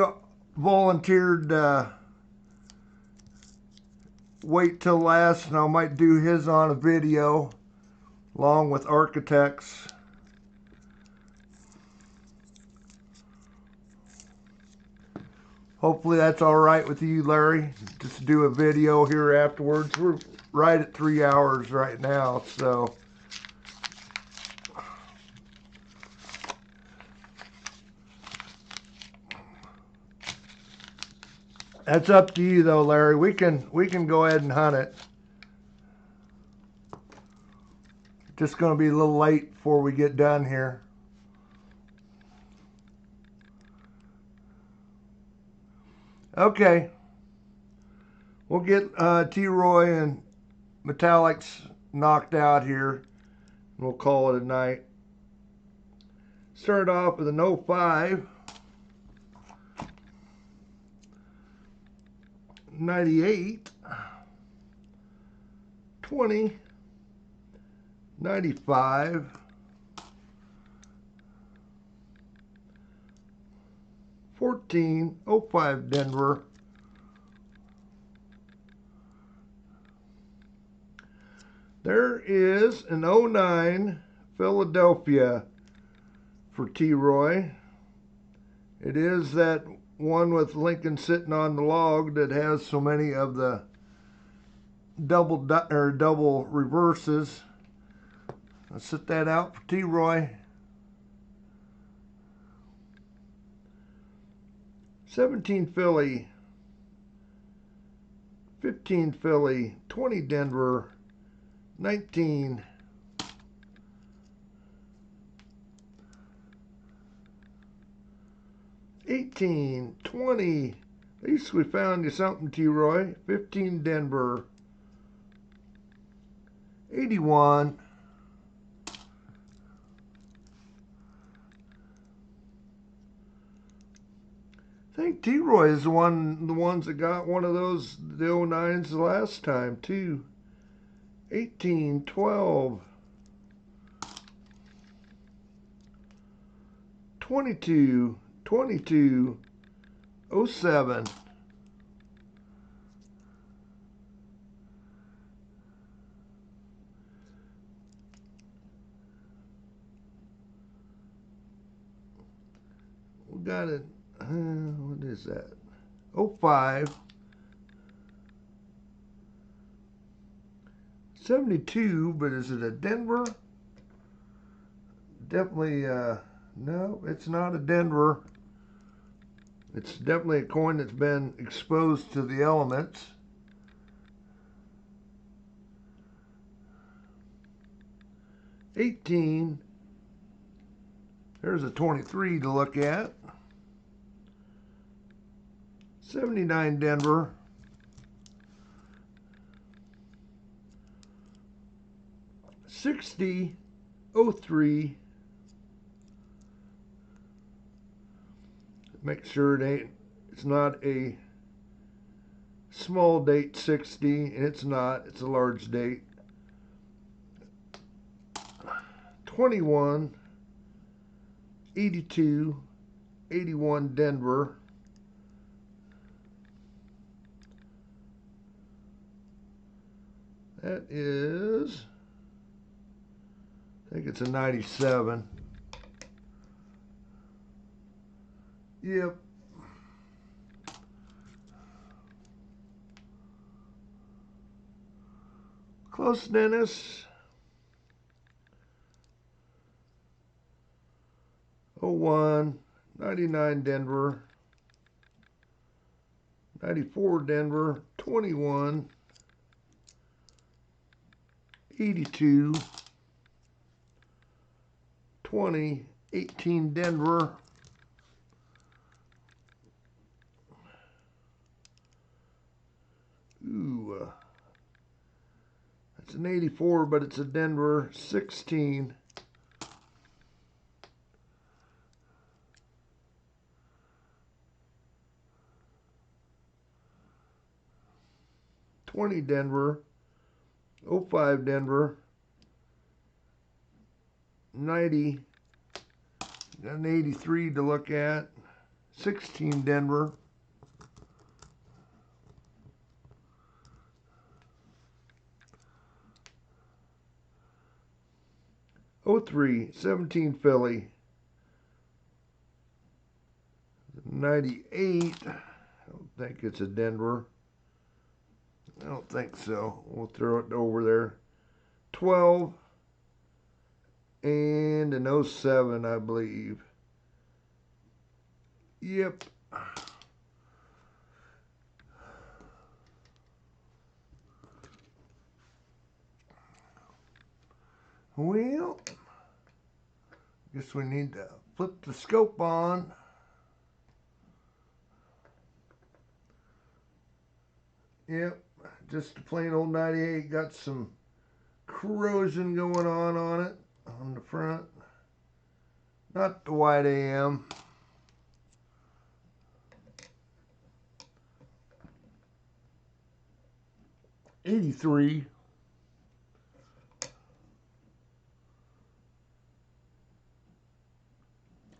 volunteered wait till last, and I might do his on a video along with Architects. Hopefully that's all right with you, Larry. Just do a video here afterwards. We're right at 3 hours right now, so that's up to you though, Larry. We can go ahead and hunt it. Just going to be a little late before we get done here. Okay. We'll get T-Roy and metallics knocked out here. We'll call it a night. Start off with an 05. 98. 20. 95. 14. 05 Denver. There is an 09 Philadelphia for T-Roy. It is that one with Lincoln sitting on the log that has so many of the double reverses. Let's set that out for T-Roy. 17 Philly, 15 Philly, 20 Denver, 19, 18, 20. At least we found you something, T-Roy. 15 Denver, 81. I think T-Roy is the ones that got one of those, the 09s the last time, too. 18, 12, 22, 22, 07. We got it. What is that? 05. 72, but is it a Denver? Definitely, no, it's not a Denver. It's definitely a coin that's been exposed to the elements. $18. There's a 23 to look at. 79 Denver. 60, 03. Make sure it's not a small date 60, and it's not, it's a large date. 21, 82, 81 Denver. That is, I think it's a 97. Yep. Close, Dennis. 01, 99 Denver, 94 Denver, 21, 82, 20, 18 Denver, ooh, that's an 84, but it's a Denver, 16, 20 Denver, 05 Denver, 90, got an 83 to look at, 16 Denver, 03, 17 Philly, 98, I don't think it's a Denver. I don't think so. We'll throw it over there. 12 and an 07, I believe. Yep. Well, guess we need to flip the scope on. Yep, just a plain old 98. Got some corrosion going on it on the front. Not the white AM. '83.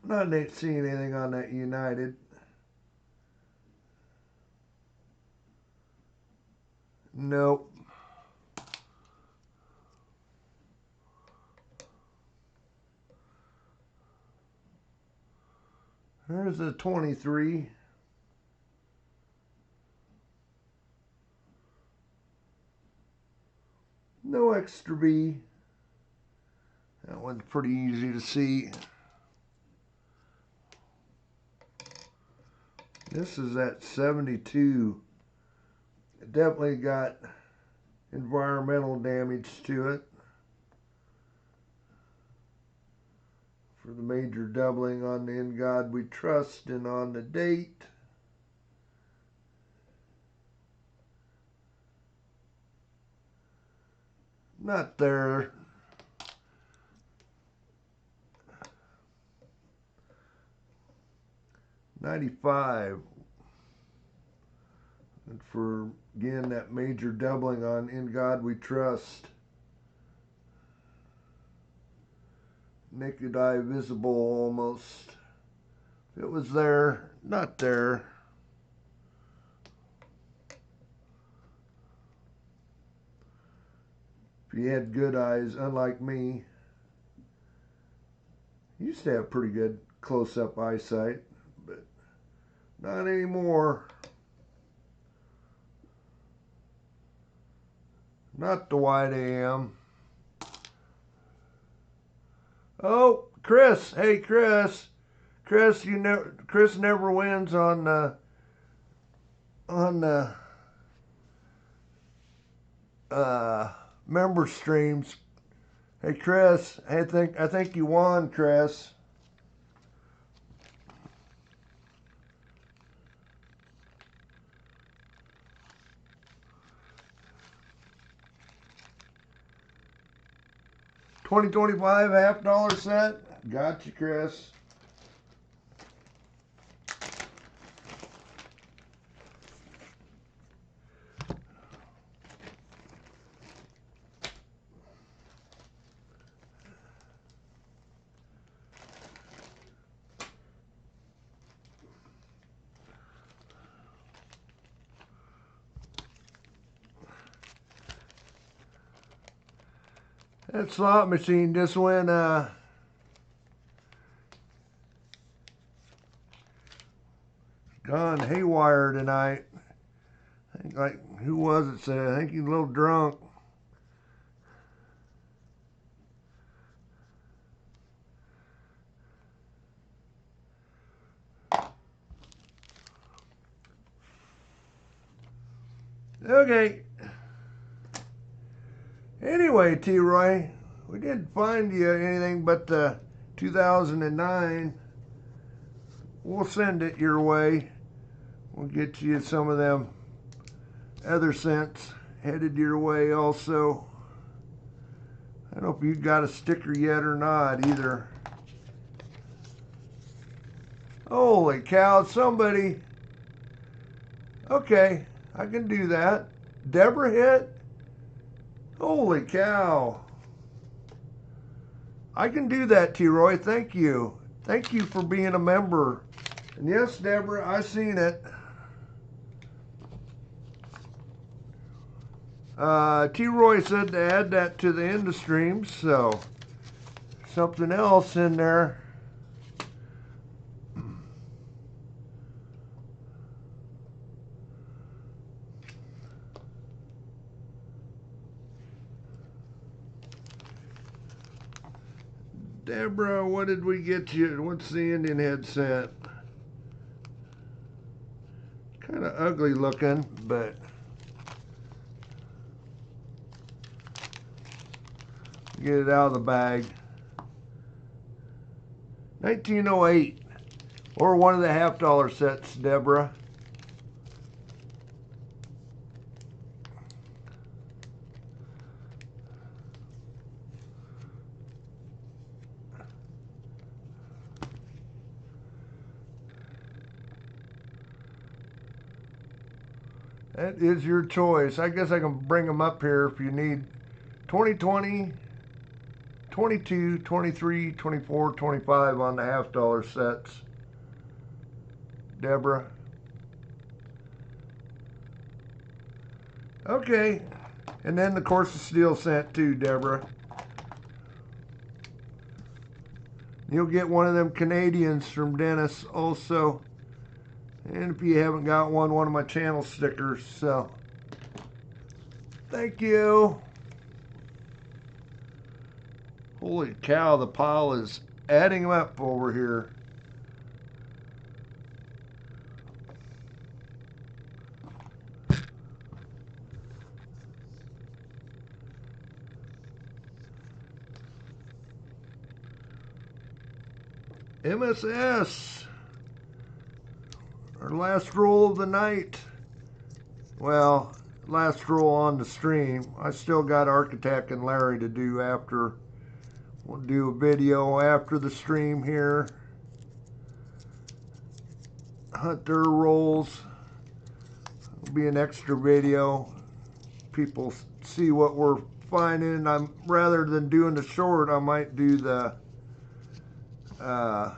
Not seeing anything on that United. Nope. There's a 23. No extra B. That one's pretty easy to see. This is at 72. It definitely got environmental damage to it for the major doubling on the In God We Trust and on the date. Not there. '95. And for, again, that major doubling on In God We Trust. Naked eye visible almost. If it was there, not there. If you had good eyes, unlike me, you used to have pretty good close-up eyesight, but not anymore. Not the white AM. Oh, Chris. Hey, Chris. Chris, Chris never wins on member streams. Hey, Chris. I think you won, Chris. $20.25 $half set. Got you, Chris. That slot machine just went gone haywire tonight. I think, like, who was it said? I think he's a little drunk. Okay. Anyway, T-Roy, we didn't find you anything but the 2009. We'll send it your way. We'll get you some of them other cents headed your way also. I don't know if you got a sticker yet or not either. Holy cow, somebody. Okay, I can do that. Deborah hit? Holy cow. I can do that, T-Roy. Thank you. Thank you for being a member. And yes, Deborah, I seen it. T-Roy said to add that to the end of streams, so something else in there. Deborah, what did we get you? What's the Indian headset? Kind of ugly looking, but Get it out of the bag. 1908. Or one of the $half sets, Deborah. That is your choice. I guess I can bring them up here if you need 2020, 22, 23, 24, 25 on the $half sets. Deborah. Okay. And then the course of steel cent too, Deborah. You'll get one of them Canadians from Dennis also. And if you haven't got one of my channel stickers. So, thank you. Holy cow, the pile is adding up over here. MSS. Our last roll of the night. Well, last roll on the stream. I still got Architect and Larry to do after. We'll do a video after the stream here. Hunter rolls. It'll be an extra video. People see what we're finding. Rather than doing the short, I might do the I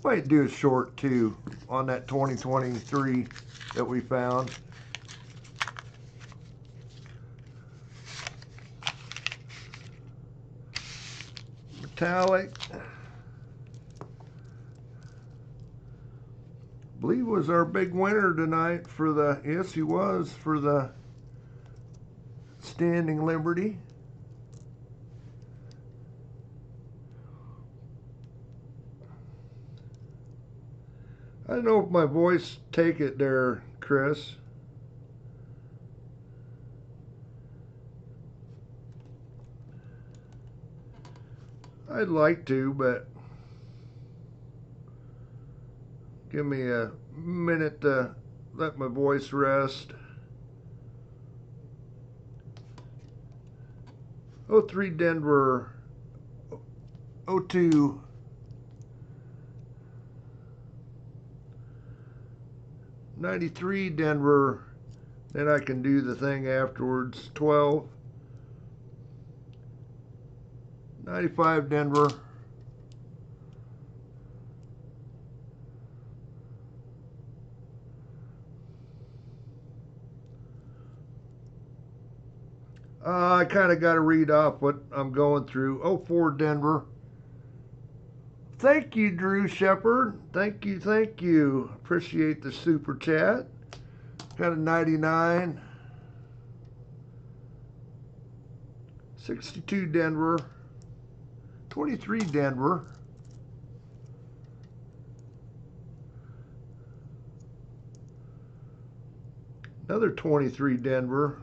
might do a short too on that 2023 that we found. Metallic. I believe was our big winner tonight for the, yes he was, for the Standing Liberty. I don't know if my voice take it there, Chris. I'd like to, but give me a minute to let my voice rest. 03 Denver, 02 93 Denver, then I can do the thing afterwards. 12 95 Denver, I kind of got to read off what I'm going through. 04 Denver. Thank you, Drew Shepard. Thank you, thank you. Appreciate the super chat. Got a 99. 62 Denver. 23 Denver. Another 23 Denver.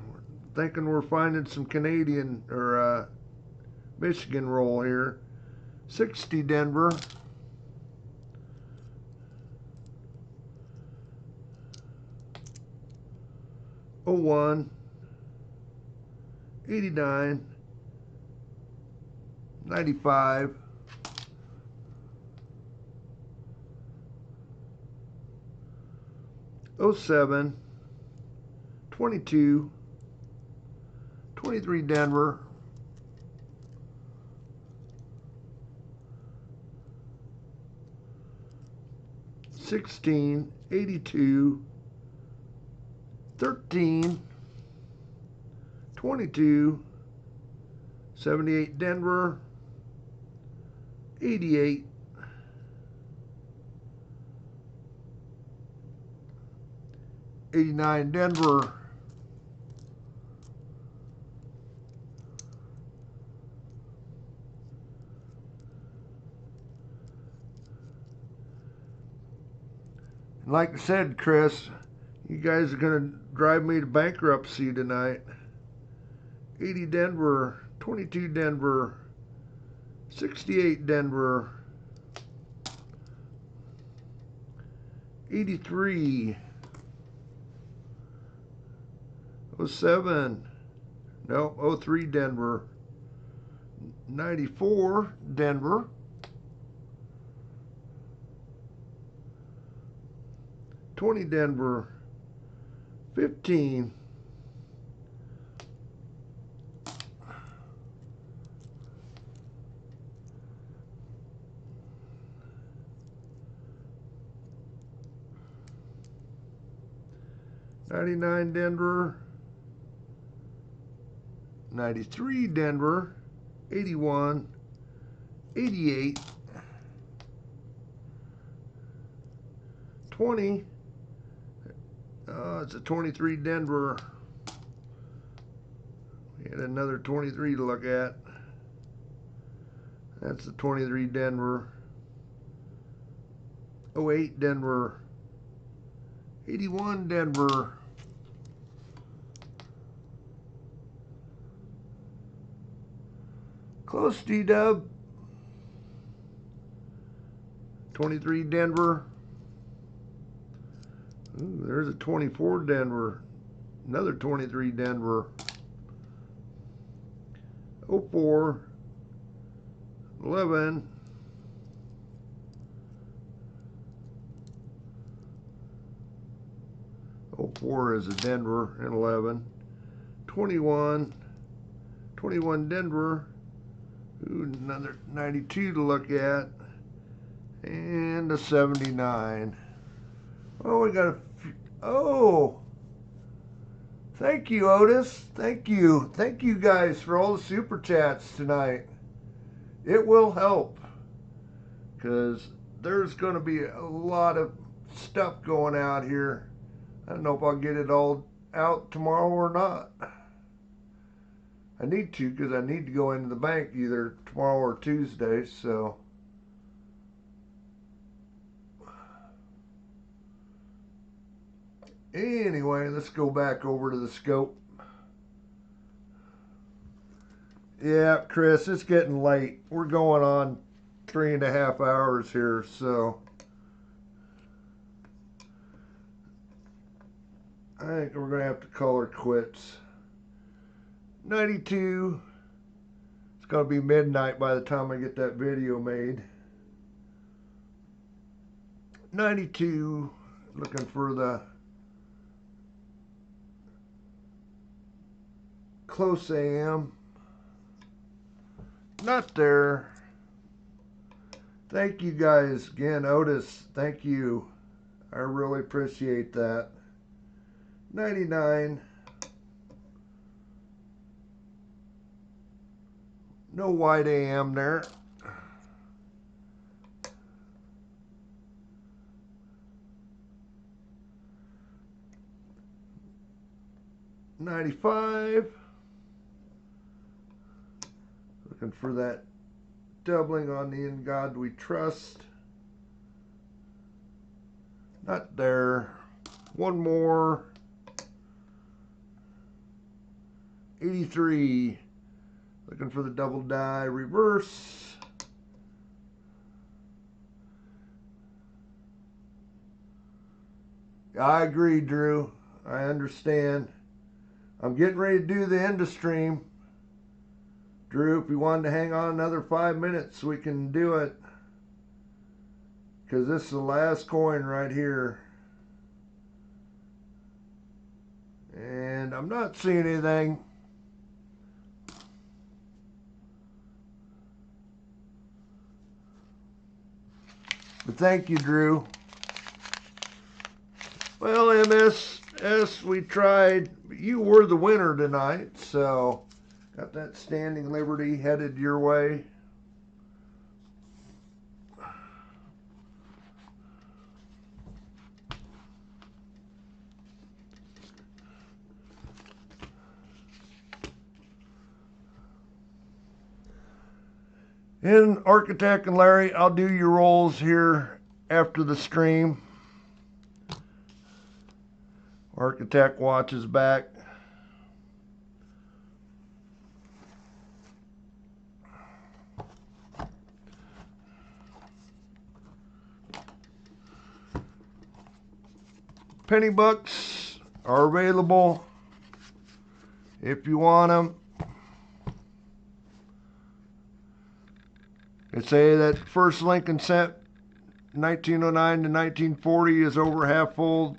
Thinking we're finding some Canadian or Michigan roll here. 60 Denver. 01. 89. 95. 07. 22. 23 Denver. 16, 82, 13, 22, 78 Denver, 88, 89 Denver, 'And like I said, Chris, you guys are going to drive me to bankruptcy tonight. 80 Denver, 22 Denver, 68 Denver, 83, 07, no, 03 Denver, 94 Denver, 20 Denver, 15, 99 Denver, 93 Denver, 81, 88, 20, it's a 23 Denver. We had another 23 to look at. That's the 23 Denver, 08 Denver, 81 Denver, close D-Dub, 23 Denver. Ooh, there's a 24 Denver, another 23 Denver, 04, 11, 04 is a Denver, and 11, 21, 21 Denver. Ooh, another 92 to look at, and a 79. Oh, we got a few. Oh, thank you, Otis. Thank you. Thank you guys for all the super chats tonight. It will help, because there's going to be a lot of stuff going out here. I don't know if I'll get it all out tomorrow or not. I need to, because I need to go into the bank either tomorrow or Tuesday, so. Anyway, let's go back over to the scope. Yeah, Chris, it's getting late. We're going on 3.5 hours here, so. I think we're going to have to call her quits. 92. It's going to be midnight by the time I get that video made. 92. Looking for the close AM. Not there. Thank you guys again, Otis. Thank you. I really appreciate that. 99. No wide AM there. 95. Looking for that doubling on the In God We Trust. Not there. One more. 83. Looking for the double die reverse. I agree, Drew. I understand. I'm getting ready to do the end of stream. Drew, if you wanted to hang on another 5 minutes, we can do it. Because this is the last coin right here. And I'm not seeing anything. But thank you, Drew. Well, MSS, we tried. You were the winner tonight, so got that Standing Liberty headed your way. And Architect and Larry, I'll do your rolls here after the stream. Architect watches back. penny books are available if you want them. They say that first Lincoln set, 1909 to 1940, is over half full.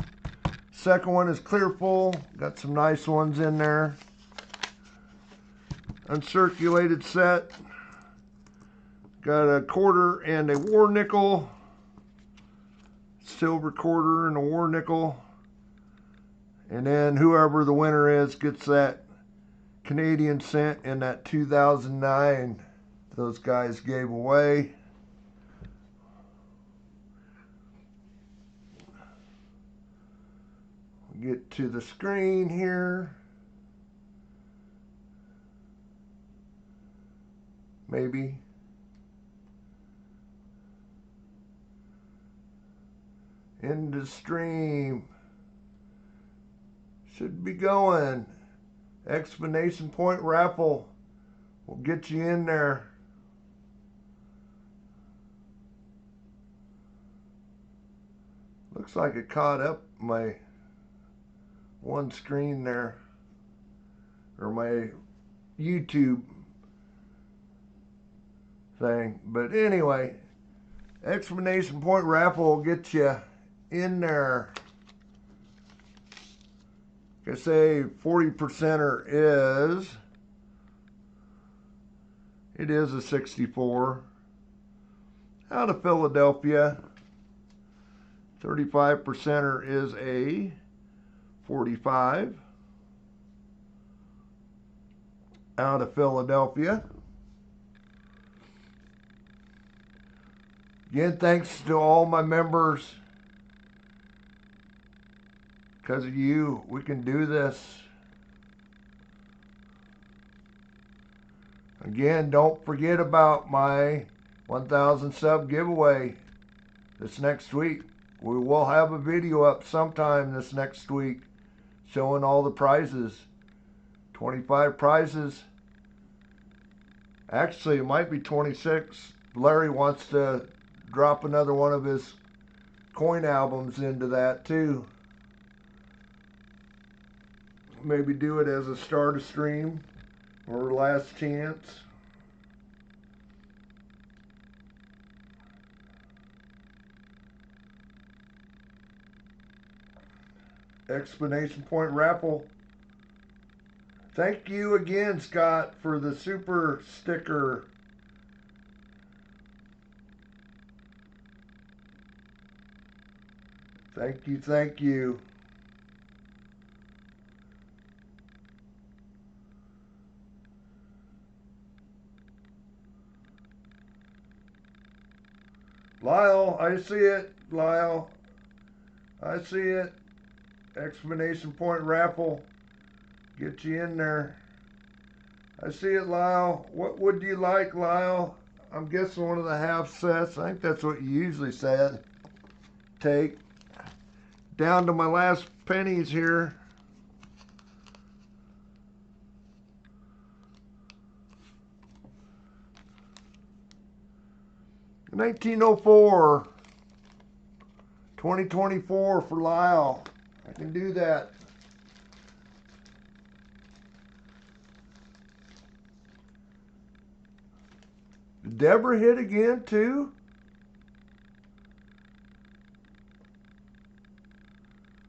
Second one is clear full. Got some nice ones in there. Uncirculated set. Got a quarter and a war nickel. Silver quarter and a war nickel. And then whoever the winner is gets that Canadian cent and that 2009 those guys gave away. Get to the screen here. Maybe. End the stream. Should be going. Exclamation point raffle will get you in there. Looks like it caught up my one screen there, or my YouTube thing. But anyway, exclamation point raffle will get you in there. Like I say, 40%er is, it is a 64 out of Philadelphia. 35%er is a 45 out of Philadelphia. Again, thanks to all my members. Because of you, we can do this. Again, don't forget about my 1,000 sub giveaway this next week. We will have a video up sometime this next week showing all the prizes. 25 prizes. Actually, it might be 26. Larry wants to drop another one of his coin albums into that too. Maybe do it as a start of stream or last chance. Exclamation point raffle. Thank you again, Scott, for the super sticker. Thank you, thank you. Lyle, I see it. Lyle, I see it. Exclamation point raffle. Get you in there. I see it, Lyle. What would you like, Lyle? I'm guessing one of the half sets. I think that's what you usually said. Take. Down to my last pennies here. $19.04. 2024 for Lyle. I can do that. Did Deborah hit again too?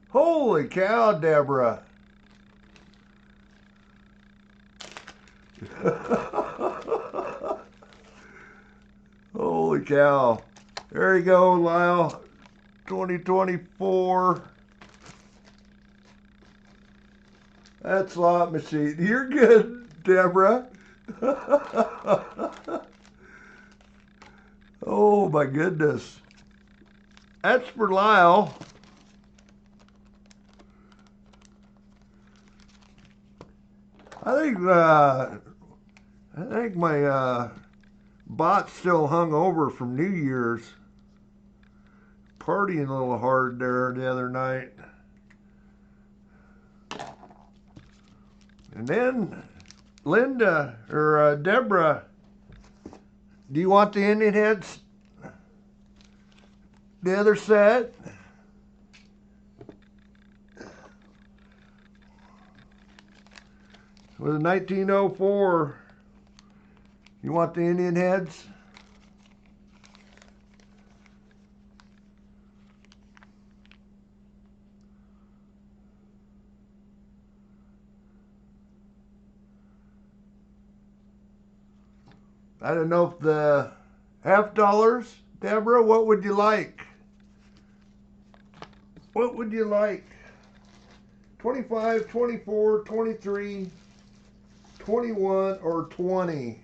Holy cow, Deborah. Holy cow. There you go, Lyle. 2024. That's slot machine. You're good, Deborah. Oh my goodness. That's for Lyle. I think my bot's still hung over from New Year's. Partying a little hard there the other night. And then Linda, or Deborah, do you want the Indian heads? The other set? with a 1904. You want the Indian heads? I don't know if the $50, Deborah, what would you like? What would you like? 25, 24, 23, 21, or 20?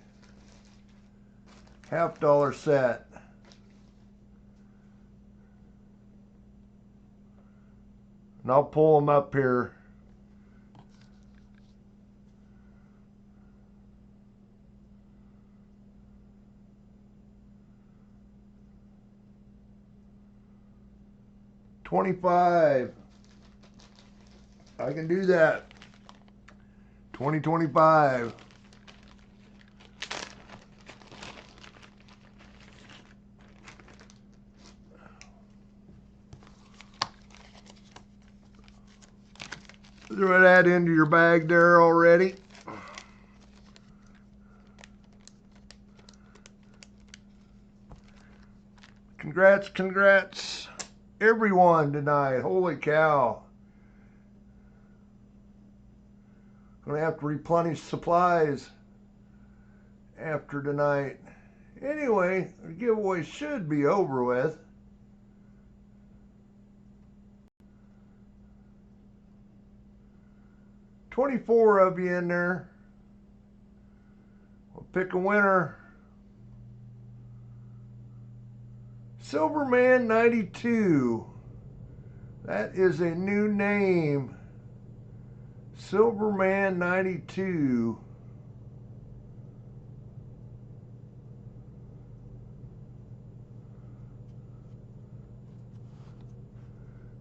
$50 set. And I'll pull them up here. $25. I can do that. $20.25. Throw that into your bag there already. Congrats, everyone tonight. Holy cow. Gonna have to replenish supplies after tonight. Anyway, the giveaway should be over with. $24 of you in there. We'll pick a winner. Silverman 92. That is a new name. Silverman 92.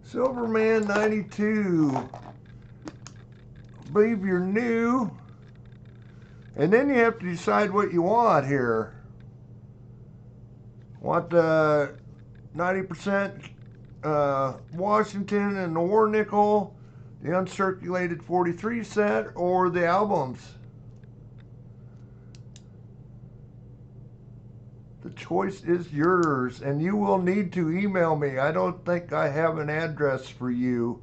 Silverman 92. I believe you're new. And then you have to decide what you want here. Want the 90% Washington and the War Nickel, the uncirculated 43 set, or the albums? The choice is yours, and you will need to email me. I don't think I have an address for you.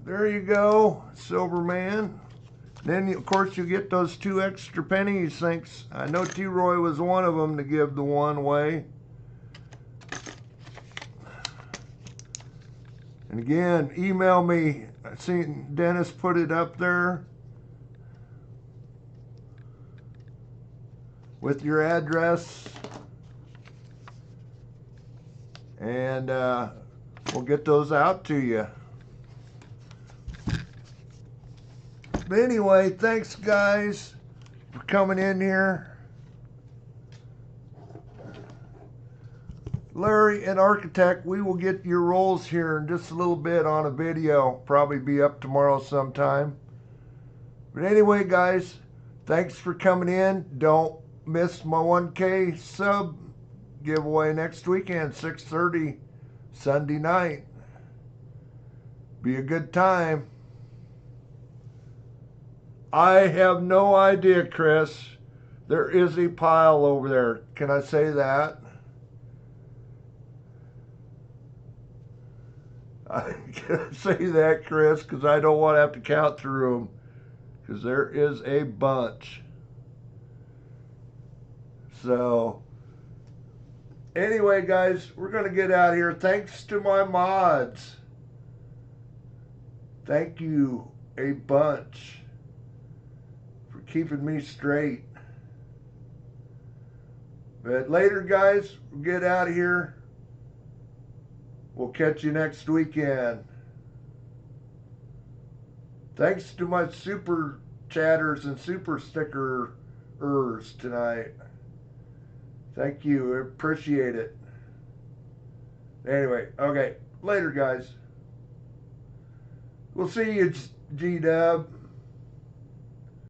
There you go, Silverman. Then, of course, you get those 2 extra pennies. Thanks. I know T-Roy was one of them to give the one away. And again, email me. I seen Dennis put it up there with your address. And we'll get those out to you. But anyway, thanks guys for coming in here. Larry and Architect, we will get your rolls here in just a little bit on a video. Probably be up tomorrow sometime. But anyway, guys, thanks for coming in. Don't miss my 1K sub giveaway next weekend, 6:30 Sunday night. Be a good time. I have no idea, Chris. There is a pile over there. Can I say that? I can't say that, Chris, because I don't want to have to count through them. Because there is a bunch. So, anyway, guys, we're going to get out of here. Thanks to my mods. Thank you a bunch for keeping me straight. But later, guys, we'll get out of here. We'll catch you next weekend. Thanks to my super chatters and super stickerers tonight. Thank you. I appreciate it. Anyway, okay. Later, guys. We'll see you, G-Dub.